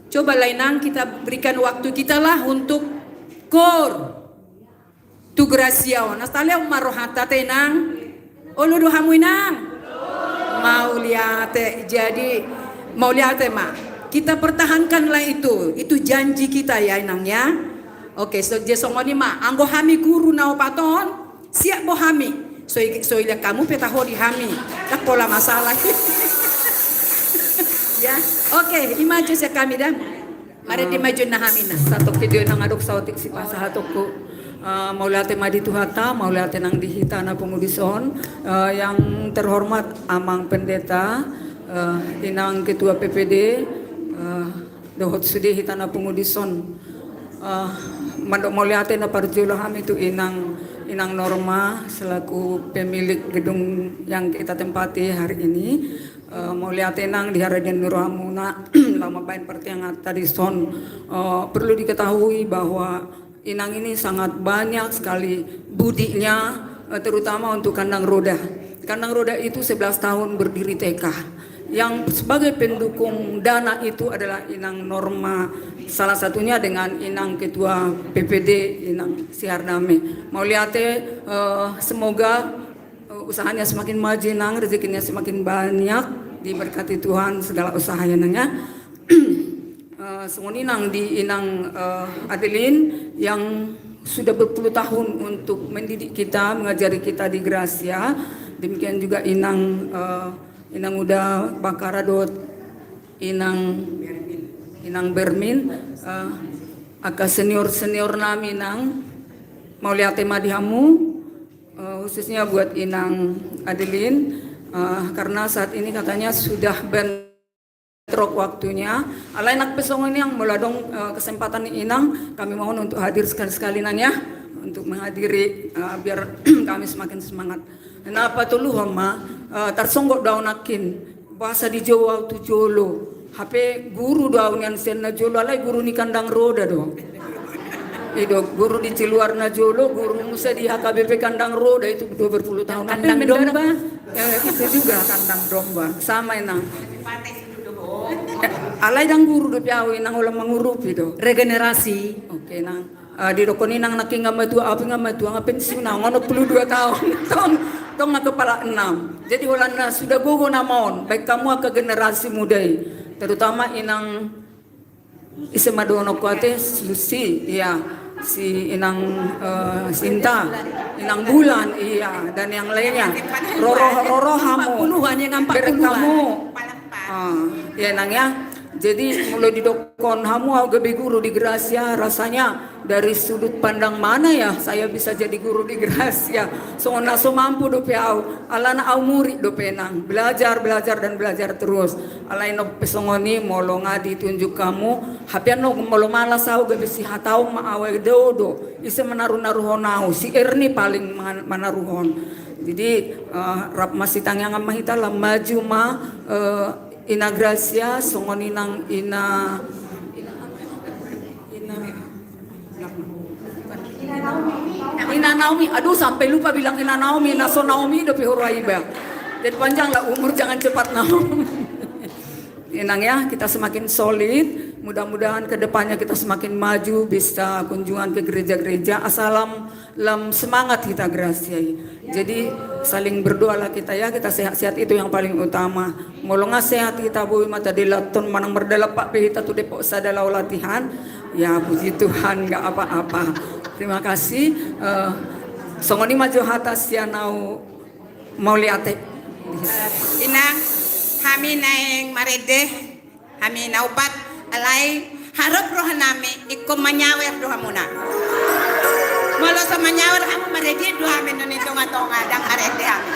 Coba lainang kita berikan waktu kita lah untuk kor tu Gracia. Nastale marohata tenang. Olo do hamuinang. Mau lihat jadi mau lihat ma, kita pertahankanlah itu janji kita ya inang ya. Oke, so jesongoni ma, anggo hami guru nao paton, siap bo hami. So lihat kamu petaho di hami, tak pola masalah. Ya, oke, imaju sa kami dah. Mari dimaju na hami na. Satu video nang aduk sautik si pasahatoku. Mau lihat ma di Tuhata, mau lihat nang dihita na pengudison, yang terhormat amang pendeta. Inang ketua PPD dohot sudi hitana pengudison mandok moliate na parjulo kami itu inang Norma selaku pemilik gedung yang kita tempati hari ini. Moliate nang di Harajan Nurhamuna lama bain pertiangat tadi son. Perlu diketahui bahwa inang ini sangat banyak sekali budinya, terutama untuk kandang roda. Kandang roda itu 11 tahun berdiri TK. Yang sebagai pendukung dana itu adalah Inang Norma, salah satunya dengan Inang Ketua PPD Inang Siardame. Mau lihat semoga usahanya semakin maju nang, rezekinya semakin banyak, diberkati Tuhan segala usahanya nangnya. Sungguh Inang di Inang Adeline yang sudah berpuluh tahun untuk mendidik kita, mengajari kita di Gracia. Demikian juga Inang udah Bakaradot, Inang Bermin, agak senior nami nang mau lihat tema dihamu, khususnya buat Inang Adeline, karena saat ini katanya sudah bentrok waktunya. Alai nak pesong ini yang meladong kesempatan Inang, kami mohon untuk hadir sekali-sekali nanya, untuk menghadiri biar kami semakin semangat. Kenapa tulu hama tarsonggok daunakin bahasa di Jawa tu jolo. HP guru daun yang sen na jolo alai guru ni kandang roda do. Itu guru di Ciluar na jolo, guru Musa di HKBP kandang roda itu 20 tahun. Kandang domba. Itu juga kandang domba. Sama inang. Alai dang guru do piawi nang ulang mengurup itu. Regenerasi. Oke nang. Di dokoni nang naking ngamatua api ngamatua ngapensiun nang ngono 22 tahun. tong kepala 6. Jadi ulana sudah gogo namaon, baik kamu ke generasi muda, terutama inang isemadono kuate Lucy, iya, si inang Sinta, inang Bulan, iya, dan yang lainnya. Roro hamu, Puluhan yang 40-an. kamu, ya nang ya. Jadi mulai didokon hamu gabe guru di Gracia, rasanya dari sudut pandang mana ya saya bisa jadi guru di Gracia. So mampu dope au, alana au murid dope nang belajar dan belajar terus. Alain no pesongoni molo ngadi tunjuk kamu, hapian no molo malas au gabe si hatau ma awe dodo. Ise menaruh-naruhon au, si Erni paling menaruhon. Jadi rap masih tangyang mahita lah maju ma ina Gracia songoni nang ina Naomi. Aduh sampai lupa bilang Ina Naomi, Naso Naomi dopi Huraiba. Jadi panjang lah umur, jangan cepat Naomi. Inang ya, kita semakin solid. Mudah-mudahan kedepannya kita semakin maju, bisa kunjungan ke gereja-gereja. Asalam lam semangat kita Gracia. Jadi saling berdoalah kita ya, kita sehat-sehat itu yang paling utama. Molonga sehat kita bu mata dilaton manang berdalap pak kita tuh depok sadalau latihan. Ya puji Tuhan nggak apa-apa. Terima kasih. Songoni maju atas ya mau lihat. Inang kami naing marede, kami naupat alai harap roh nami ikom manyawer doa muna. Malah sama nyawer kamu marede doa menoni tonga-tonga dang marede kami.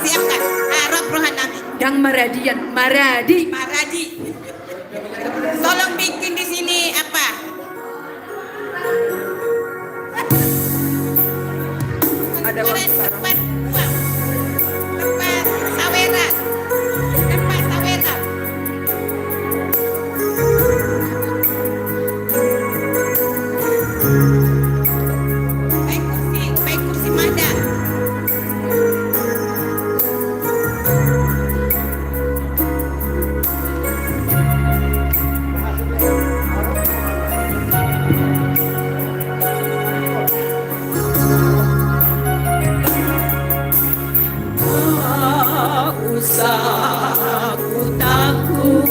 Siapkan harap roh nami. Dang maradi. Tolong bikin di sini apa? Ada uang sekarang. Tempat saweran. Baik kursi mada. Usah ku takut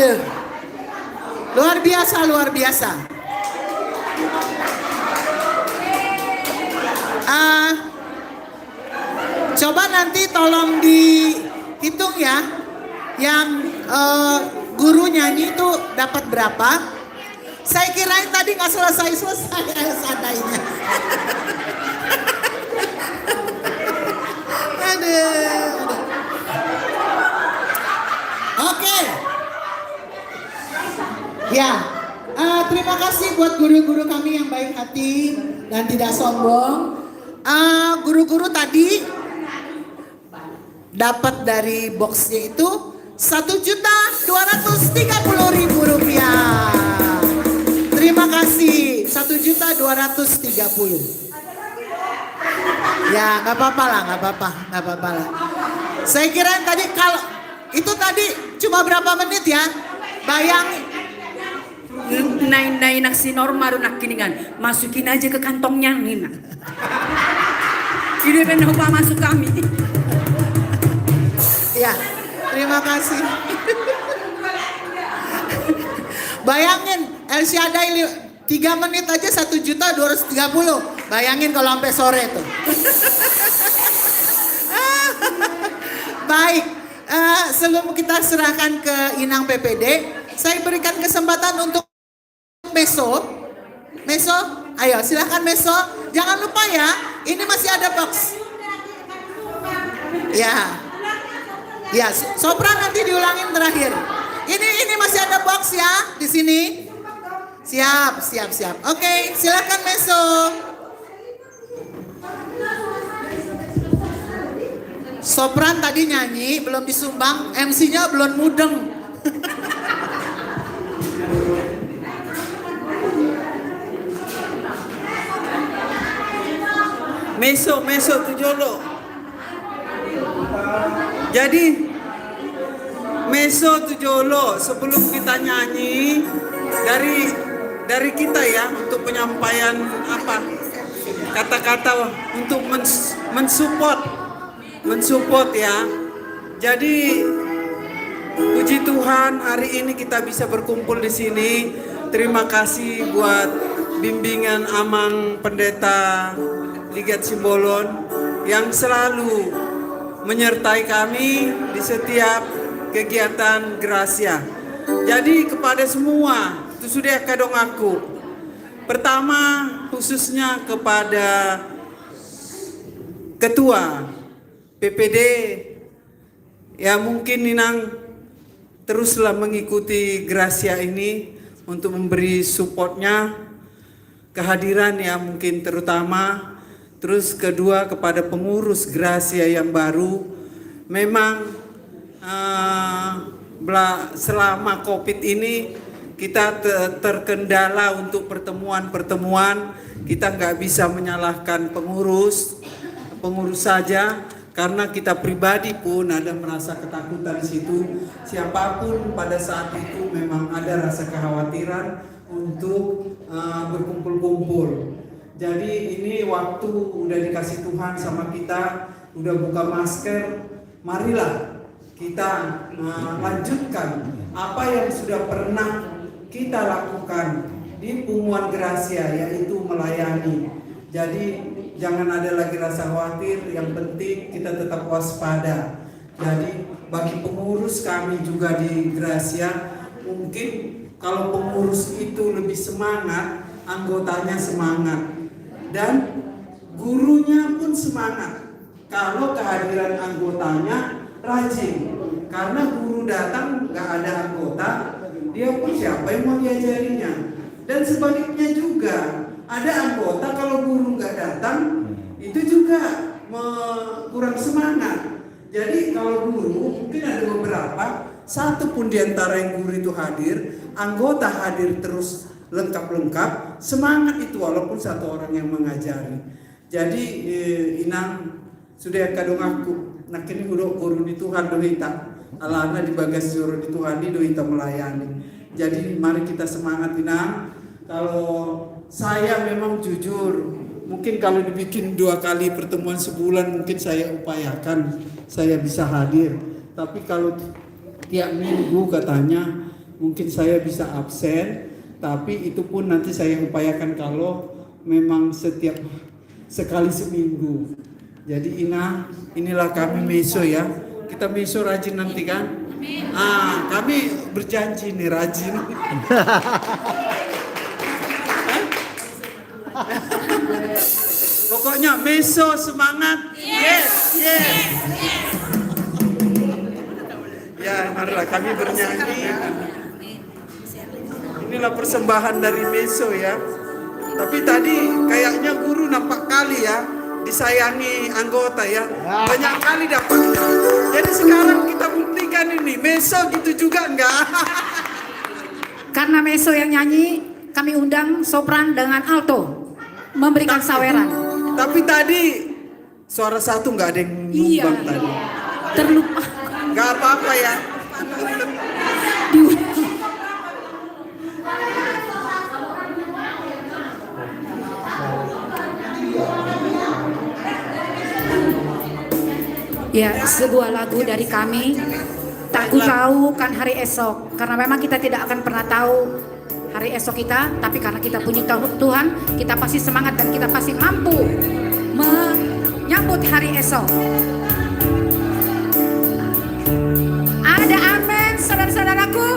Aduh. Luar biasa, luar biasa. Coba nanti tolong dihitung ya, yang guru nyanyi itu dapat berapa. Saya kirain tadi nggak selesai-selesai seandainya. Aduh. Oke. Ya, terima kasih buat guru-guru kami yang baik hati dan tidak sombong. Guru-guru tadi dapat dari boxnya itu Rp1.230.000. Terima kasih, 1.230.000. Ya, nggak apa-apa lah, nggak apa-apa lah. Saya kira tadi kalau itu tadi cuma berapa menit ya? Bayangin. Nai naksi normal nak kiningan, masukin aja ke kantongnya Nina. Ini benar masuk kami. Ya, terima kasih. Bayangin, El Shaddai 3 menit aja 1.230.000. Bayangin kalau sampai sore tuh. Baik, sebelum kita serahkan ke Inang PPD, saya berikan kesempatan untuk Meso, ayo silahkan Meso. Jangan lupa ya, ini masih ada box. Ya, sopran nanti diulangin terakhir. Ini masih ada box ya di sini. Siap. Oke, silakan Meso. Sopran tadi nyanyi, belum disumbang, MC-nya belum mudeng. Meso Tujolo. Jadi Meso Tujolo, sebelum kita nyanyi dari kita ya untuk penyampaian kata-kata untuk mensupport ya. Jadi puji Tuhan hari ini kita bisa berkumpul di sini. Terima kasih buat bimbingan Amang Pendeta Ligat Simbolon yang selalu menyertai kami di setiap kegiatan Gracia. Jadi kepada semua, itu sudah kadang aku. Pertama khususnya kepada Ketua PPD, ya mungkin Ninang teruslah mengikuti Gracia ini untuk memberi supportnya, kehadiran ya mungkin terutama. Terus kedua kepada pengurus Gracia yang baru, memang selama COVID ini kita terkendala untuk pertemuan. Kita nggak bisa menyalahkan pengurus saja, karena kita pribadi pun ada merasa ketakutan di situ. Siapapun pada saat itu memang ada rasa kekhawatiran untuk berkumpul-kumpul. Jadi ini waktu udah dikasih Tuhan sama kita, udah buka masker, marilah kita lanjutkan apa yang sudah pernah kita lakukan di Punggungan Gracia, yaitu melayani. Jadi jangan ada lagi rasa khawatir, yang penting kita tetap waspada. Jadi bagi pengurus kami juga di Gracia, mungkin kalau pengurus itu lebih semangat, anggotanya semangat. Dan gurunya pun semangat kalau kehadiran anggotanya rajin. Karena guru datang gak ada anggota, dia pun siapa yang mau diajarinya. Dan sebaliknya juga, ada anggota kalau guru gak datang, itu juga kurang semangat. Jadi kalau guru mungkin ada beberapa, satu pun diantara yang guru itu hadir, anggota hadir terus lengkap, semangat itu walaupun satu orang yang mengajari. Jadi Inang sudah kadung aku, nak ini guru di Tuhan dohita, alana di bagas juru di Tuhan di dohita melayani. Jadi mari kita semangat Inang. Kalau saya memang jujur, mungkin kalau dibikin 2 kali pertemuan sebulan mungkin saya upayakan saya bisa hadir. Tapi kalau tiap minggu katanya mungkin saya bisa absen, tapi itu pun nanti saya upayakan kalau memang setiap sekali seminggu. Jadi inilah kami meso ya. Kita meso rajin nanti kan? Kami berjanji nih rajin. Pokoknya meso semangat. Yes. Ya, marilah kami bernyanyi. Inilah persembahan dari meso ya. Tapi tadi kayaknya guru nampak kali ya disayangi anggota ya. Banyak kali dapatnya. Jadi sekarang kita buktikan ini meso gitu juga enggak? Karena meso yang nyanyi, kami undang sopran dengan alto memberikan saweran. Tapi tadi suara satu nggak ada yang nyumbang tadi. Terlupa. Nggak apa-apa ya. Ya, sebuah lagu dari kami. Tak ku tahu kan hari esok, karena memang kita tidak akan pernah tahu hari esok kita, tapi karena kita punya Tuhan, kita pasti semangat dan kita pasti mampu menyambut hari esok. Ada amin, saudara-saudaraku.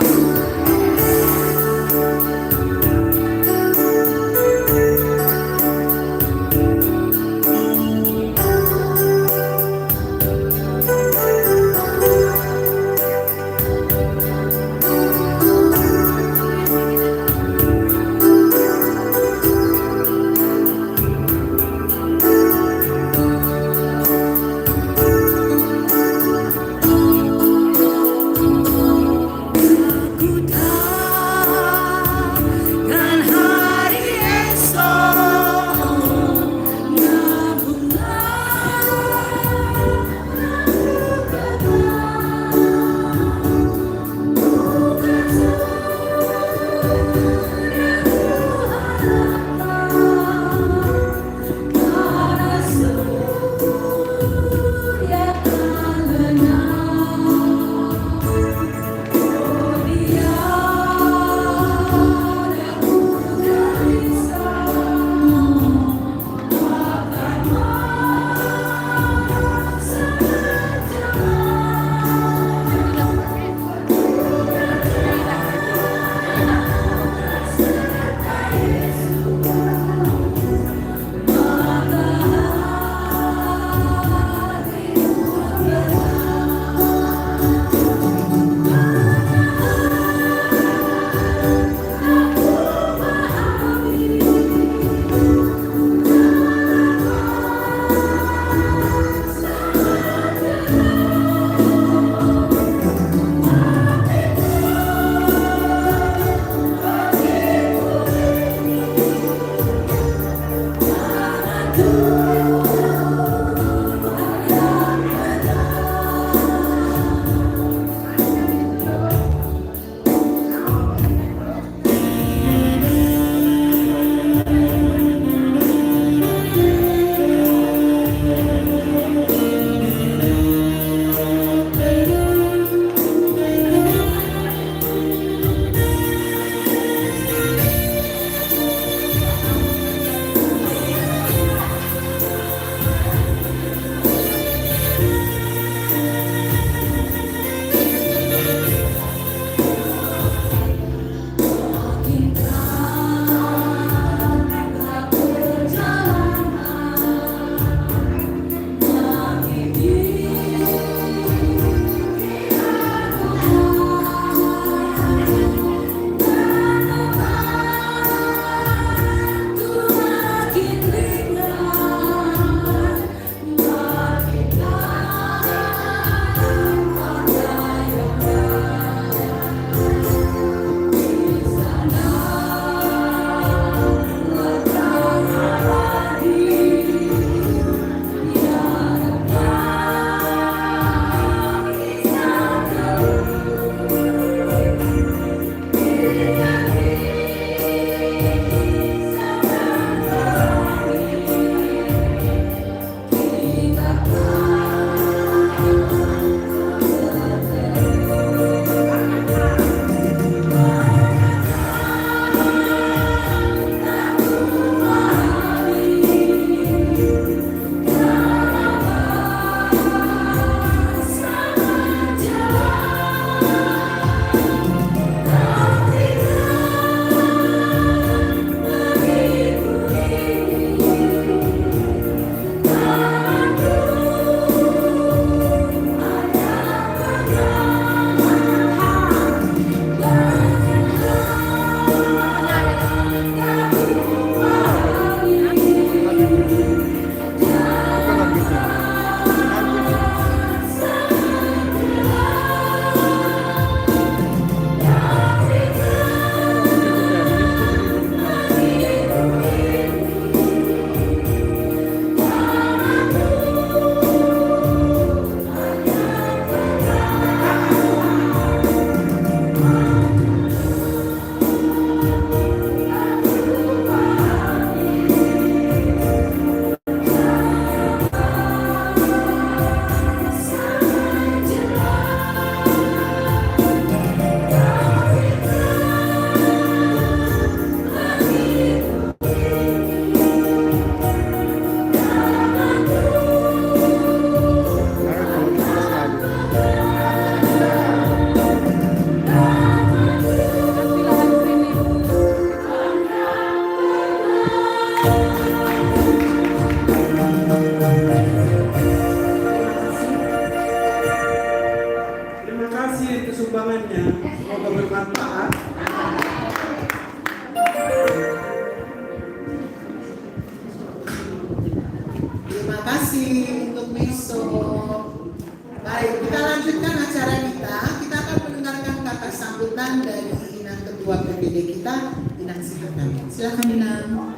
Ketua PPD kita, Inang silakan. Silakan Inang.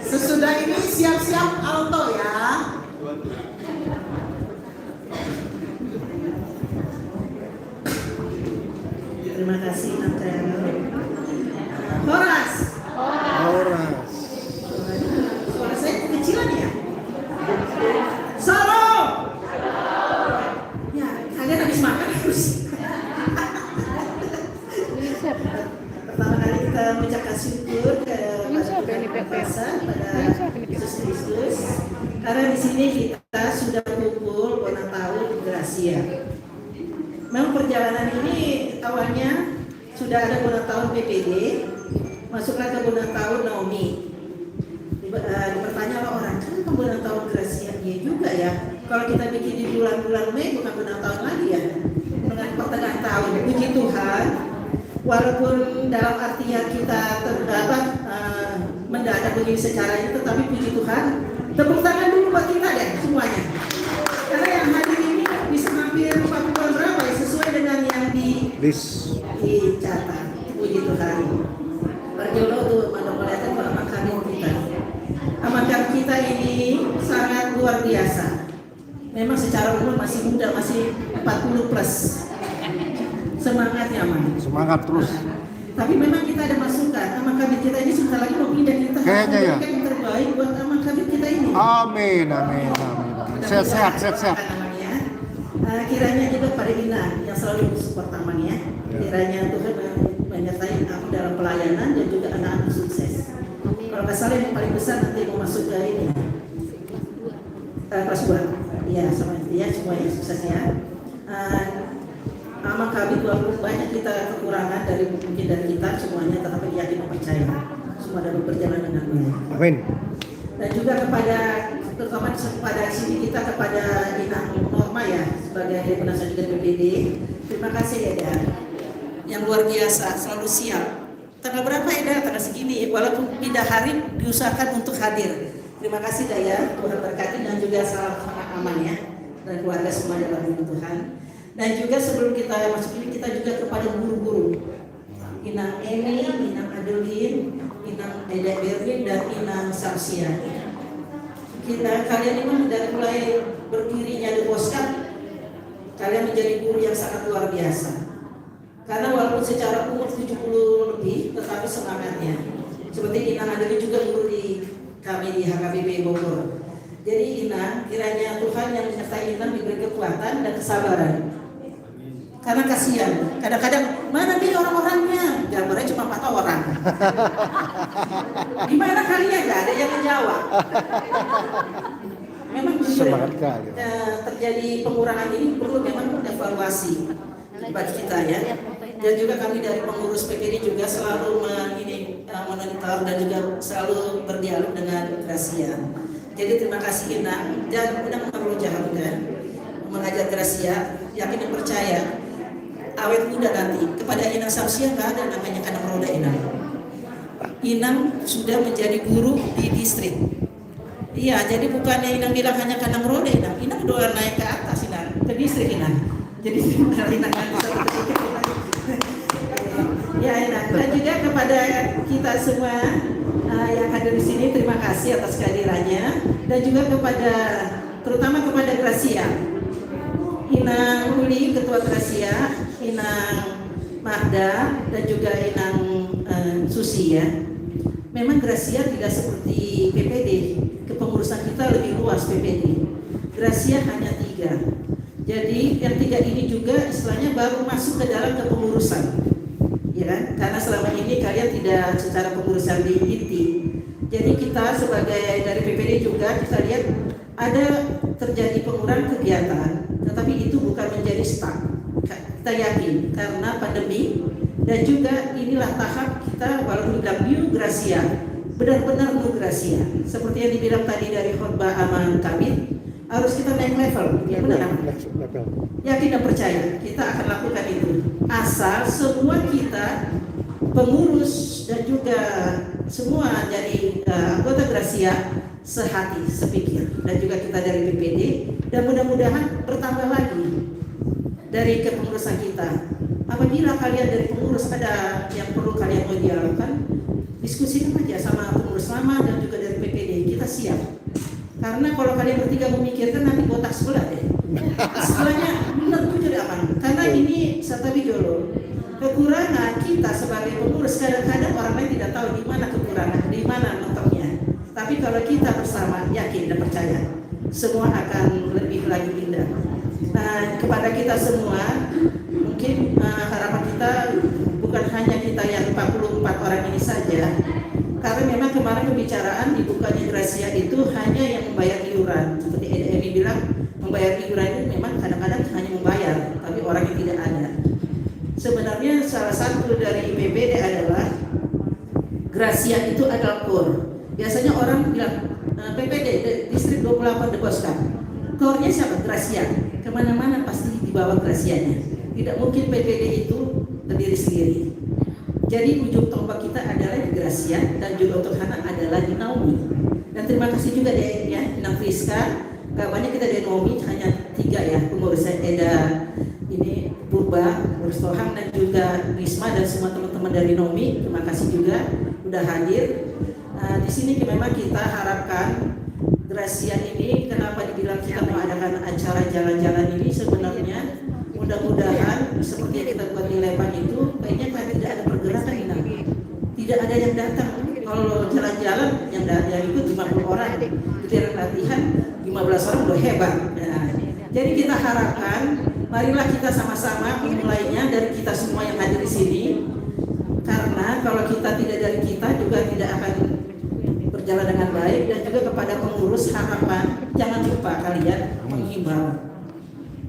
Sesudah ini siap-siap alto ya. Terima kasih Tante. Horas. Suara saya kecilan ya. Salam. Ya, kalian habis makan terus. Pertama kali kita mengucapkan syukur kepada Yesus Kristus. Karena di sini kita sudah kumpul ulang tahun Gracia. Memang perjalanan ini awalnya sudah ada ulang tahun PPD, masuklah ke ulang tahun Naomi. Bertanya orang, kenapa ulang tahun Gracia? Iya juga ya. Kalau kita bikin di bulan-bulan Mei bukan ulang tahun lagi ya, dengan pertengahan tahun. Puji Tuhan, walaupun dalam artinya kita mendadak begini secara ini, tetapi puji Tuhan, tepuk tangan dulu buat kita deh semuanya. Karena yang hadir ini bisa hampir 40 berapa ya, sesuai dengan yang dicatat. Puji Tuhan. Berjodoh tuh melihat amankan kita. Amankan kita ini sangat luar biasa. Memang secara umur masih muda, masih 40 plus. Semangatnya man. Semangat terus. Tapi memang kita ada masukan. Amankan kita ini sebentar lagi mau pindah kita. Kayaknya ya. Yang terbaik buat amankan kita ini. Amin. Sehat. Kiranya juga pada Ina yang selalu support tamannya. Kiranya Tuhan menyertai aku dalam pelayanan dan juga anak-anak sukses. Kalau nggak salah yang paling besar nanti mau masuk ke ini kelas 2. Iya, sama dia semua yang sukses ya. Amal kami walaupun banyak kita kekurangan dari mungkin dari kita semuanya, tetapi yakin dan percaya semua dapat berjalan dengan baik. Amin. Dan juga kepada terutama pada sini kita kepada Inang Norma ya sebagai penasihat juga PPD. Terima kasih ya Dan. Yang luar biasa selalu siap. Tanggal berapa ya tanggal segini walaupun pindah hari diusahakan untuk hadir. Terima kasih Daya, Tuhan berkati dan juga salam aman ya dan keluarga semua dalam nama Tuhan. Dan juga sebelum kita masuk ini kita juga kepada guru-guru Inang Emi, Inang Adelin, Inang Eda Berlin dan Inang Samsia. Kalian ini dari mulai berdirinya The Postcard, kalian menjadi guru yang sangat luar biasa. Karena walaupun secara umur 70 lebih, tetapi semangatnya. Seperti Inang Adelin juga guru di kami di HKBP Bogor. Jadi Inang, kiranya Tuhan yang menyertai Inang diberi kekuatan dan kesabaran. Karena kasihan, kadang-kadang mana nih orang-orangnya? Gambarnya cuma 4 orang. Gimana kalian? Gak ada yang menjawab. Memang terjadi pengurangan ini perlu memang evaluasi bagi kita ya. Dan juga kami dari pengurus PPD juga selalu memonitor dan juga selalu berdialog dengan Gracia. Jadi terima kasih Inang dan Inang perlu jalankan mengajar Gracia, yakin dan percaya awet muda nanti. Kepada Inang Samsia nggak ada namanya anak roda Inang. Inang sudah menjadi guru di distrik. Iya, jadi bukannya Inang bilang hanya anak roda Inang. Inang doa naik ke atas Inang, ke distrik Inang. Jadi Inang ya Inang. Dan juga kepada kita semua yang hadir di sini terima kasih atas kehadirannya dan juga kepada terutama kepada Gracia. Inang Uli, Ketua Gracia, Inang Mahda, dan juga Inang Susi ya. Memang Gracia tidak seperti PPD, kepengurusan kita lebih luas PPD. Gracia hanya 3. Jadi yang 3 ini juga istilahnya baru masuk ke dalam kepengurusan. Ya kan? Karena selama ini kalian tidak secara pengurusan di inti. Jadi kita sebagai dari PPD juga kita lihat ada terjadi pengurangan kegiatan, tetapi itu bukan menjadi stuck. Kita yakin karena pandemi dan juga inilah tahap kita walaupun bilang new Gracia, benar-benar new Gracia. Seperti yang dibilang tadi dari khotbah Aman Kamil, harus kita naik level, ya benar. Yakin dan percaya kita akan lakukan itu. Asal semua kita pengurus dan juga semua dari anggota Gracia sehati, sepikir, dan juga kita dari PPD dan mudah-mudahan bertambah lagi dari kepengurusan kita. Apabila kalian dari pengurus ada yang perlu kalian mau dialogkan, diskusikan aja sama pengurus lama dan juga dari PPD, kita siap. Karena kalau kalian bertiga memikirkan nanti botak sebelah deh. Sebelahnya benar tuh jadi aman. Karena ini Satabi Jolo, kekurangan kita sebagai pengurus kadang-kadang orang lain tidak tahu di mana kekurangan, di mana mentoknya. Tapi kalau kita bersama yakin dan percaya, semua akan lebih lagi indah. Nah, kepada kita semua, mungkin harapan kita bukan hanya kita yang 44 orang ini saja, karena memang kemarin pembicaraan dibukanya Gracia itu hanya yang membayar iuran. Seperti Emi bilang, membayar iuran itu memang kadang-kadang hanya membayar, tapi orang yang tidak ada. Sebenarnya salah satu dari PPD adalah Gracia itu adalah core. Biasanya orang bilang PPD distrik 28 Deboskan. Core-nya siapa? Gracia. Kemana-mana pasti dibawa Gracianya. Tidak mungkin PPD itu berdiri sendiri. Jadi ujung tombak kita adalah di Gracia dan juga untuk anak adalah di Naomi. Dan terima kasih juga deh ya Nang Friska. Gak banyak kita di Naomi, hanya 3 ya pengurusnya, Eda ini Purba, pengurus Tohang dan juga Risma dan semua teman-teman dari Naomi. Terima kasih juga udah hadir. Di sini memang kita harapkan Gracia ini, kenapa dibilang kita mau adakan acara jalan-jalan ini, sebenarnya mudah-mudahan seperti yang kita buat di Lepan itu kayaknya tidak ada pergerakan ini, tidak ada yang datang. Kalau jalan-jalan yang ikut 50 orang, kita latihan 15 orang udah hebat. Nah, jadi kita harapkan marilah kita sama-sama memulainya dari kita semua yang hadir di sini, karena kalau kita tidak dari kita juga tidak akan berjalan dengan baik. Dan juga kepada pengurus harapan jangan lupa kalian menghimbau,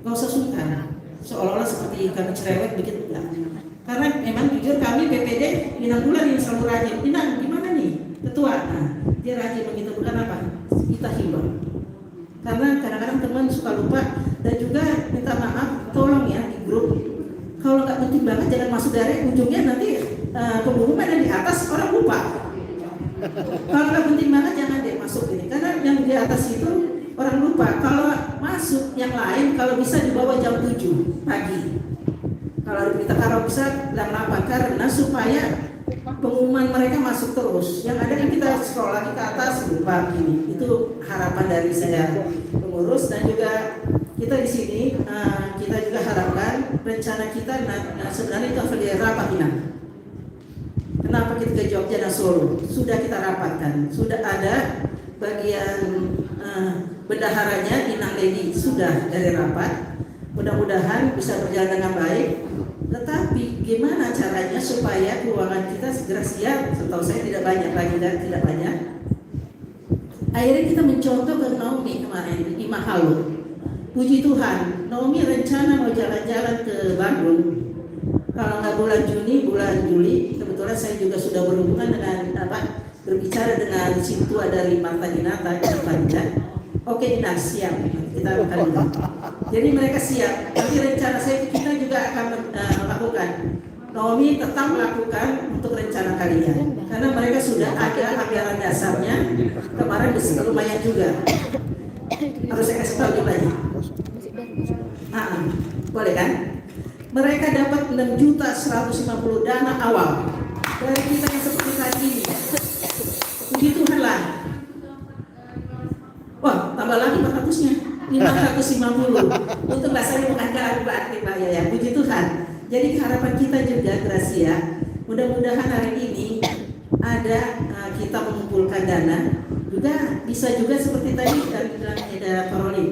nggak usah sungkan seolah-olah seperti kami cerewet begitu enggak. Karena memang jujur kami PPD Inang Bulan yang selalu rajin. Inang gimana nih ketua? Nah, dia rajin begitu, bukan apa? Kita himbau. Karena kadang-kadang teman suka lupa dan juga minta maaf, tolong ya di grup. Kalau nggak penting banget jangan masuk dari ujungnya, nanti pengumuman yang di atas orang lupa. Kalau nggak penting banget jangan deh masuk ini, karena yang di atas itu orang lupa. Kalau masuk yang lain kalau bisa dibawa jam 7 pagi. Kalau kita kalau bisa jam 8, karena supaya pengumuman mereka masuk terus. Yang ada kan kita scroll lagi ke atas lupa gini. Itu harapan dari saya pengurus. Dan juga kita di sini kita juga harapkan rencana kita sebenarnya itu harus rapat ini. Kenapa kita ke Jogja dan Solo? Sudah kita rapatkan, sudah ada bagian bendaharanya Inang Lady sudah dari rapat. Mudah-mudahan bisa berjalan dengan baik. Tetapi gimana caranya supaya keuangan kita segera siap? Setahu saya tidak banyak lagi dan tidak banyak. Akhirnya kita mencontoh ke Naomi kemarin di Mahalo. Puji Tuhan, Naomi rencana mau jalan-jalan ke Bandung. Kalau nggak bulan Juni, bulan Juli. Kebetulan saya juga sudah berhubungan dengan berbicara dengan si tua dari Marta Dinata, Oke, Ina siap. Kita akan. Jadi mereka siap. Nanti rencana saya kita juga akan melakukan. Naomi tetap melakukan untuk rencana kalian. Karena mereka sudah ada anggaran dasarnya. Kemarin lumayan juga. Harus saya kasih tahu jumlahnya. Boleh kan? Mereka dapat 6.150 dana awal dari kita yang seperti tadi ini. Puji Tuhan lah. Wah, tambah lagi 400-nya. 550. Untuk saya bukan berarti Pak ya. Puji Tuhan. Jadi harapan kita juga Gracia, mudah-mudahan hari ini ada kita mengumpulkan dana. Juga bisa juga seperti tadi dan bilang ada Parolin.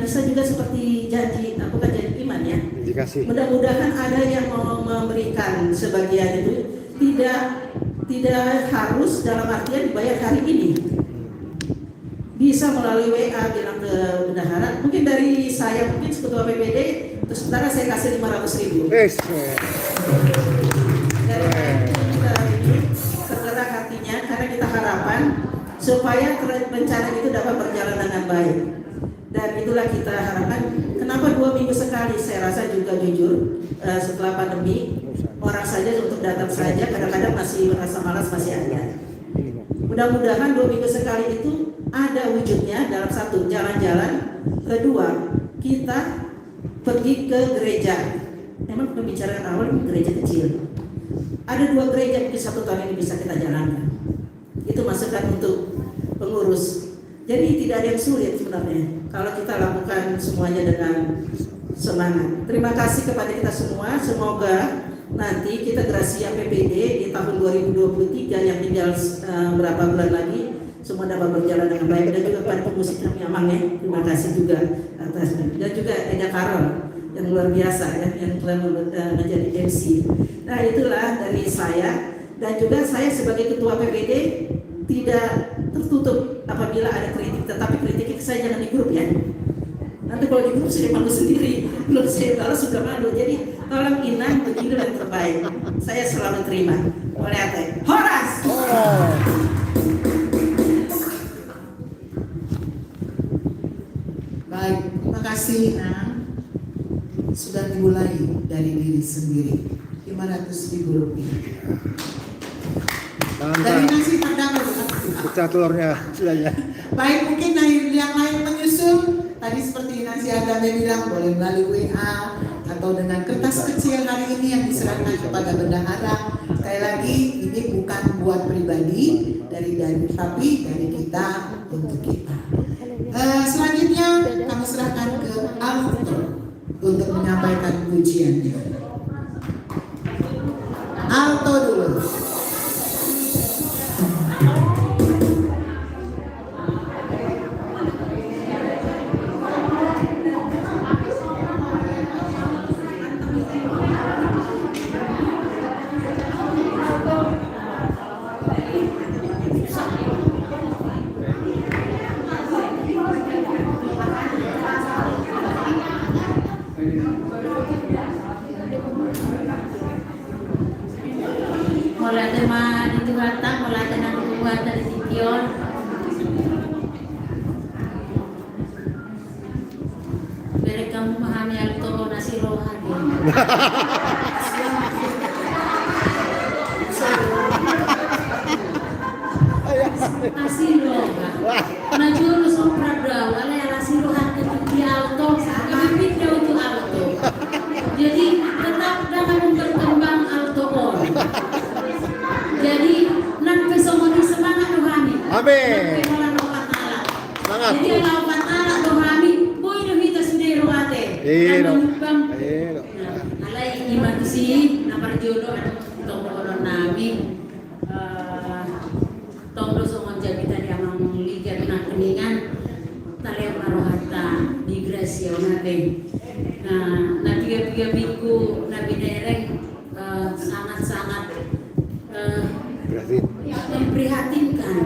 Bisa juga seperti janji, bukan janji iman ya. Mudah-mudahan ada yang mau memberikan sebagian itu, tidak harus dalam artian dibayar hari ini. Bisa melalui WA bilang ke bendahara, mungkin dari saya mungkin ketua PPD, terus sementara saya kasih 500.000. Dari kita ini tergerak hatinya karena kita harapan supaya rencana itu dapat berjalan dengan baik. Dan itulah kita harapkan. Kenapa 2 minggu sekali? Saya rasa juga jujur setelah pandemi orang saja untuk datang saja kadang-kadang masih merasa malas, masih ada. Mudah-mudahan 2 minggu sekali itu ada wujudnya dalam satu jalan-jalan. Kedua, kita pergi ke gereja. Memang pembicaraan awal gereja kecil. Ada 2 gereja di 1 tahun ini bisa kita jalankan. Itu masukan untuk pengurus. Jadi tidak ada yang sulit sebenarnya kalau kita lakukan semuanya dengan semangat. Terima kasih kepada kita semua. Semoga nanti kita Gracia PPD di tahun 2023 yang tinggal berapa bulan lagi semua dapat berjalan dengan baik, dan juga kepada pemusik kami Amang ya. Terima kasih juga atas, dan juga Eda Karol yang luar biasa ya, yang telah menjadi MC. Nah itulah dari saya, dan juga saya sebagai ketua PPD tidak tertutup apabila ada kritik, tetapi kritik saya jangan di grup ya. Nanti kalau di grup saya malu sendiri, belum saya balas sudah malu. Jadi tolong Inang begini yang terbaik. Saya selalu terima. Oleh Ate Horas. Baik, terima kasih Inang. Sudah dimulai dari diri sendiri. 500.000 rupiah. Dari nasi padang pecah telurnya sudah ya. Baik, mungkin yang lain menyusul. Tadi seperti Nasi Adame bilang, boleh melalui WA atau dengan kertas kecil hari ini yang diserahkan kepada bendahara. Sekali lagi, ini bukan buat pribadi dari tapi dari kita untuk kita. Selanjutnya kami serahkan ke Alto untuk menyampaikan pujiannya. Alto dulu. Mulai tema itu batang, mulai tenang buat dari Sikion. Biar kamu memahami alto nasi rohani. Nasi rohani. Najur soprada, wala nasi rohani di alto, kami pindah untuk alto. Jadi tetap dapat berkembang alto on. Jadi nanti semua semangat rohani. Amin. Semangat. Jadi Allah Taala rohani, boy kita sudah rohate. Alai iman sih, nampak jodoh tongkol nabi. Tongkol semua jabitan yang menglihat nak keningan, tali rohata di Gracia nabi. Nah, nabi biku nabi dereng sangat-sangat memprihatinkan.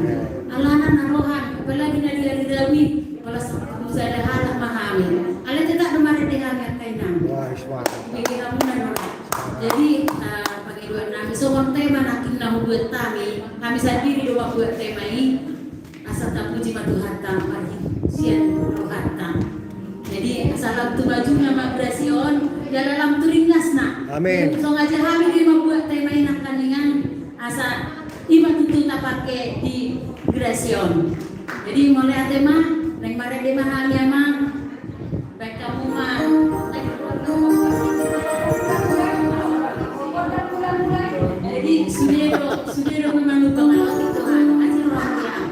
Alana narohan, apalagi dari Dawi, kalau saya halak memahami. Ala tidak kemarin dengan yang kainam. Bagi kamu narohan. Jadi bagi dua nabi, soal tema nakin nahu buat kami sendiri dua buat tema ini. Asal tak puji matu hatam, pagi sian hatam. Jadi asal tu baju nama Gracion, dalam turingas nak. Amin. So aja kami dia membuat tema ini nak kandingan. Asa iba itu tak pakai di Gracion. Jadi mulai tema neng mare tema hal yang mang baik kamu mah. Jadi sudah memang utama itu Tuhan aja orang yang.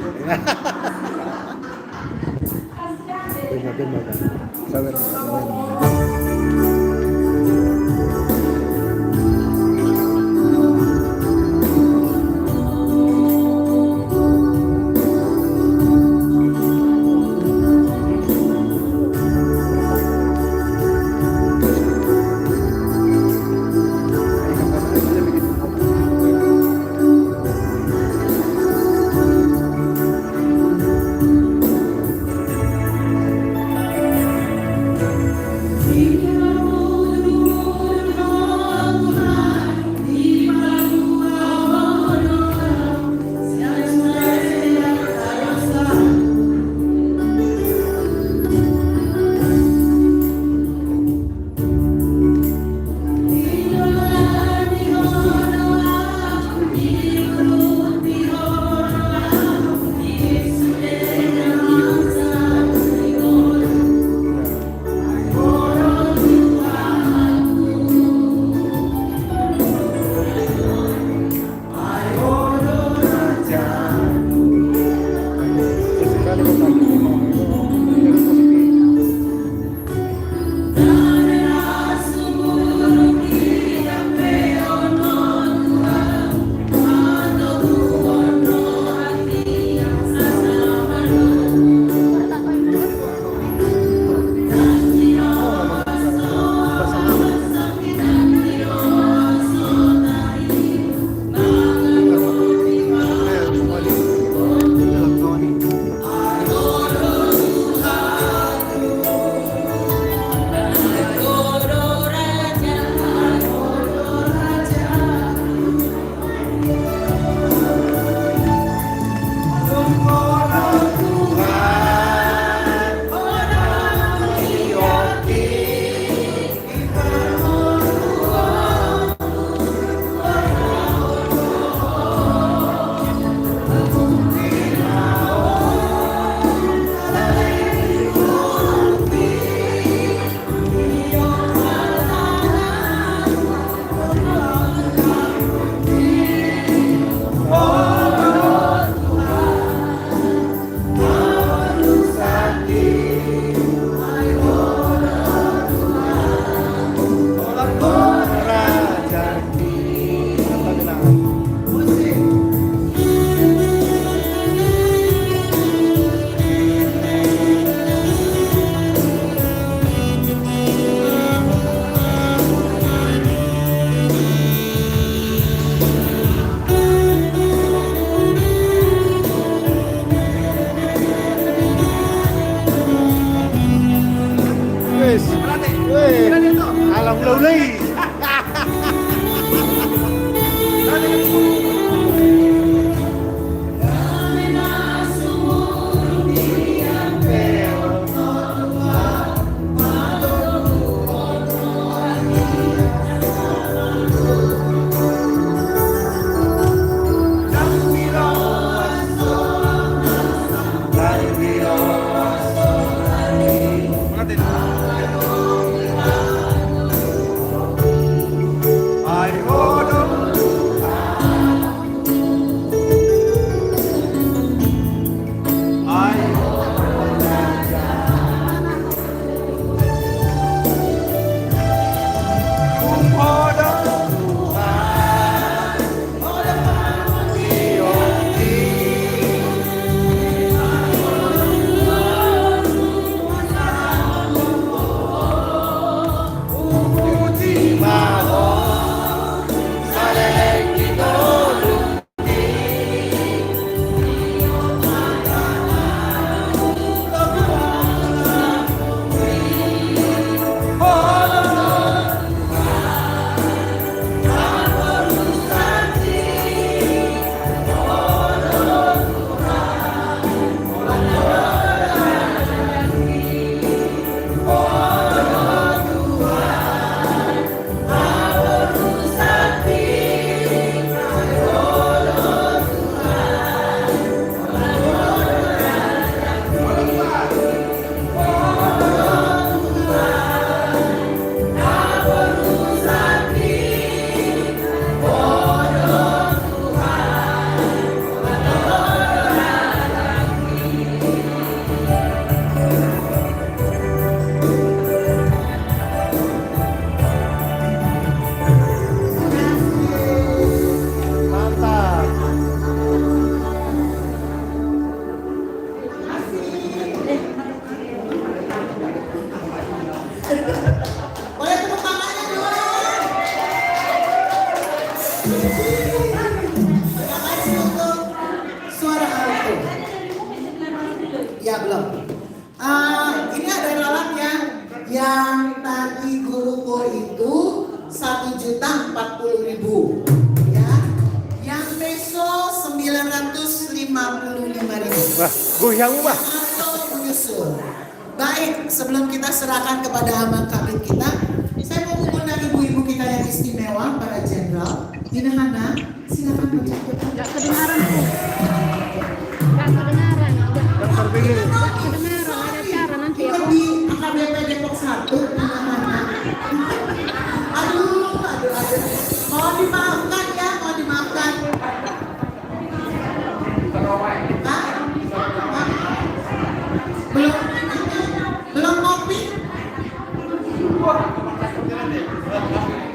ulah-ulah. Boleh tepuk tangannya dulu. Terima kasih untuk suara alto. Ya belum. Ini ada alatnya yang tadi guruku itu 1.040.000 ya. Yang peso 955.000. Wah, goyang Mbah. Alto menyusul. Baik, sebelum kita serahkan kepada abang kabin kita, saya mau mengundang ibu-ibu kita yang istimewa, para jenderal. Dina Hana, silakan menjawab. Nggak kedengaran tuh. Nggak kedengaran. Daftar begini. Nggak kedengaran. Ada cara nanti ya. Di AKBP Depok 1, Dina Hana. Aduh. Mohon dimaafkan ya, mohon dimaafkan. Hah? Belum kopi.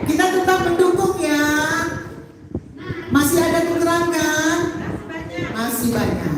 Kita tetap mendukung ya. Masih ada kekurangan? Masih banyak.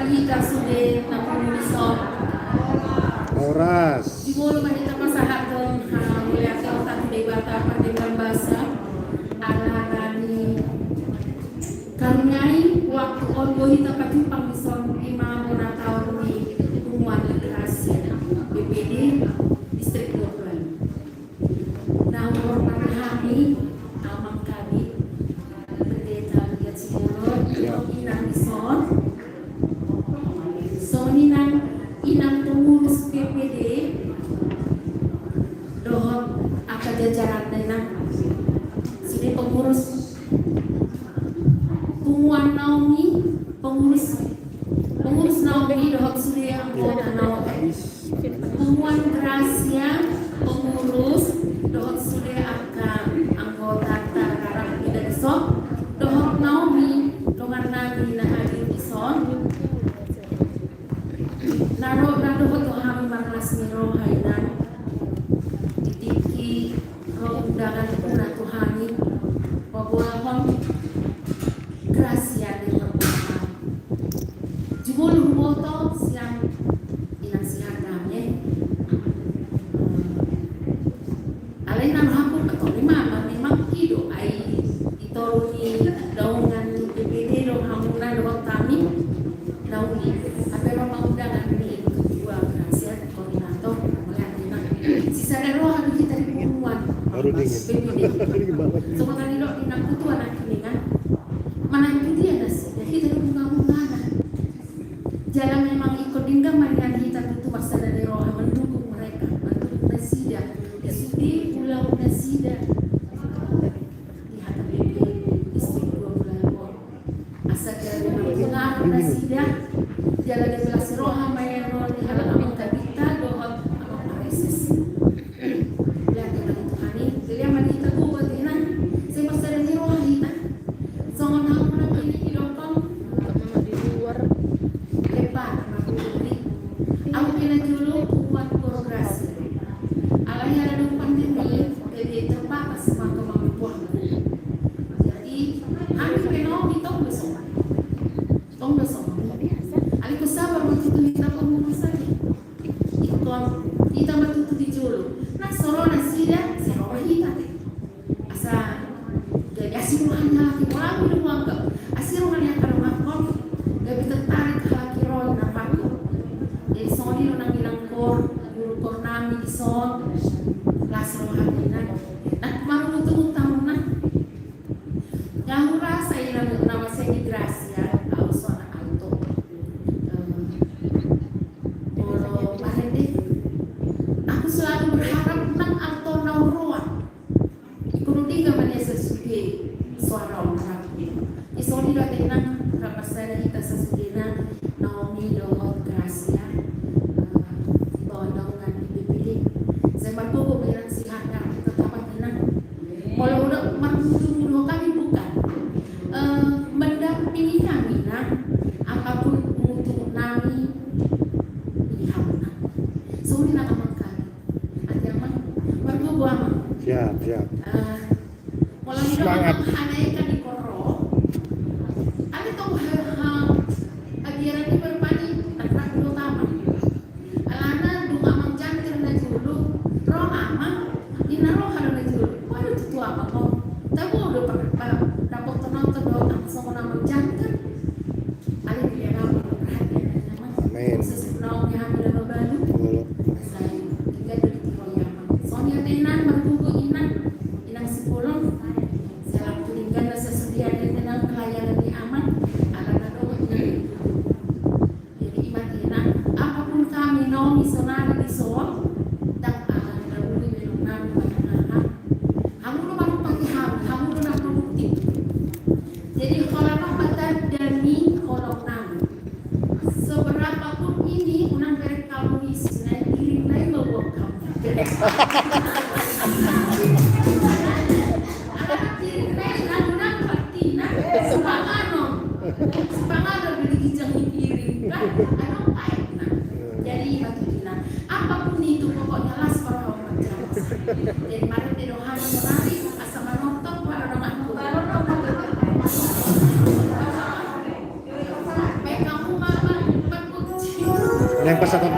kita sudah napunison. Auras. Siguro kita masahaton melihat otak debata dengan bahasa alani kanyai waktu ongo kita katimpang mison imam tahun di Umuan Gracia BPD Distrik 20. Nah, hormat kami, amang kami, pendeta lihat siguro, inang mison, so inang pengurus BPD, dohon akan jajaran dengan sini pengurus Pungwan Naomi, pengurus Naomi dohon sudah anggota Naomi, Pungwan Gracia, pengurus dohon sudah akan anggota Tararang Ida Desok, dohon Naomi, dongan Nabi na hadir ison, naro dohon dohami marlas miro hainan, ditiki roh undangan kuna Tuhani, pabuahon Gracia dengan Tuhan. Jumlah moto siang inang siang damai. Alay nang hapon atau memang hidup ai itoruni daungan BPD dong hamunan dong kami dauni. Apa yang undangan ini kedua Gracia koordinator melihat sisa dari roh harus kita dibuat. Baru dingin. BPD. Semoga ini dok inang ketua nak ini kan. Mana dia nasi, kita bunga-bunga. Jalan memang ikut dingga marian kita itu masa dari roh mendukung mereka, mendukung Nasida, di Pulau Nasida, lihat BPD Distrik 20. Asal jalan memang Nasida, jalan di belas roh mayan roh di halaman amang kabita dohon amang Paresis. Lihat yang itu hani, lihat mana kita buat ini, saya masa dari roh kita. Songon aku nak ini hidupkan di luar lebar aku beri. Aku kena dulu buat progresi. Alai ada pandemi, jadi terbatas maka mampuanku. Jadi aku kena tong besok. Aku sabar waktu itu kita pengurus saja. Ikon kita matutu di julu. Nah sorona sida, sorona kita. Asa jadi asiruhannya laki orang minum wanggap asiruhannya kalau ngakon gak bisa tarik laki roh napaku jadi soni lo nang bilang guru kor nami di son lasiruhannya nah kemarin utang nah yang rasa ini nama saya di Gracia au sona alto kalau Marende aku selalu berharap nang alto nauruan kuno tiga mania sesuai suara orang. Isoni dah tenang rapasana kita sesudina Naomi dohon Gracia bawa daungan di BPD. Saya mampu berbilang sihatnya tetap tenang. Walau udah marmudu kami bukan mendampingi kami nah apapun untuk nami ini hamna. Soni nak aman kami. Ada aman marmudu aman. Siap. Walau tidak menghadaikan di koro, ada tahu ajaran ini berpani tak utama. Alana dua amang jantir na julu, roh amang, ina roh halo na julu. Waduh itu apa kau? Tahu udah dapat tenang langsung amang jantir. Ali dia kamu perhatian amang. Amin. Sesuatu yang hamil baru. Saya tinggal di Timur Yaman. Soalnya tenan berkuku inang sepuluh. Saya tinggal nasa sedia dan tenang pelayanan di aman. Akan ada waktunya. Jadi iman inang apapun kami naomi sonari di soal tak akan berbudi berulang pada kamu lu baru pakai kamu lu nak bukti. Jadi kalau nak badan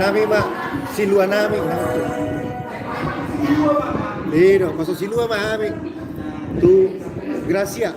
nami mak silua nami. Iya, masuk silua mak nami. Tu Gracia.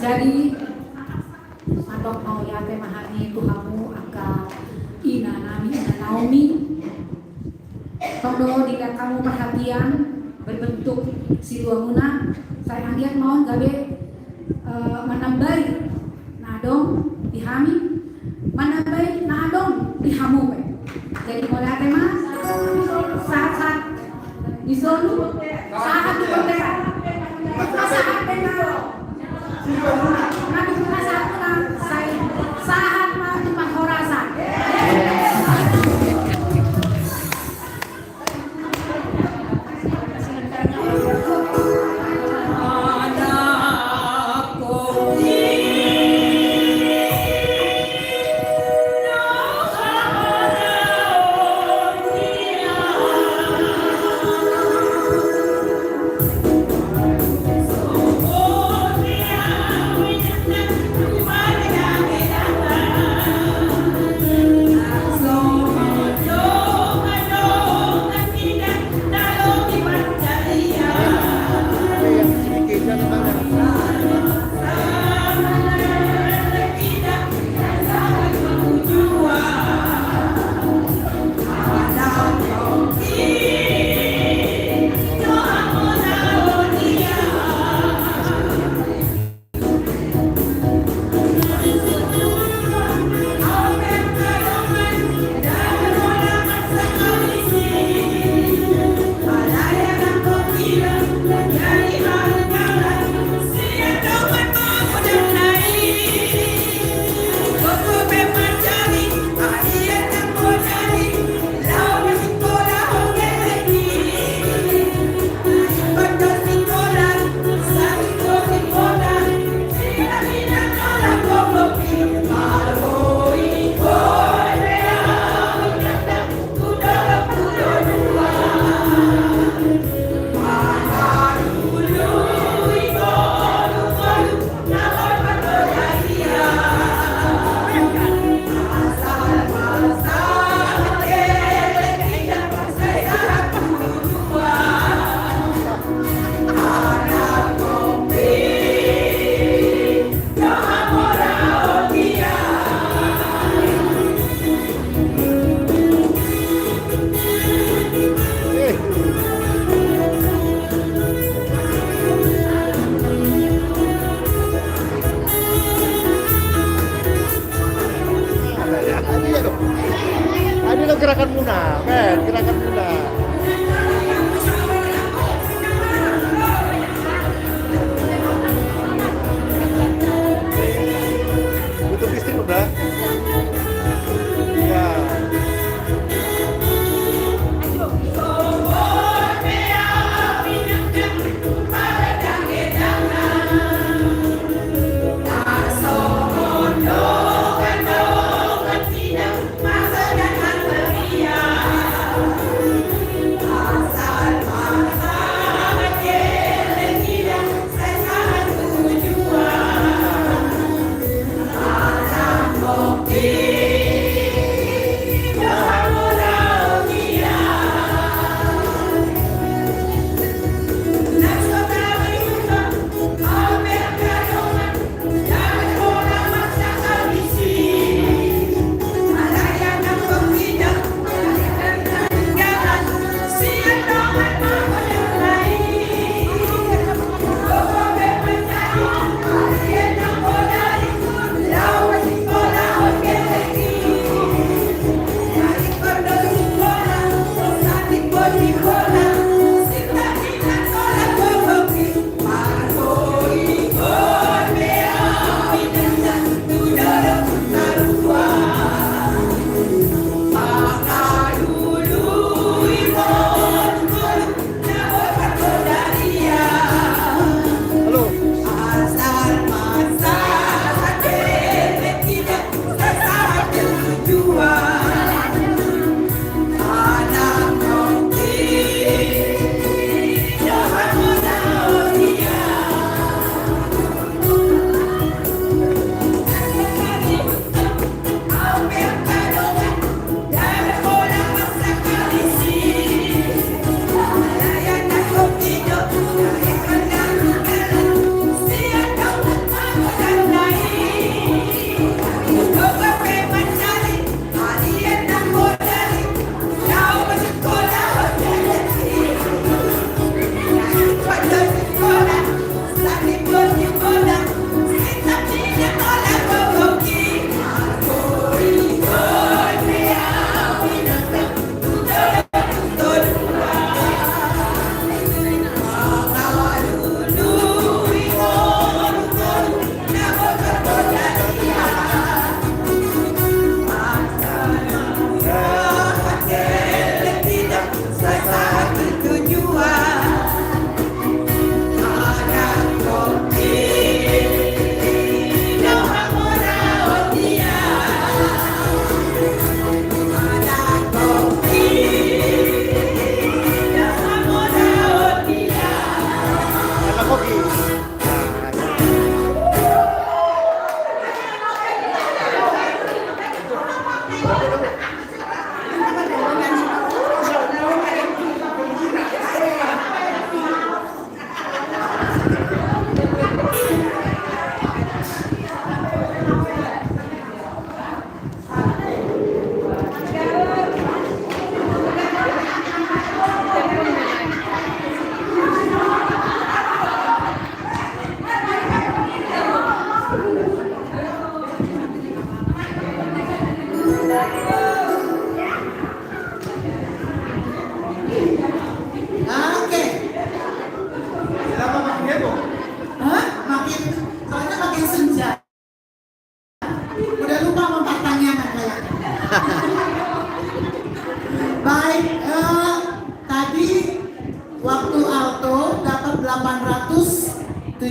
Jadi Andok mau ya teh mahani Tuhamu aka ina nami ina Naomi. Todo jika kamu perhatian berbentuk siluamuna, saya anggiat mau gabe menambai nadong dihami, menambai nadong dihamu. Jadi mulai teh mas saat disolu saat itu teh saat teh saat mau cuma horasan. Oh,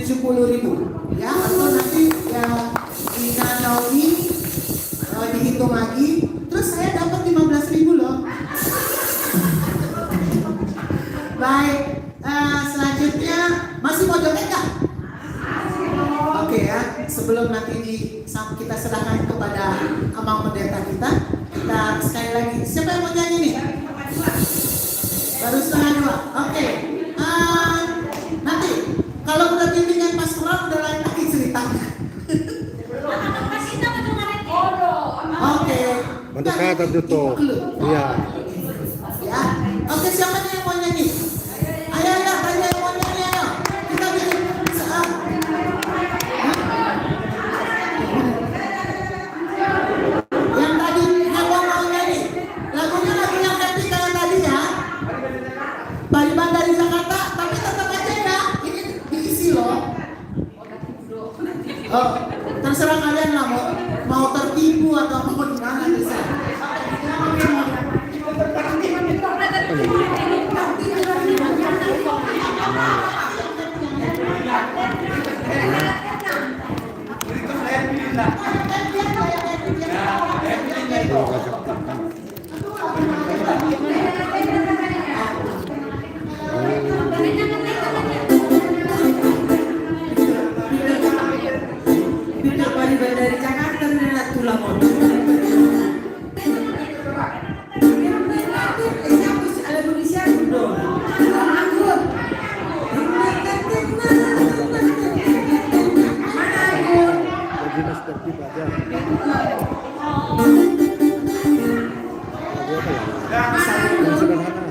70.000 ya, atau nanti ya Ina Naomi dihitung lagi, terus saya dapat 15.000 loh. Baik, selanjutnya masih mau joget nggak? Oke ya, sebelum nanti kita serahkan kepada Amang Pendeta kita sekali lagi, siapa yang mau nyanyi nih? Baru setengah 2. Oke. Nanti kalau udah bimbingan pastoral udah lain lagi ceritanya. Oke. Mendekati tertutup. Iya. Ya. Oke, siapa nih yang mau nyanyi? Ayo, tanya yang mau nyanyi, ayo. Kita bikin yang tadi yang mau nyanyi. Lagunya lagu yang happy kayak tadi ya. Baliban dari Jakarta, tapi tetap aja ya. Ini diisi loh. Oh, terserah kalian lah mau tertipu atau mau gimana bisa. Dari Jakarta dan Tulamon. Dinas tertib aja. Yang sederhana.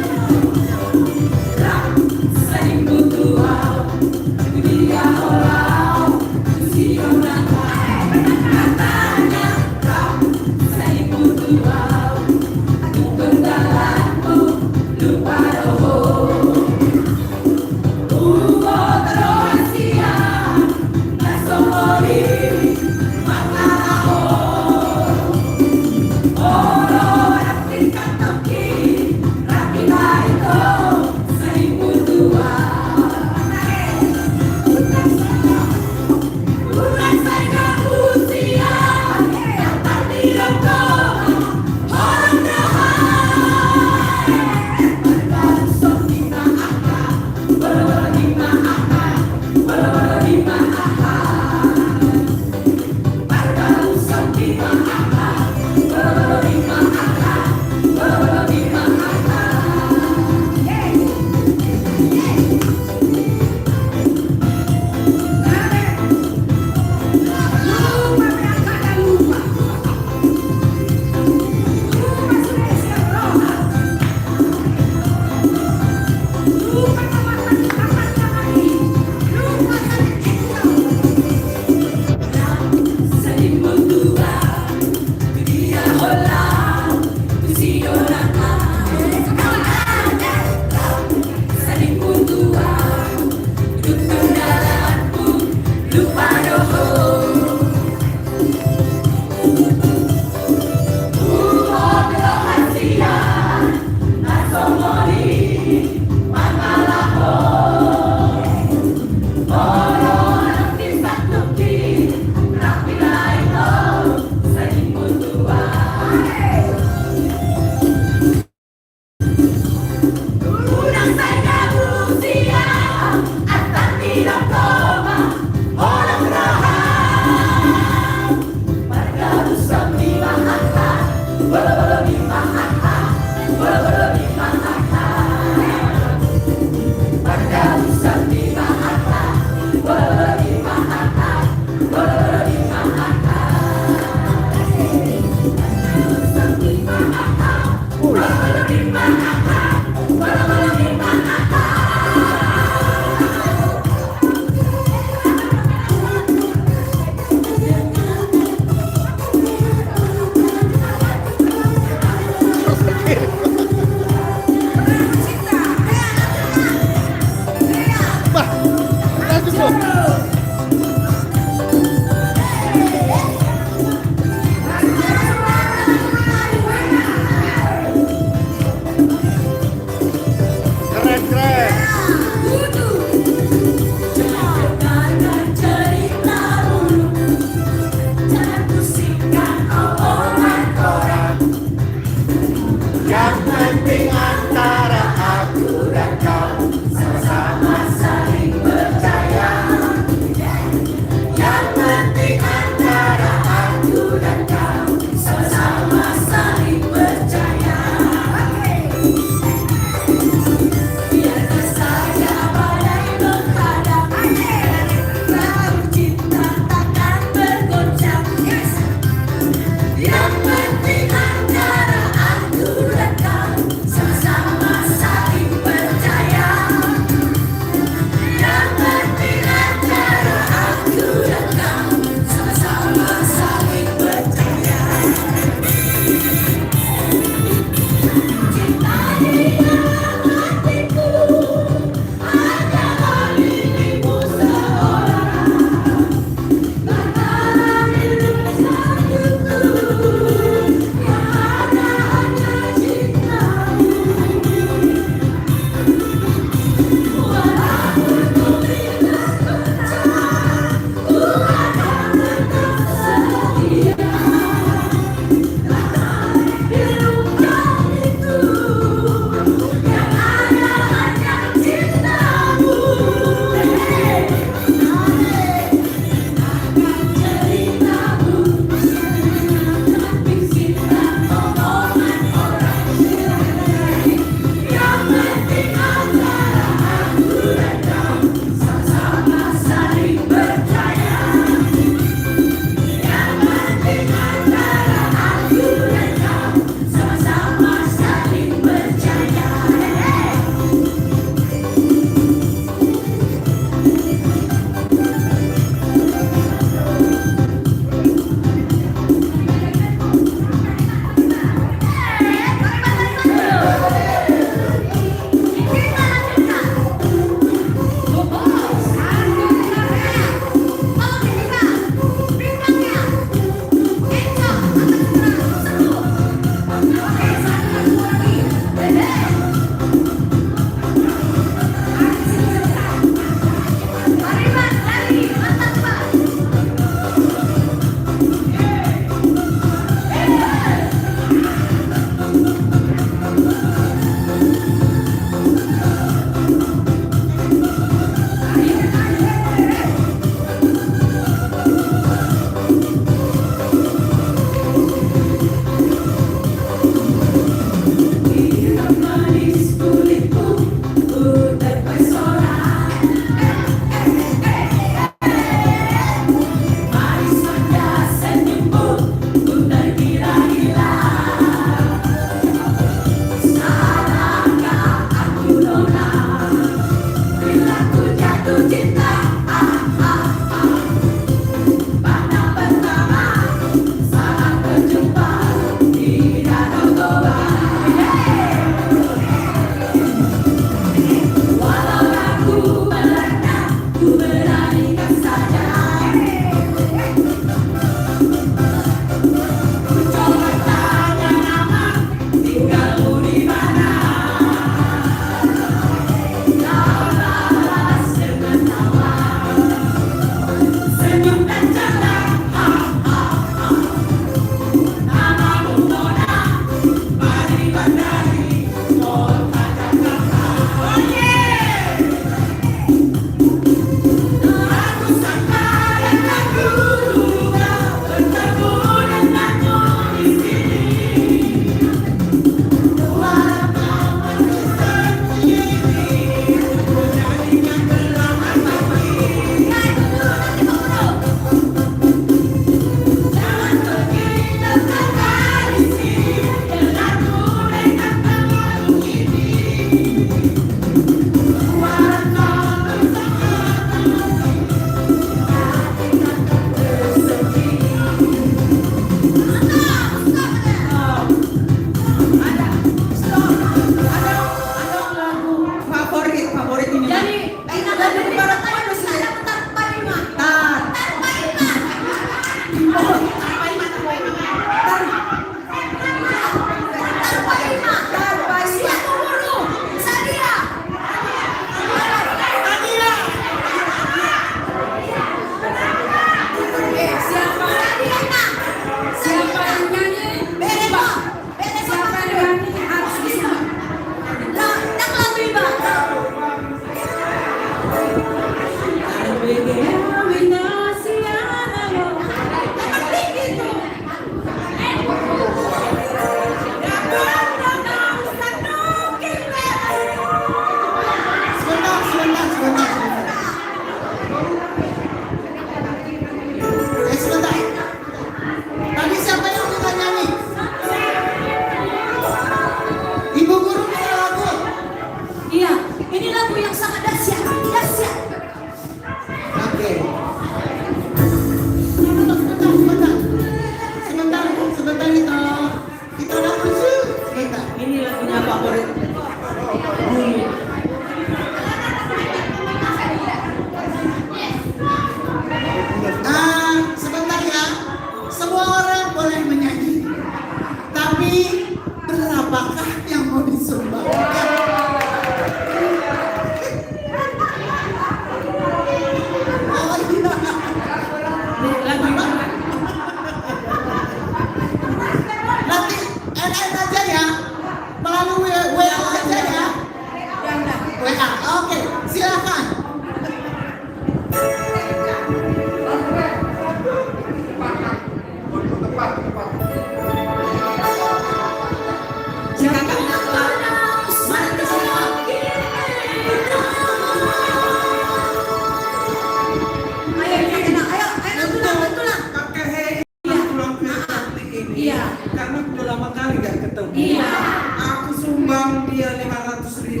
karena udah lama kali gak ketemu. Iya. Aku sumbang dia 500.000.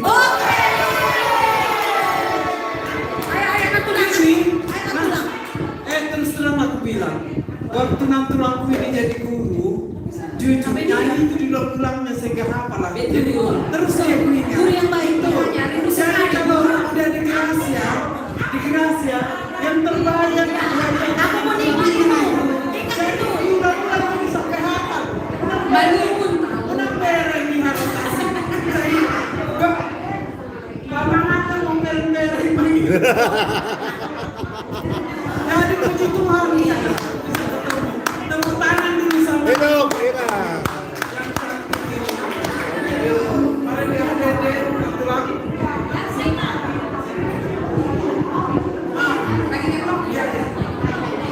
Terus terang aku bilang, waktu tulangku ini jadi guru, jujur nyanyi itu di tulangnya sehingga hafal lah. Jadi terus dia ingat. Guru yang baik tuh nyari Jadi kalau udah di Gracia yang terbayang Aku mau nikmat itu. Ingat itu. ulang-ulang bisa kehafal. Bangun. Unang pera ini harus kasih. Bapak ngata mau pera ini. Jadi puji Tuhan ya. Tepuk tangan dulu sama. Hidup, Ira. Mari dia dede tulang.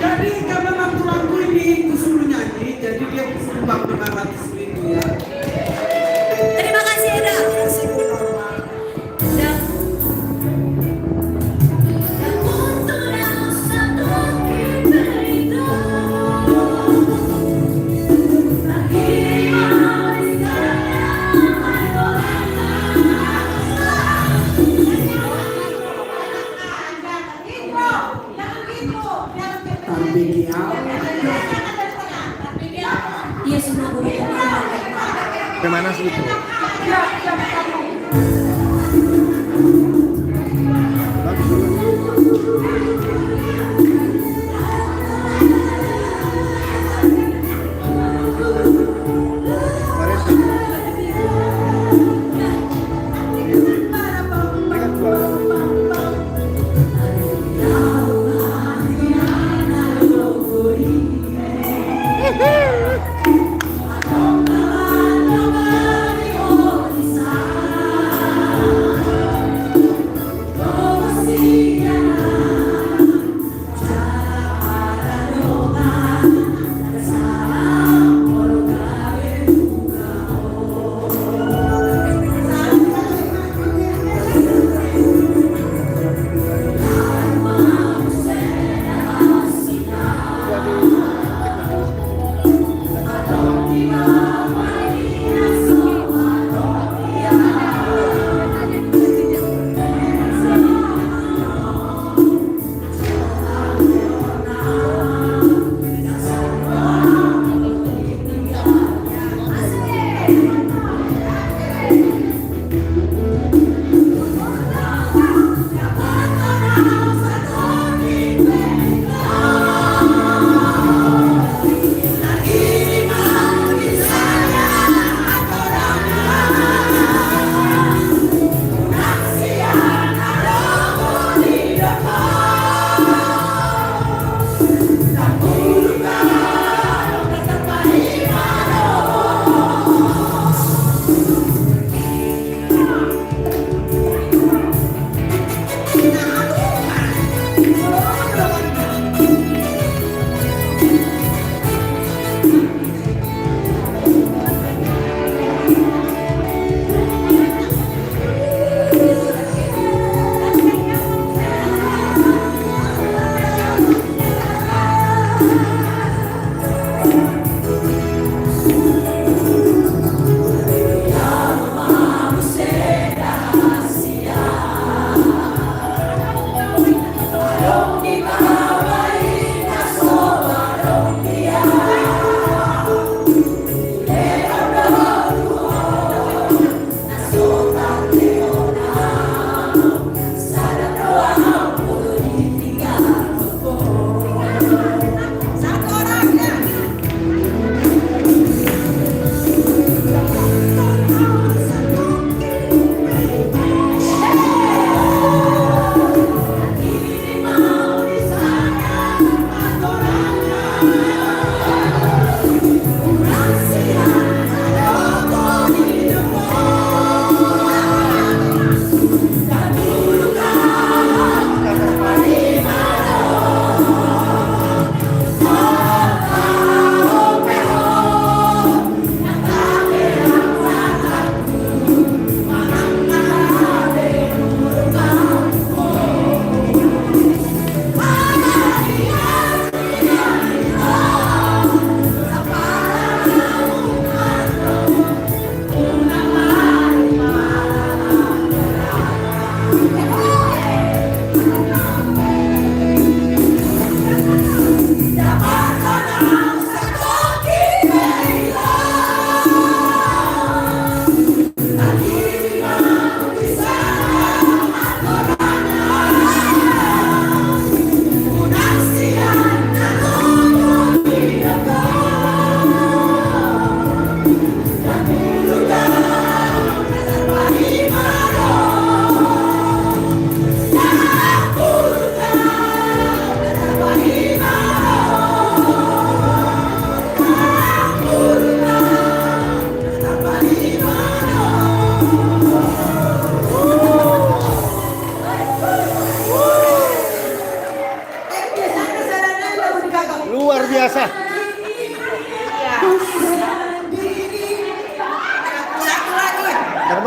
Jadi karena tulangku ini kusuruh nyanyi, jadi dia sumbang 500.000 ya. Terima kasih Eda. Dia semua guru. Kemana sih itu?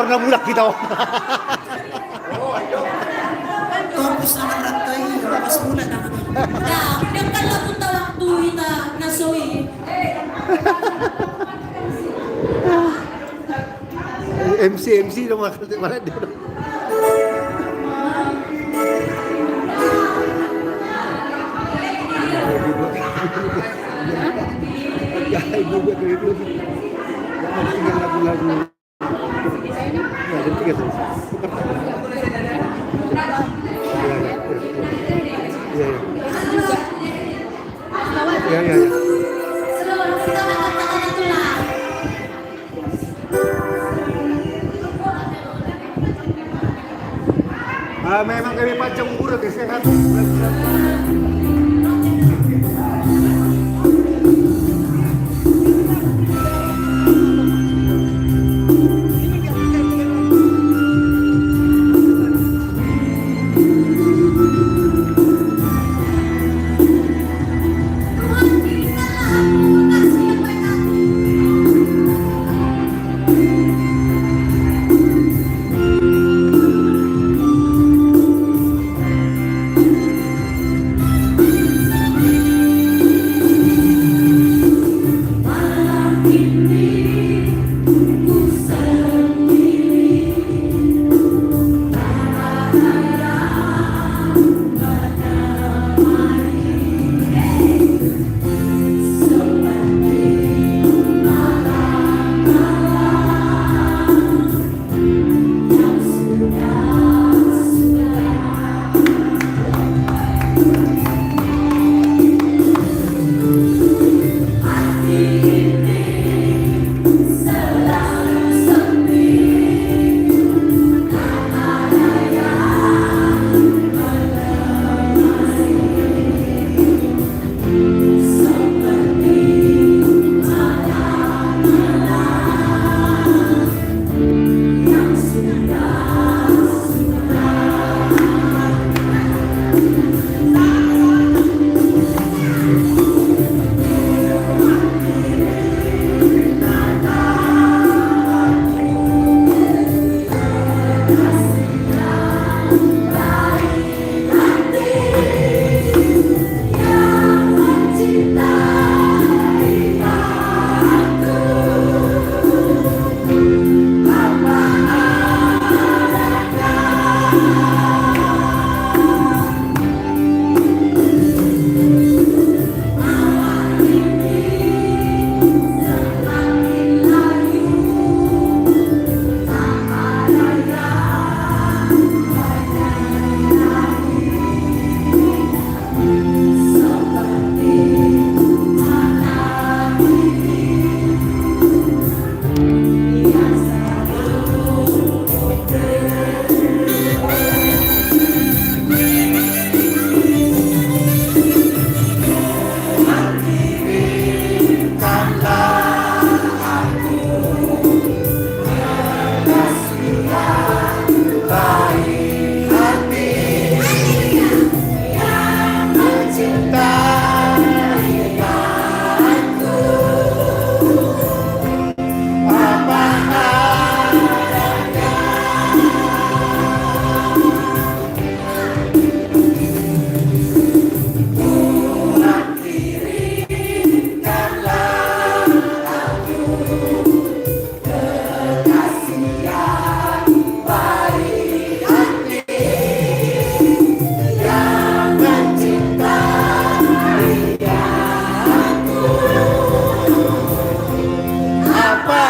pernah budak kita. Kampus anak rantai, pas bulan Nah, yang kan lagu waktu kita nasoi. MC dong mana dia. Ya, ibu gue itu tinggal lagu-lagu. Ya, jadi tiga tuh. Ya. Memang kami panjang umur ya, sehat. Apa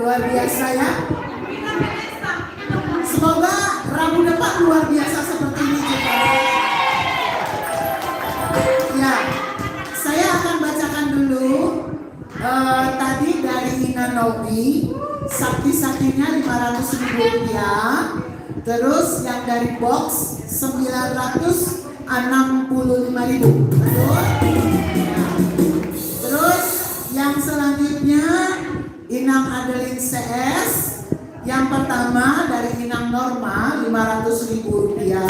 Luar biasa ya. Semoga Rabu depan luar biasa seperti ini juga. Ya, saya akan bacakan dulu tadi dari Ina Novi, sakti-saktinya 500.000 rupiah. Terus yang dari box 965.000. Betul? Terus yang selanjutnya Inang Adeline CS. Yang pertama dari Inang Norma 500.000 rupiah.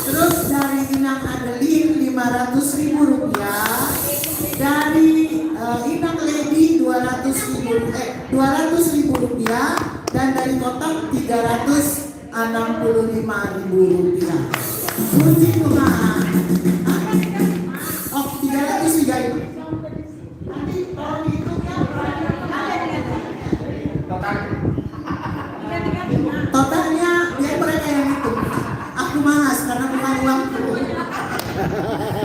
Terus dari Inang Adeline 500.000 rupiah. Dari Inang Lady 200.000 rupiah. Dan dari kotak 365.000 rupiah. Puji Tuhan. Oh, 335. Nanti tolong dihitung ya. Totalnya biar mereka yang hitung. Aku malas karena bukan uangku.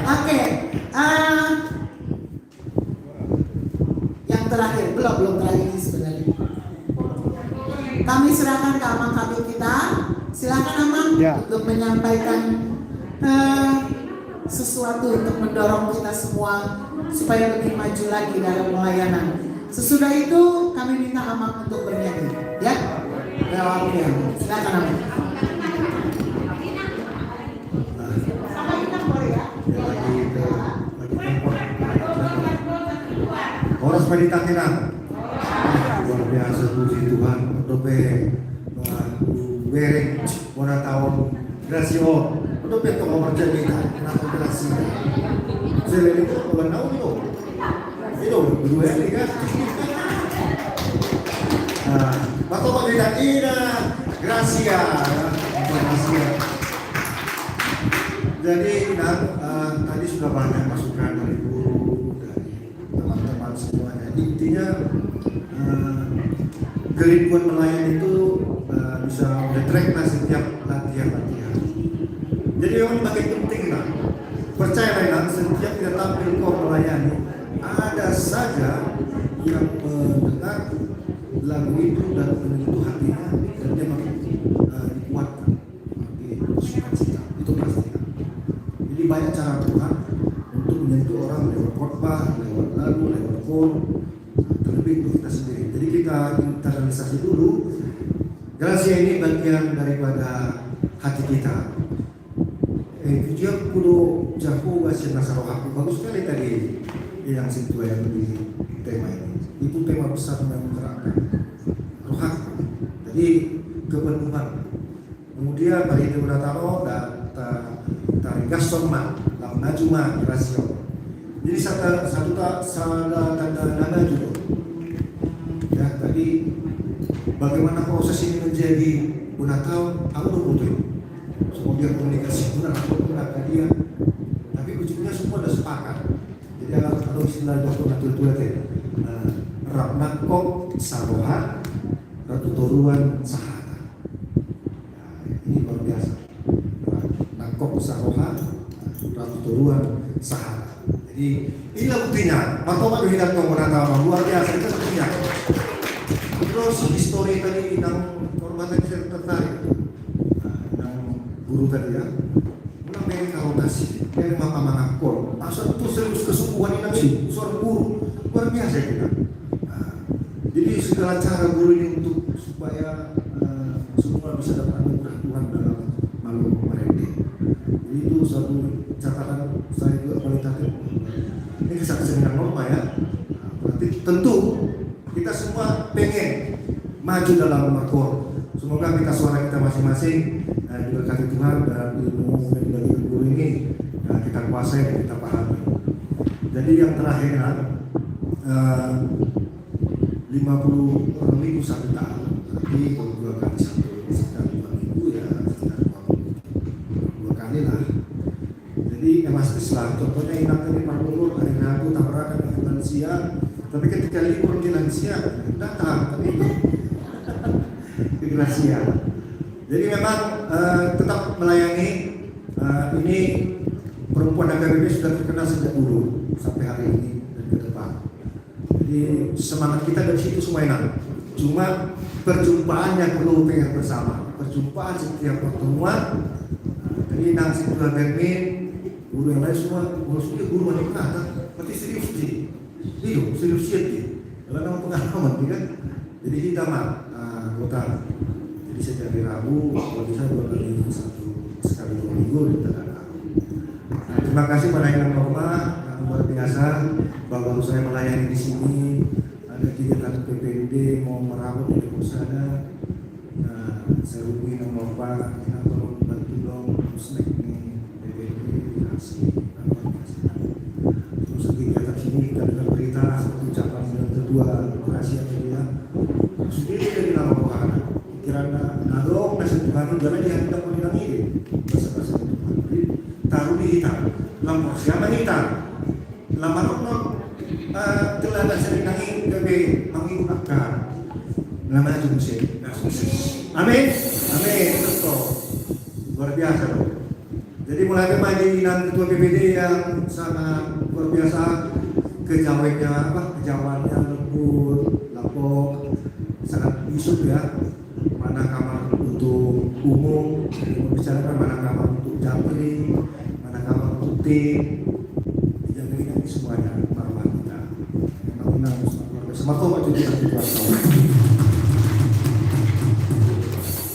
Oke. Yang terakhir, belum terakhir ini sebenarnya. Kami serahkan ke Amang Kabit kita. Silakan Amang untuk menyampaikan sesuatu untuk mendorong kita semua supaya lebih maju lagi dalam pelayanan. Sesudah itu kami minta Amang untuk bernyanyi, ya. Lewatnya, silakan Amang. Oras meditakinan. Luar biasa, puji Tuhan. Dope bereng wana tahun grasio. Dope to percaya na grasio. Sele itu wana itu. Itu dua kali kan. Bato meditatina gracia. Jadi tadi sudah banyak masukan dari guru, dari teman-teman semuanya. Intinya kerinduan melayani itu bisa nge-track setiap latihan. Jadi yang makin penting lah. Percayalah setiap kita tampil kau melayani, ada saja yang mendengar lagu itu dan menyentuh hatinya dan dia makin dikuatkan, makin bersukacita. Itu pasti. Jadi banyak cara Tuhan untuk menyentuh orang lewat khotbah, lewat lagu, lewat phone, terlebih untuk kita sendiri. Jadi kita internalisasi dulu. Gracia ini bagian daripada hati kita. Pujian kudo jago wasiat nasarohaku. Bagus sekali tadi yang situ yang di tema ini. Itu tema besar yang menerangkan rohaku. Jadi kepenuhan. Kemudian pada itu berdataro dan tarigas sorma, najuma gracia. Jadi satu tanda nama juga. Ya tadi bagaimana proses ini menjadi bunatau, aku udah butuh. Semua dia komunikasi benar, aku benar ke dia. Tapi ujungnya semua udah sepakat. Jadi kalau istilah dokter natul teh, raknakok saroha, ratu toruan sahara. Ini luar biasa. Raknakok saroha, ratu toruan sahara. Jadi inilah buktinya. Matokan hilang kau menatau luar biasa itu buktinya. Terus histori tadi Inang Kormatan saya tertarik. Inang guru tadi ya. Ulang dari karotasi, dari mama mangakol. Asal itu serius kesungguhan Inang sih, seorang guru luar biasa kita. Jadi segala cara guru ini untuk supaya semua bisa dapat anugerah Tuhan dalam malu mereka. Itu satu catatan saya juga kualitatif. Ini kesaksian yang normal ya. Berarti tentu kita semua pengen maju dalam makor. Semoga kita suara kita masing-masing diberkati Tuhan dan ilmu yang dari guru ini kita kuasai dan kita pahami. Jadi yang terakhir 50.000 satu tahun. Tapi kalau 2 kali satu sekitar 2 minggu ya sekitar 2 kali lah. Jadi elastis lah. Contohnya Inang tadi Pak Guru hari Rabu tabrakan dengan lansia. Tapi ketika libur di lansia datang tapi di Gracia. Jadi memang tetap melayani. Ini perempuan AKBP sudah terkenal sejak dulu sampai hari ini dan ke depan. Jadi semangat kita dari situ semua Inang. Cuma perjumpaan yang perlu PR bersama, perjumpaan setiap pertemuan. Tadi nang situlah Bermin, guru yang lain semua, guru yang kata, berarti serius sih, serius sih. Kalau nama pengalaman, kan? Jadi kita kota. Jadi setiap hari Rabu, kalau bisa 2 kali sekali 2 minggu kita datang. Terima kasih pada yang hormat, yang luar biasa. Baru saya melayani di sini. Ada kegiatan PPD mau merawat di sana. Saya hubungi nomor Pak, tolong bantu dong, snack nih PPD dikasih. Terus kegiatan sini kita dengar berita ucapan yang kedua, lokasi yang dia sendiri dari nama Tuhan. Kirana nadong nasi Tuhan jangan dihantar mengira ini bahasa itu. Taruh di hitam, lampu siapa hitam, lampu telah dasar nangi kebe menggunakan nama Jumse. Amin, amin, betul, luar biasa loh. Jadi mulai kemajuan ketua PPD yang sangat luar biasa, kejauhannya lembut, lapok, sangat isuk ya. Mana kamar untuk umum, membicarakan mana kamar untuk japri, mana kamar untuk tim, dijaga ini semuanya marwah kita. Menang semoga jadi satu tahun.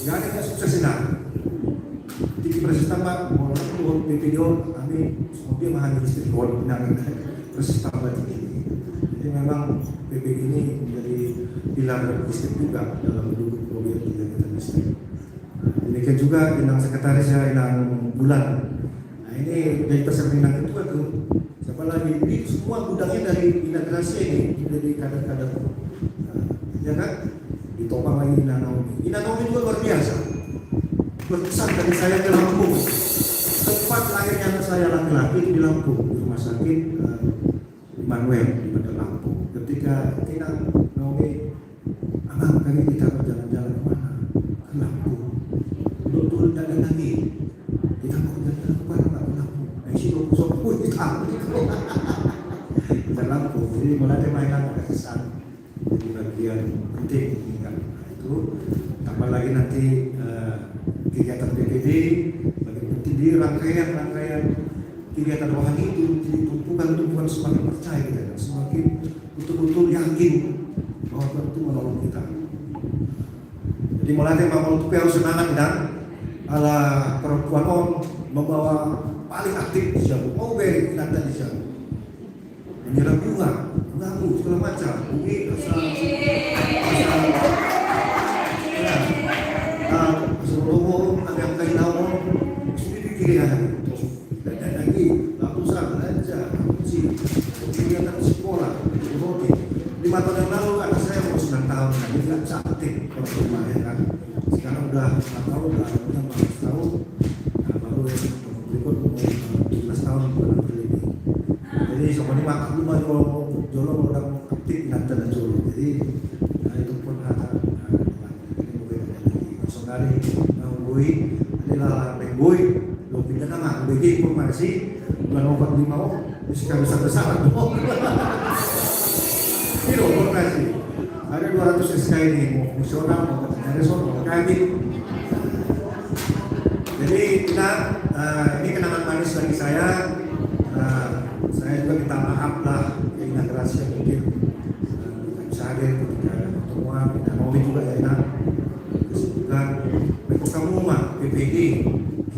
Gak ada yang sukses ini. Di presiden tambah, mau video kami semoga mahal istri kau menang presiden tambah ini. Jadi memang PPD ini menjadi pilar listrik juga dalam mendukung program kegiatan listrik. Demikian juga Inang Sekretaris ya, Inang Bulan. Nah ini dari peserta Inang itu siapa lagi? Ini semua gudangnya dari integrasi ini jadi kader-kader. Ya kan? Ditopang lagi Inang Naomi. Inang Naomi juga luar biasa. Berkesan dari saya ke Lampung. Tempat lahirnya anak saya laki-laki di Lampung, di rumah sakit Immanuel di Bandar Lampung. Ketika Inang Naomi, Abang kami kita berjalan-jalan kemana? Ke Lampung. Turun dari lagi. Kita mau jalan-jalan kemana? Ke Lampung. Sini pun kita Bandar Lampung. Jadi mulai mainan kesan di bagian penting ingat itu. Tambah lagi nanti kegiatan PPD bagi penting di rangkaian kegiatan rohani itu jadi tumpukan semakin percaya kita dan semakin betul-betul yakin bahwa Tuhan itu menolong kita. Jadi mulai tema untuk harus semangat dan ala perempuan on membawa paling aktif di Jawa, mau beri kita di Jawa, menyerang bunga, segala macam, bumi asal Solo ada yang kain nawon, sendiri kiri hari, dan lagi ratusan aja, kegiatan sekolah, roti. 5 tahun yang lalu anak saya mau 9 tahun, jadi nggak bisa aktif kalau rumah ya kan. Sekarang udah 4 tahun, udah 15 tahun, nah, baru yang berikut 17 tahun berlebih. Jadi sama ini makan rumah jolo udah aktif nanti ada jolo. Jadi nah, itu pun kata saudari Boy adalah Boy lo pindah nama BG informasi bulan 45 bisa besar dong. Ini informasi ada 200 SK ini mau fungsional mau resor mau kami. Jadi kita ini kenangan manis bagi saya. Saya juga minta maaf lah integrasi yang mungkin bisa hadir ketika ada pertemuan dan mau juga ya enak kesibukan mereka kamu mah PPD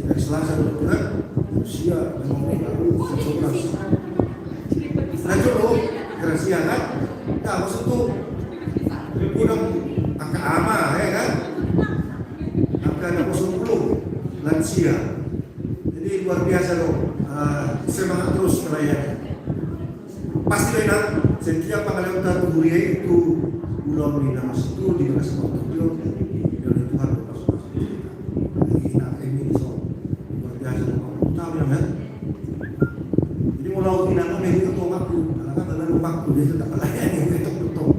dari Selasa bulan Rusia dan mau lalu sesuatu nah dulu Rusia kan nah maksud tuh udah angka ama ya kan angka 20 lansia jadi luar biasa loh semangat terus melayani pasti enak setiap pengalutan tubuh itu ulang di nama situ di mana semua tujuh dan Tuhan berkasih kita ini so luar biasa tahu ya jadi mau kita mau itu tuh waktu karena kan dengan waktu dia tetap melayani itu betul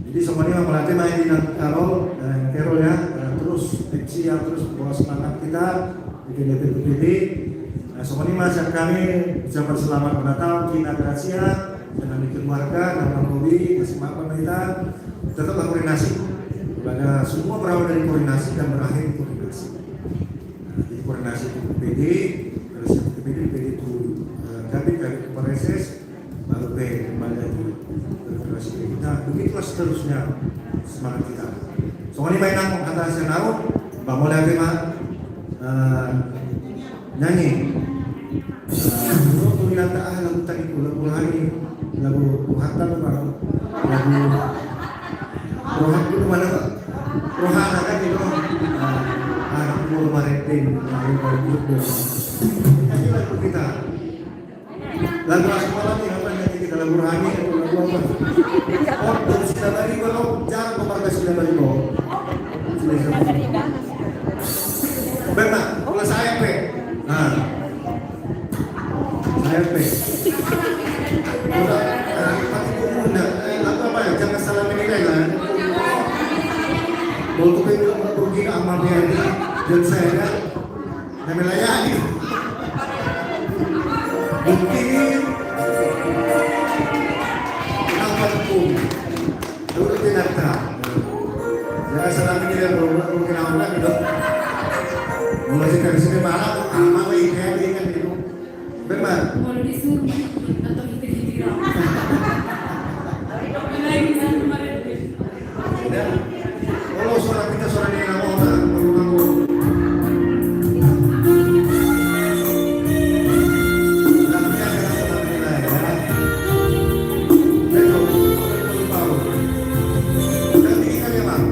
jadi semuanya melatih main di Carol dan Carol ya terus aksi yang terus bawa semangat kita bikin DPD. Nah, semuanya masyarakat kami ucapkan selamat Natal, Kina Gracia, dengan keluarga dan Bang Bobi, Mas Mak pemerintah tetaplah koordinasi kepada semua berawal dari koordinasi dan berakhir di koordinasi. Nah, jadi koordinasi itu PD, PD itu Kabit Kepareses, baru P kembali lagi koordinasi kita. Begitulah seterusnya semangat kita. Soalnya main nang antara senau, Bang Mola Bima nyanyi. Untuk binatang lagu tadi lagu hari lagu hatta baru lagu rohat itu mana Pak? Rohana kan itu mau maritim lagu itu nyanyi lagu kita lagu asal lagi apa nyanyi kita lagu rohani atau lagu apa? Oh dari sudah tadi kalau jangan memperkas sudah tadi kok benar kalau saya pe saya pe apa ya jangan salah menilai kan kalau kita pergi ke amalnya ini dan saya kan melayani mungkin apapun itu tidak terang jangan salah menilai mungkin apa gitu mulai dari sini malam amal lagi kayak kan gitu benar Mau disuruh atau hiti-hiti kalau suara kita suara dia nama orang menunggu namanya adalah salah menilai ya betul tahu dan tinggal ya Bang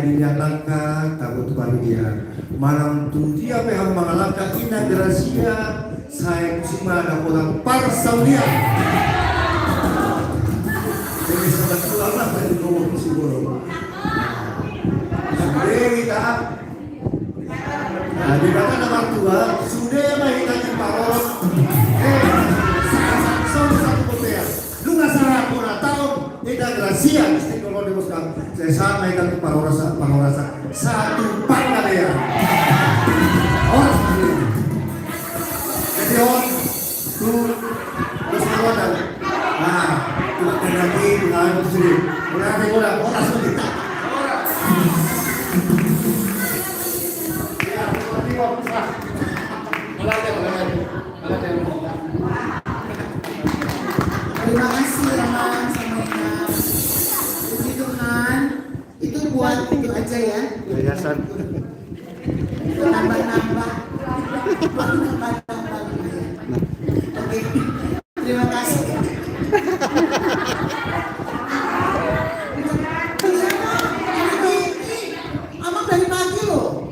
dia langkah takut pada dia. Malam tu dia yang mengalahkan Ina Gracia. Saya kusima orang Parsaulia. Jadi sebab Allah dari ngomong si burung. Sudah kita. Nah, di kata nomor 2 sudah mahitanya paros. Satu kotea. Lu nggak salah pura tahun. Ina Gracia mesti kalau dimuskan. Saya sama ikan parorasa satu pangkat ya. Oh, jadi tu terus kawan. Nah, tu nanti dengan itu sendiri. Berarti orang sudah tak. Terima kasih Rahman sama Ina. Puji Tuhan. Itu buat itu aja ya. Yayasan. Nambah-nambah. Oke. Terima kasih. Amang dari pagi loh.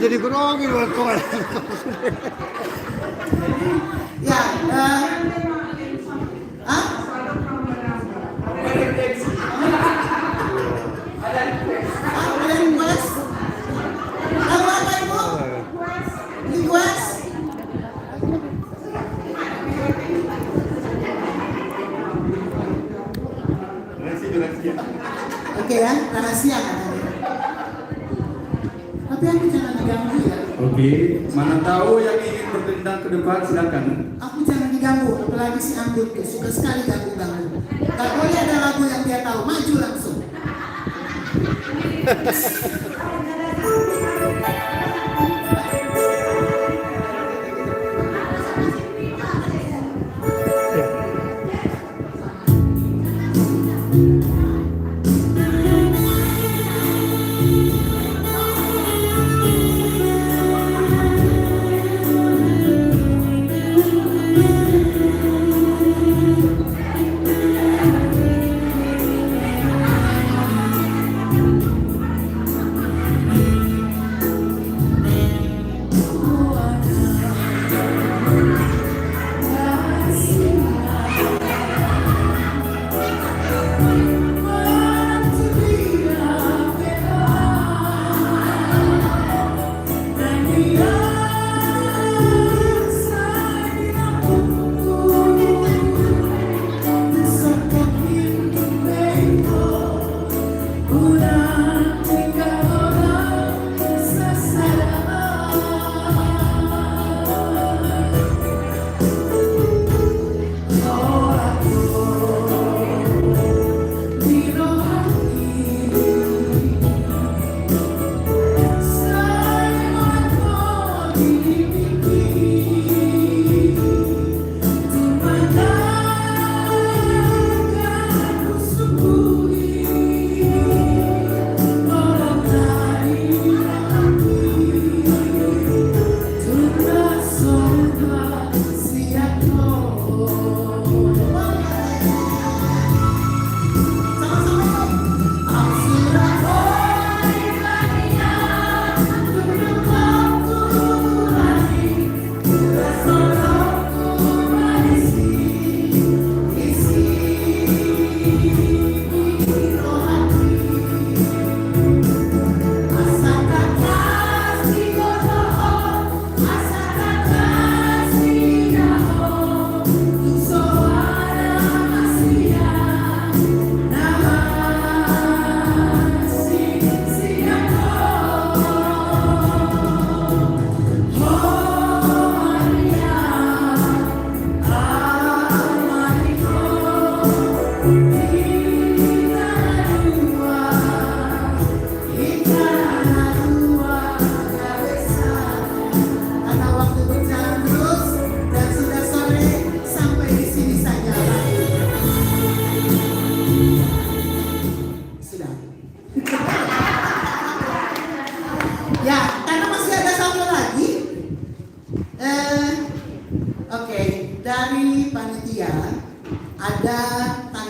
Jadi grogi buat kawan. Ya, ada request? Apa Ibu? Request? Oke ya, rahasia katanya. Tapi aku jangan diganggu ya. Oke, mana tahu yang ingin bertindak ke depan silakan. Aku jangan diganggu, apalagi si Anggun tuh suka sekali ganggu-ganggu. Gak boleh ada lagu yang dia tahu, maju langsung.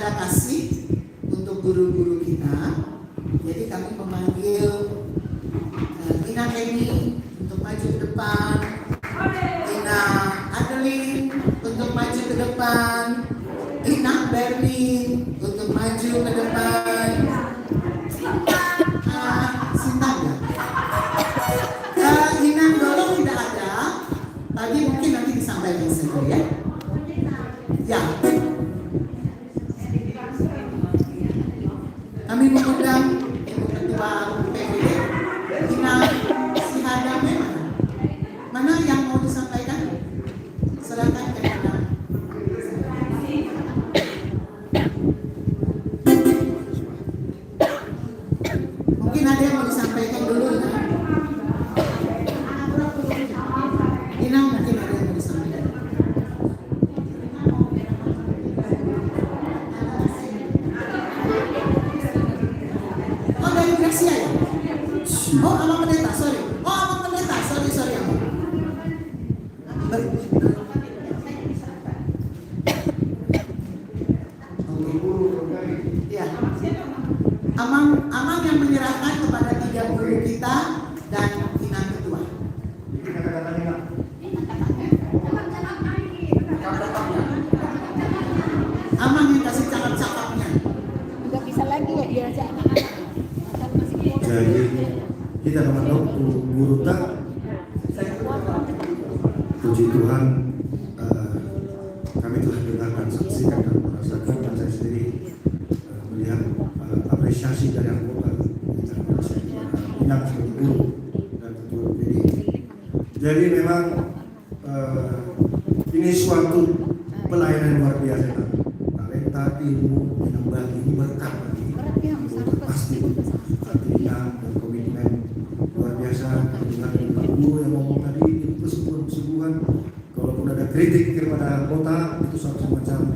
tanda kasih untuk guru-guru kita. Jadi kami memanggil Ina Emi untuk maju ke depan, Ina Adeline untuk maju ke depan, Ina Berlin untuk maju ke depan, Sinta ya. Ina Dolo tidak ada, tadi mungkin nanti disampaikan saja ya. Ya. Kami mengundang Ibu Ketua PPD, Ina Sihadame mana yang mau disampaikan? Silakan Ina. Mungkin ada yang mau disampaikan dulu Ina. Ina mungkin ada yang mau disampaikan. Oh dari Gracia ya? Oh Abang Pendeta, sorry. Oh Abang Pendeta, sorry Abang. Ya. Amang yang menyerahkan kepada 3 guru kita dan Ina Ketua. Amang yang kasih cakap-cakapnya. Nggak bisa lagi ya dia ajak anak-anak. Jadi kita memandang guru tak, puji Tuhan, kami telah dengarkan, saksikan dan merasakan, dan saya sendiri melihat apresiasi dari anggota kita Ina sebagai guru dan ketua PPD. Jadi memang ini suatu pelayanan luar biasa. Talenta, ilmu yang bagi ini berkat bagi anggota pasti. Dan komitmen luar biasa dengan guru yang ngomong tadi itu kesungguhan-kesungguhan. Kalaupun ada kritik kepada anggota itu suatu semacam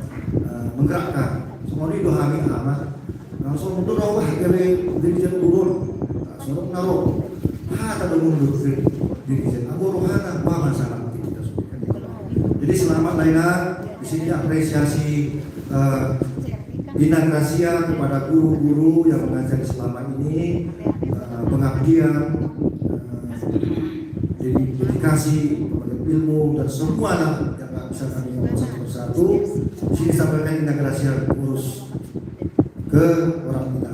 menggerakkan. Semua ini dohami amat. Langsung untuk rawah dari dirijen turun. Langsung naruh. Hata mundur dirijen. Abu rohana apa masalah kita sebutkan. Jadi selamat Laina. Di sini apresiasi Ina Gracia kepada guru-guru yang mengajar selama ini, pengabdian, dedikasi kepada ilmu dan semua yang nggak bisa kami ngomong satu persatu. Di sini sampaikan Ina Gracia urus ke orang kita.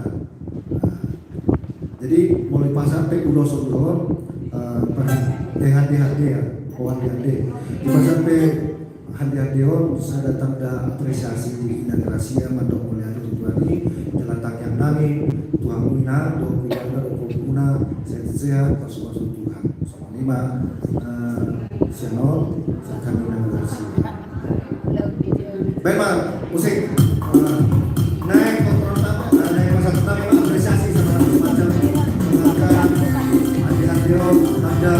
Jadi mulai pas sampai udah sebelum pada DHD ya, kawan DHD. Pas sampai hadiah saya datang dan apresiasi di Ina Gracia mandok oleh hari Tuhan jalan takian nami Tuhan Ina Tuhan Ina sehat-sehat masuk Tuhan sama 5 channel kami Ina Gracia. Baik Pak, musik naik kontrol naik masa pertama apresiasi sama macam hadiah ada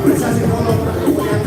apresiasi kalau kemudian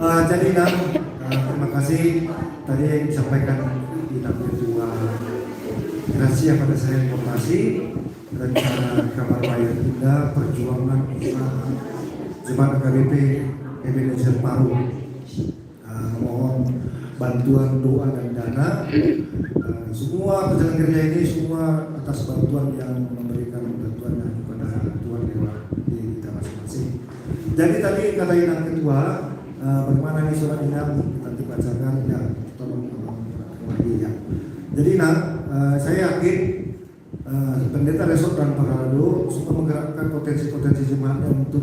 Jadi terima kasih tadi yang disampaikan di Ketua Gracia pada saya informasi rencana kabar baik indah perjuangan usaha Jemaat AKBP Ebenezer Paru. Mohon bantuan doa dan dana. Semua pejalan kerja ini semua atas bantuan yang memberikan bantuan kepada Tuhan lewat di kita masing-masing. Jadi tadi kata Inang Ketua, bagaimana ini surat ini nanti bacakan ya, tolong lagi ya. Jadi saya yakin pendeta Resort dan Parado semua menggerakkan potensi-potensi jemaatnya untuk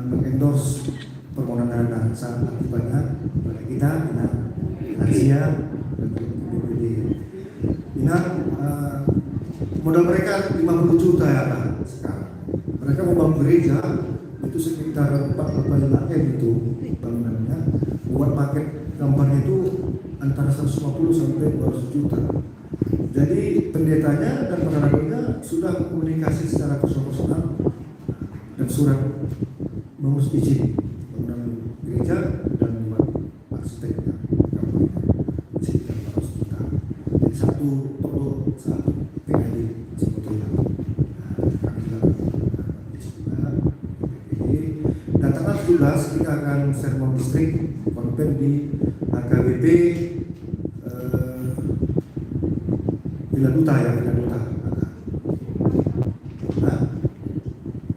mengendorse permohonan dana saat akibatnya pada kita Gracia dan BPD. Modal mereka 50 juta ya sekarang. Mereka membangun gereja itu sekitar 45 M itu bangunannya. Buat paket gambarnya itu antara 150 sampai 200 juta. Jadi pendetanya dan pengarahnya sudah komunikasi secara personal dan surat mengurus izin bangunan gereja dan buat arsiteknya sekitar 200 juta. Jadi satu toko satu PKD sebetulnya. Dan tanggal 17 kita akan sermon distrik konven di AKBP Villa Duta ya, Villa Duta.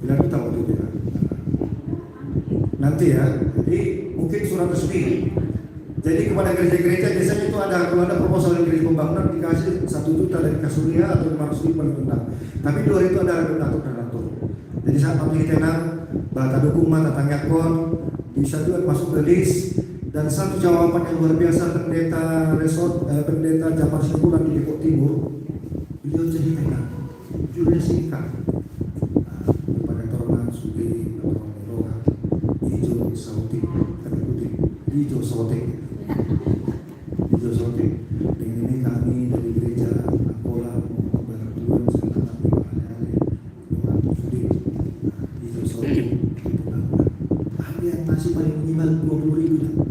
Villa Duta waktu itu ya. Nanti ya, jadi mungkin surat resmi. Jadi kepada gereja-gereja biasanya itu ada kalau ada proposal dari gereja pembangunan dikasih 1 juta dari Kasuria atau 500 ribu paling rendah. Tapi 2 itu ada donatur. Jadi saat kami tenang, bahasa dukung mata tanya kon bisa juga masuk ke list. Dan satu jawaban yang luar biasa pendeta Resort, pendeta Jamar Sikulan di Depok Timur, beliau ceritakan judulnya singkat kepada Torman Sugi atau Meroga hijau sautik terkutip hijau sautik dengan ini kami dari gereja Angkola membantuan serta hijau sautik ada yang masih paling minimal 20.000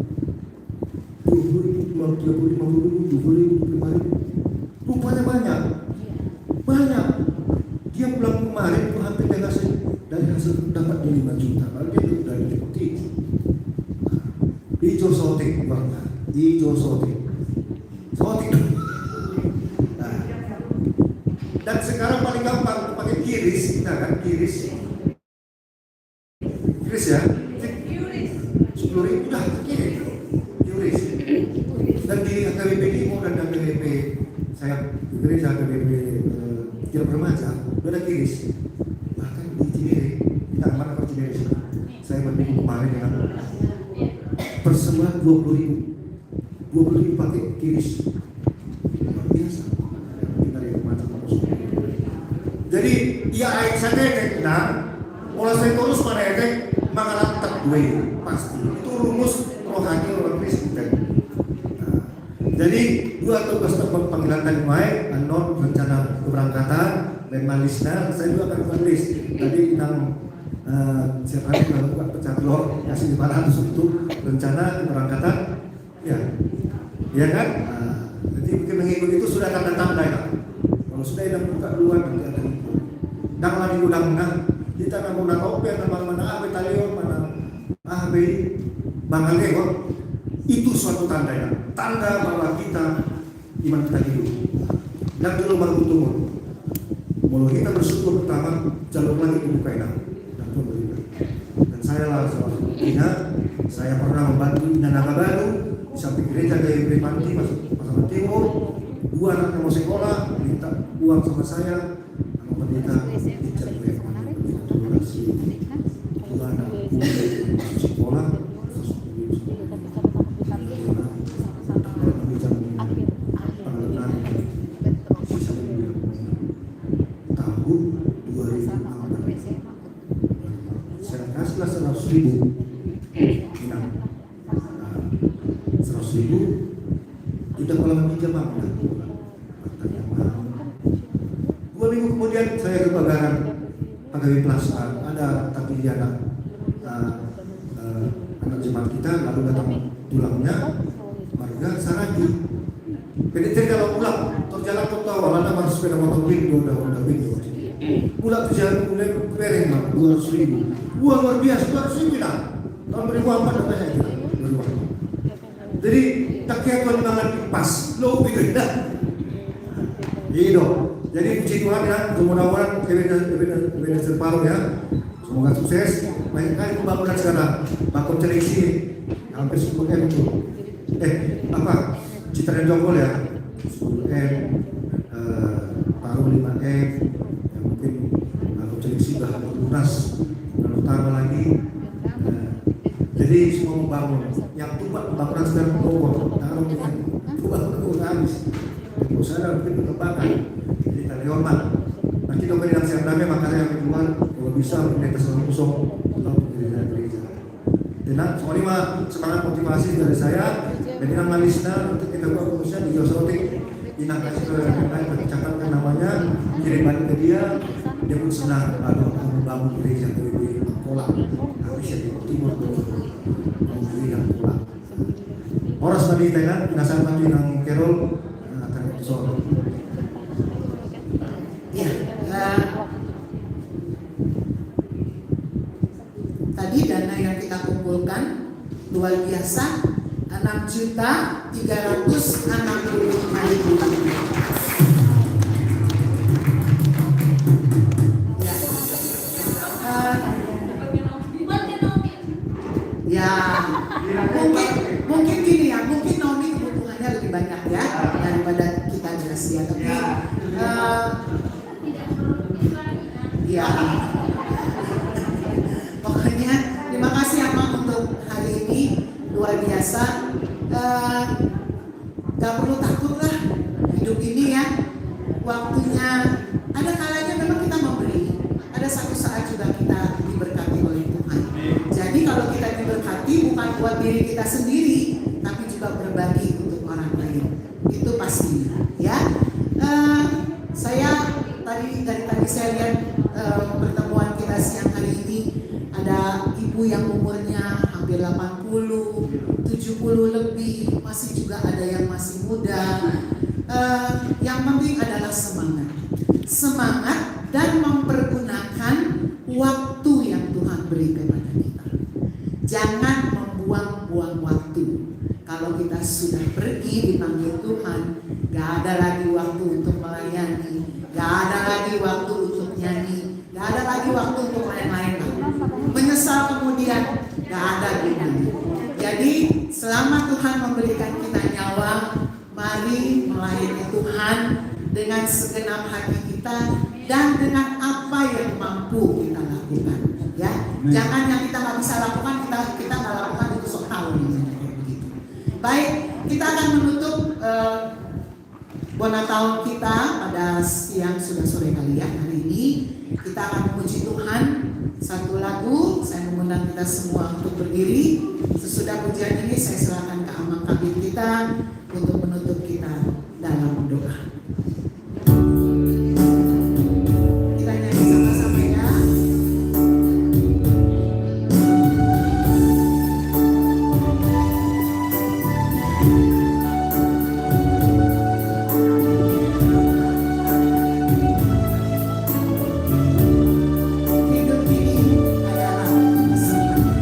30.000, 50.000, 20.000, 25.000. Rupanya banyak. Dia pulang kemarin itu hampir dari hasil dapat 5 juta. Kalau dia sudah diikuti. Hijau sotik, hijau sotik. Dan sekarang paling gampang pakai kiris, kita kan kiris ya. 10.000 dah kiris. Dan di AKBP Timur dan AKBP saya gereja AKBP Jalan Remaja ada kiris. Bahkan di Cinere kita aman apa Cinere saya berminggu kemarin dengan persembahan 20.000 pakai kiris luar biasa. Kita dari Remaja jadi ya saya nenek mulai saya terus mana nenek mengalami terduai pasti itu rumus rohani orang Kristen. Jadi dua tugas panggilan tadi mulai non rencana keberangkatan dan malisnya saya juga akan menulis tadi tentang siapa yang kalau buat pecah telur kasih 500 itu rencana keberangkatan ya kan jadi mungkin mengikut itu sudah tanda-tanda ya kalau sudah yang buka duluan nanti ada itu dan lagi undang-undang kita nggak mau tahu mana betalion mana Bangalego itu suatu tanda ya, tanda bahwa kita iman kita hidup. Dan dulu baru bertumbuh. Mulai kita bersyukur pertama jalur lagi dibuka dan Tuhan berikan. Dan saya lah salah satu saya pernah membantu Indah Naga Baru di samping gereja GBP Panti Pasaman Timur. 2 anaknya mau sekolah minta uang sama saya sama pendeta Richard Bevman durasi 2 anak masuk sekolah tahun 2006 saya kasihlah 100.000 udah malam pinjam bang 2 minggu kemudian saya ke Bagaran AKBP Plus ada tapi dia ada anak jemaat kita, lalu datang tulangnya, warga saragi. Jadi kalau pulang, terjalan kota awalnya baru sepeda motor window, udah window. Pulang terjalan mulai pereng mah 200.000. Uang luar biasa 200.000 lah. Tahun 2004 katanya itu. Jadi tak kira tuan mangan pas, lo gitu dah. Gitu. Jadi puji Tuhan ya, mudah-mudahan ebenezer separuh ya. Semoga sukses. Banyak kali pembangunan sekarang. Bakau Celengsi hampir 10 M itu. Citra Jonggol ya 10 M, Paru 5 M, ya mungkin Bakau Celengsi sudah lunas, lalu tambah lagi. Jadi semua membangun. Yang tumpah pembangunan sekarang Bogor, taruh dengan pembangunan habis. Usaha mungkin berkembangkan. Jadi kami hormat. Nanti dong yang siang damai makanya yang keluar kalau bisa menjadi kesalahan musuh atau gereja. Dan soalnya mah semangat motivasi dari saya. Dan yang Malisna untuk kita buat khususnya di Josotik. Inang kasih ke yang catatkan namanya, kirim balik ke dia pun senang lalu membangun gereja di Pola. Habis ya di timur membangun yang Pola. Horas tadi Thailand, nasab nanti nang Kerol akan sore. Ya, tadi dana yang kita kumpulkan luar biasa 6.365.000. Ya, mungkin gini ya, mungkin Nomi kebutuhannya lebih banyak ya daripada kita Gracia, tapi ya, pokoknya terima kasih Amang untuk hari ini luar biasa. Gak perlu takut lah hidup ini ya, waktunya ada kalanya memang kita memberi, ada satu saat juga kita diberkati oleh Tuhan. Jadi kalau kita diberkati bukan buat diri kita sendiri, tapi juga berbagi untuk orang lain, itu pasti ya. Saya dari tadi saya lihat pertemuan kita siang hari ini ada ibu yang umurnya hampir 80, 70 lebih, masih juga ada yang masih muda. Yang penting adalah semangat dan mempergunakan waktu yang Tuhan beri kepada kita. Jangan membuang-buang waktu. Kalau kita sudah pergi dipanggil Tuhan, gak ada lagi waktu untuk melayani, gak ada lagi waktu untuk nyanyi, gak ada lagi waktu untuk lain-lain. Menyesal kemudian gak ada gunanya. Jadi selama Tuhan memberikan kita nyawa, mari melayani Tuhan dengan segenap hati kita dan dengan apa yang mampu kita lakukan. Ya, jangan yang kita nggak bisa lakukan kita nggak lakukan itu sok tahu begitu. Baik, kita akan menutup Bona tahun kita pada siang sudah sore kali ya. Hari ini kita akan memuji Tuhan. Satu lagu, saya mengundang kita semua untuk berdiri. Sesudah pujian ini saya serahkan ke Amang Kabin kita untuk menutup kita dalam doa. Kita nyanyi sama-sama ya. Hidup ini adalah kesempatan.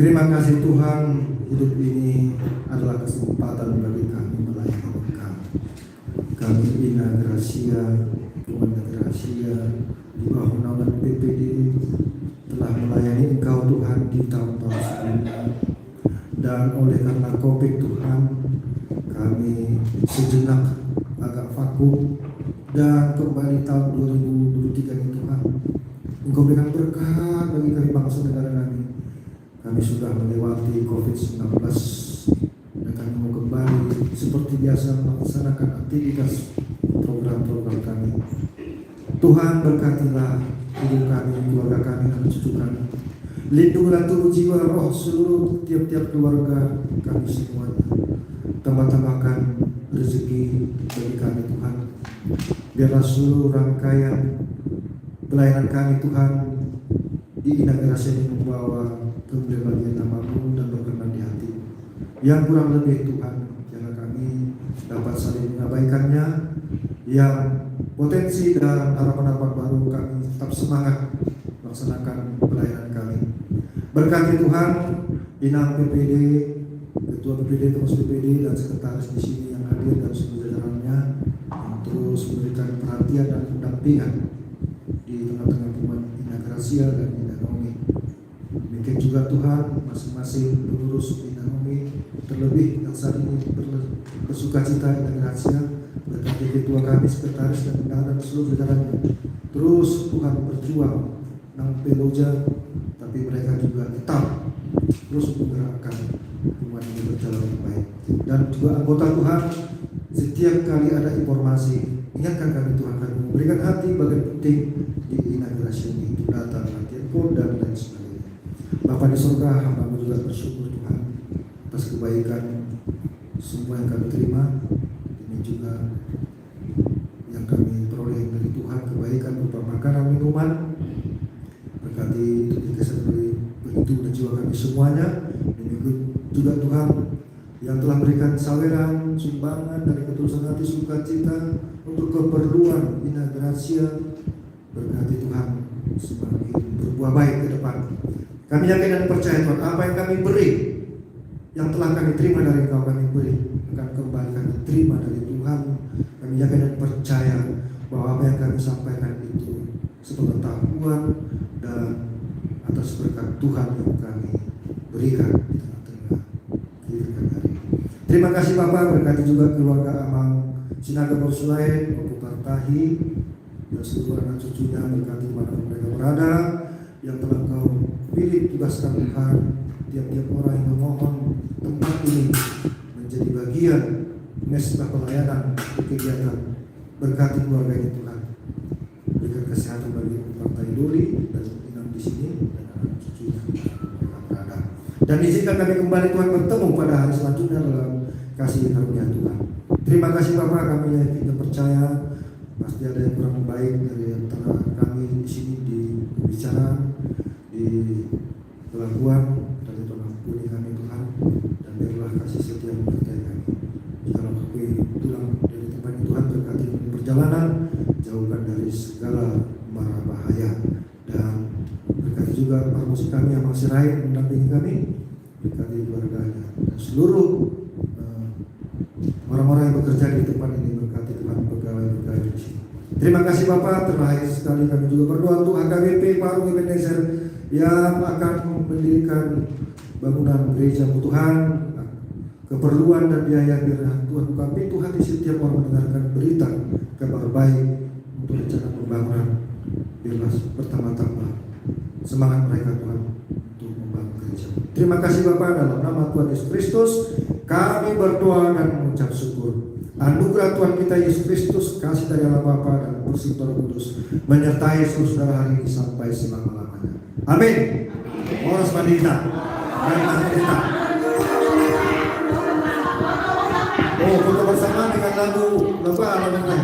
Terima kasih Tuhan, hidup ini adalah kesempatan bagi kami melayani Engkau. Kami Bina Gracia, Tuhan Gracia, di bawah naungan PPD telah melayani Engkau Tuhan di tahun-tahun sebelumnya. Dan oleh karena COVID Tuhan, kami sejenak agak vakum dan kembali tahun 2023 ini Tuhan. Engkau berikan berkat bagi kami bangsa negara kami. Kami sudah melewati COVID-19 dan kami mau kembali seperti biasa melaksanakan aktivitas program-program kami. Tuhan berkatilah hidup kami, keluarga kami, dan cucu kami. Lindungilah tubuh jiwa roh seluruh tiap-tiap keluarga kami semuanya. Tambah-tambahkan rezeki bagi kami Tuhan. Biarlah seluruh rangkaian pelayanan kami Tuhan di inaugurasi ini membawa kemuliaan nama-Mu dan berkenan di hati. Yang kurang lebih Tuhan, jangan kami dapat saling mengabaikannya. Yang potensi dan harapan-harapan baru kami tetap semangat melaksanakan pelayanan kami. Berkati Tuhan, Inang PPD, Ketua PPD, Pengurus PPD, dan Sekretaris di sini yang hadir dan seluruh jajarannya yang terus memberikan perhatian dan pendampingan di tengah-tengah umat Inang Gracia dan Inang Nomi. Demikian juga Tuhan, masing-masing pengurus Inang Nomi, terlebih yang saat ini bersuka cita Inang Gracia, berkati ketua kami, sekretaris dan undangan dan seluruh jajarannya. Terus Tuhan berjuang nang peloja, tapi mereka juga tetap terus menggerakkan umat ini berjalan dengan baik. Dan juga anggota Tuhan, setiap kali ada informasi, ingatkan kami Tuhan, kami memberikan hati bagian penting di inaugurasi ini, untuk datang latihan pun dan lain sebagainya. Bapa di surga, hamba-Mu juga bersyukur Tuhan atas kebaikan semua yang kami terima. Ini juga yang kami peroleh dari Tuhan, kebaikan berupa makanan, minuman. Berkati ketika begitu dan jiwa kami semuanya. Demikian juga Tuhan yang telah berikan saweran, sumbangan dari ketulusan hati, sukacita untuk keperluan Inang Gracia. Berkati Tuhan semakin berbuah baik ke depan. Kami yakin dan percaya Tuhan, apa yang kami beri, yang telah kami terima dari Engkau, kami beri akan kembali kami terima dari Tuhan. Kami yakin dan percaya bahwa apa yang kami sampaikan itu sepengetahuan dan atas berkat Tuhan yang kami berikan di tengah-tengah kehidupan hari. Terima kasih Bapak, berkati juga keluarga Amang Sinaga Borsulain, Bapak Partahi, dan seluruh anak cucunya, berkati mana mereka berada, yang telah Kau pilih tugaskan Tuhan. Tiap-tiap orang yang memohon tempat ini menjadi bagian mesbah pelayanan kegiatan, berkati keluarga ini Tuhan. Berikan kesehatan bagi Partai Doli dan Inang di sini dan anak cucunya mereka berada. Dan izinkan kami kembali Tuhan bertemu pada hari selanjutnya dalam kasih karunia Tuhan. Terima kasih Bapak, kami yakin dan percaya pasti ada yang kurang baik dari antara kami di sini di pembicaraan, di pelabuhan, dan itu ampuni kami Tuhan, dan biarlah kasih setia menyertai kami. Jika kami pulang dari tempat ini Tuhan, berkati perjalanan, jauhkan dari segala mara bahaya, dan berkati juga para musik kami yang masih raih mendampingi kami, berkati keluarganya dan seluruh orang-orang yang bekerja di tempat ini, berkati Tuhan pegawai-pegawai di sini. Terima kasih Bapak, terakhir sekali kami juga berdoa untuk HKBP Parung Ebenezer yang akan mendirikan bangunan gereja Tuhan, keperluan dan biaya biar Tuhan buka pintu hati setiap orang mendengarkan berita kabar baik untuk rencana pembangunan biarlah bertambah-tambah semangat mereka Tuhan untuk membangun gereja. Terima kasih Bapa, dalam nama Tuhan Yesus Kristus kami berdoa dan mengucap syukur. Anugerah Tuhan kita Yesus Kristus, kasih dari Allah Bapa dan bersih Roh Kudus menyertai saudara hari ini sampai selama-lamanya. Amin. Oras Madinah. Oh, foto bersama dengan lagu lagunya.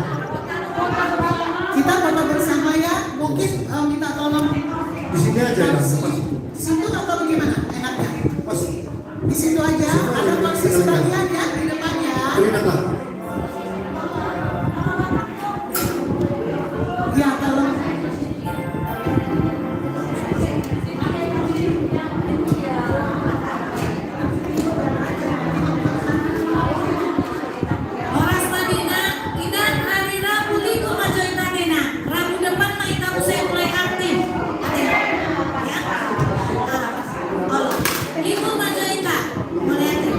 Kita foto bersama ya. Mungkin minta tolong Di sini aja ya. di situ atau bagaimana enaknya? Pas. Di situ aja. Ada kursi sebagian ya di depannya. Terima. Ya kalau Oras Madinah, Idan Harina Putih Kumajoy Tadena. Rabu depan main kamu saya mulai aktif. Ya. Ibu Majoita, mulai aktif.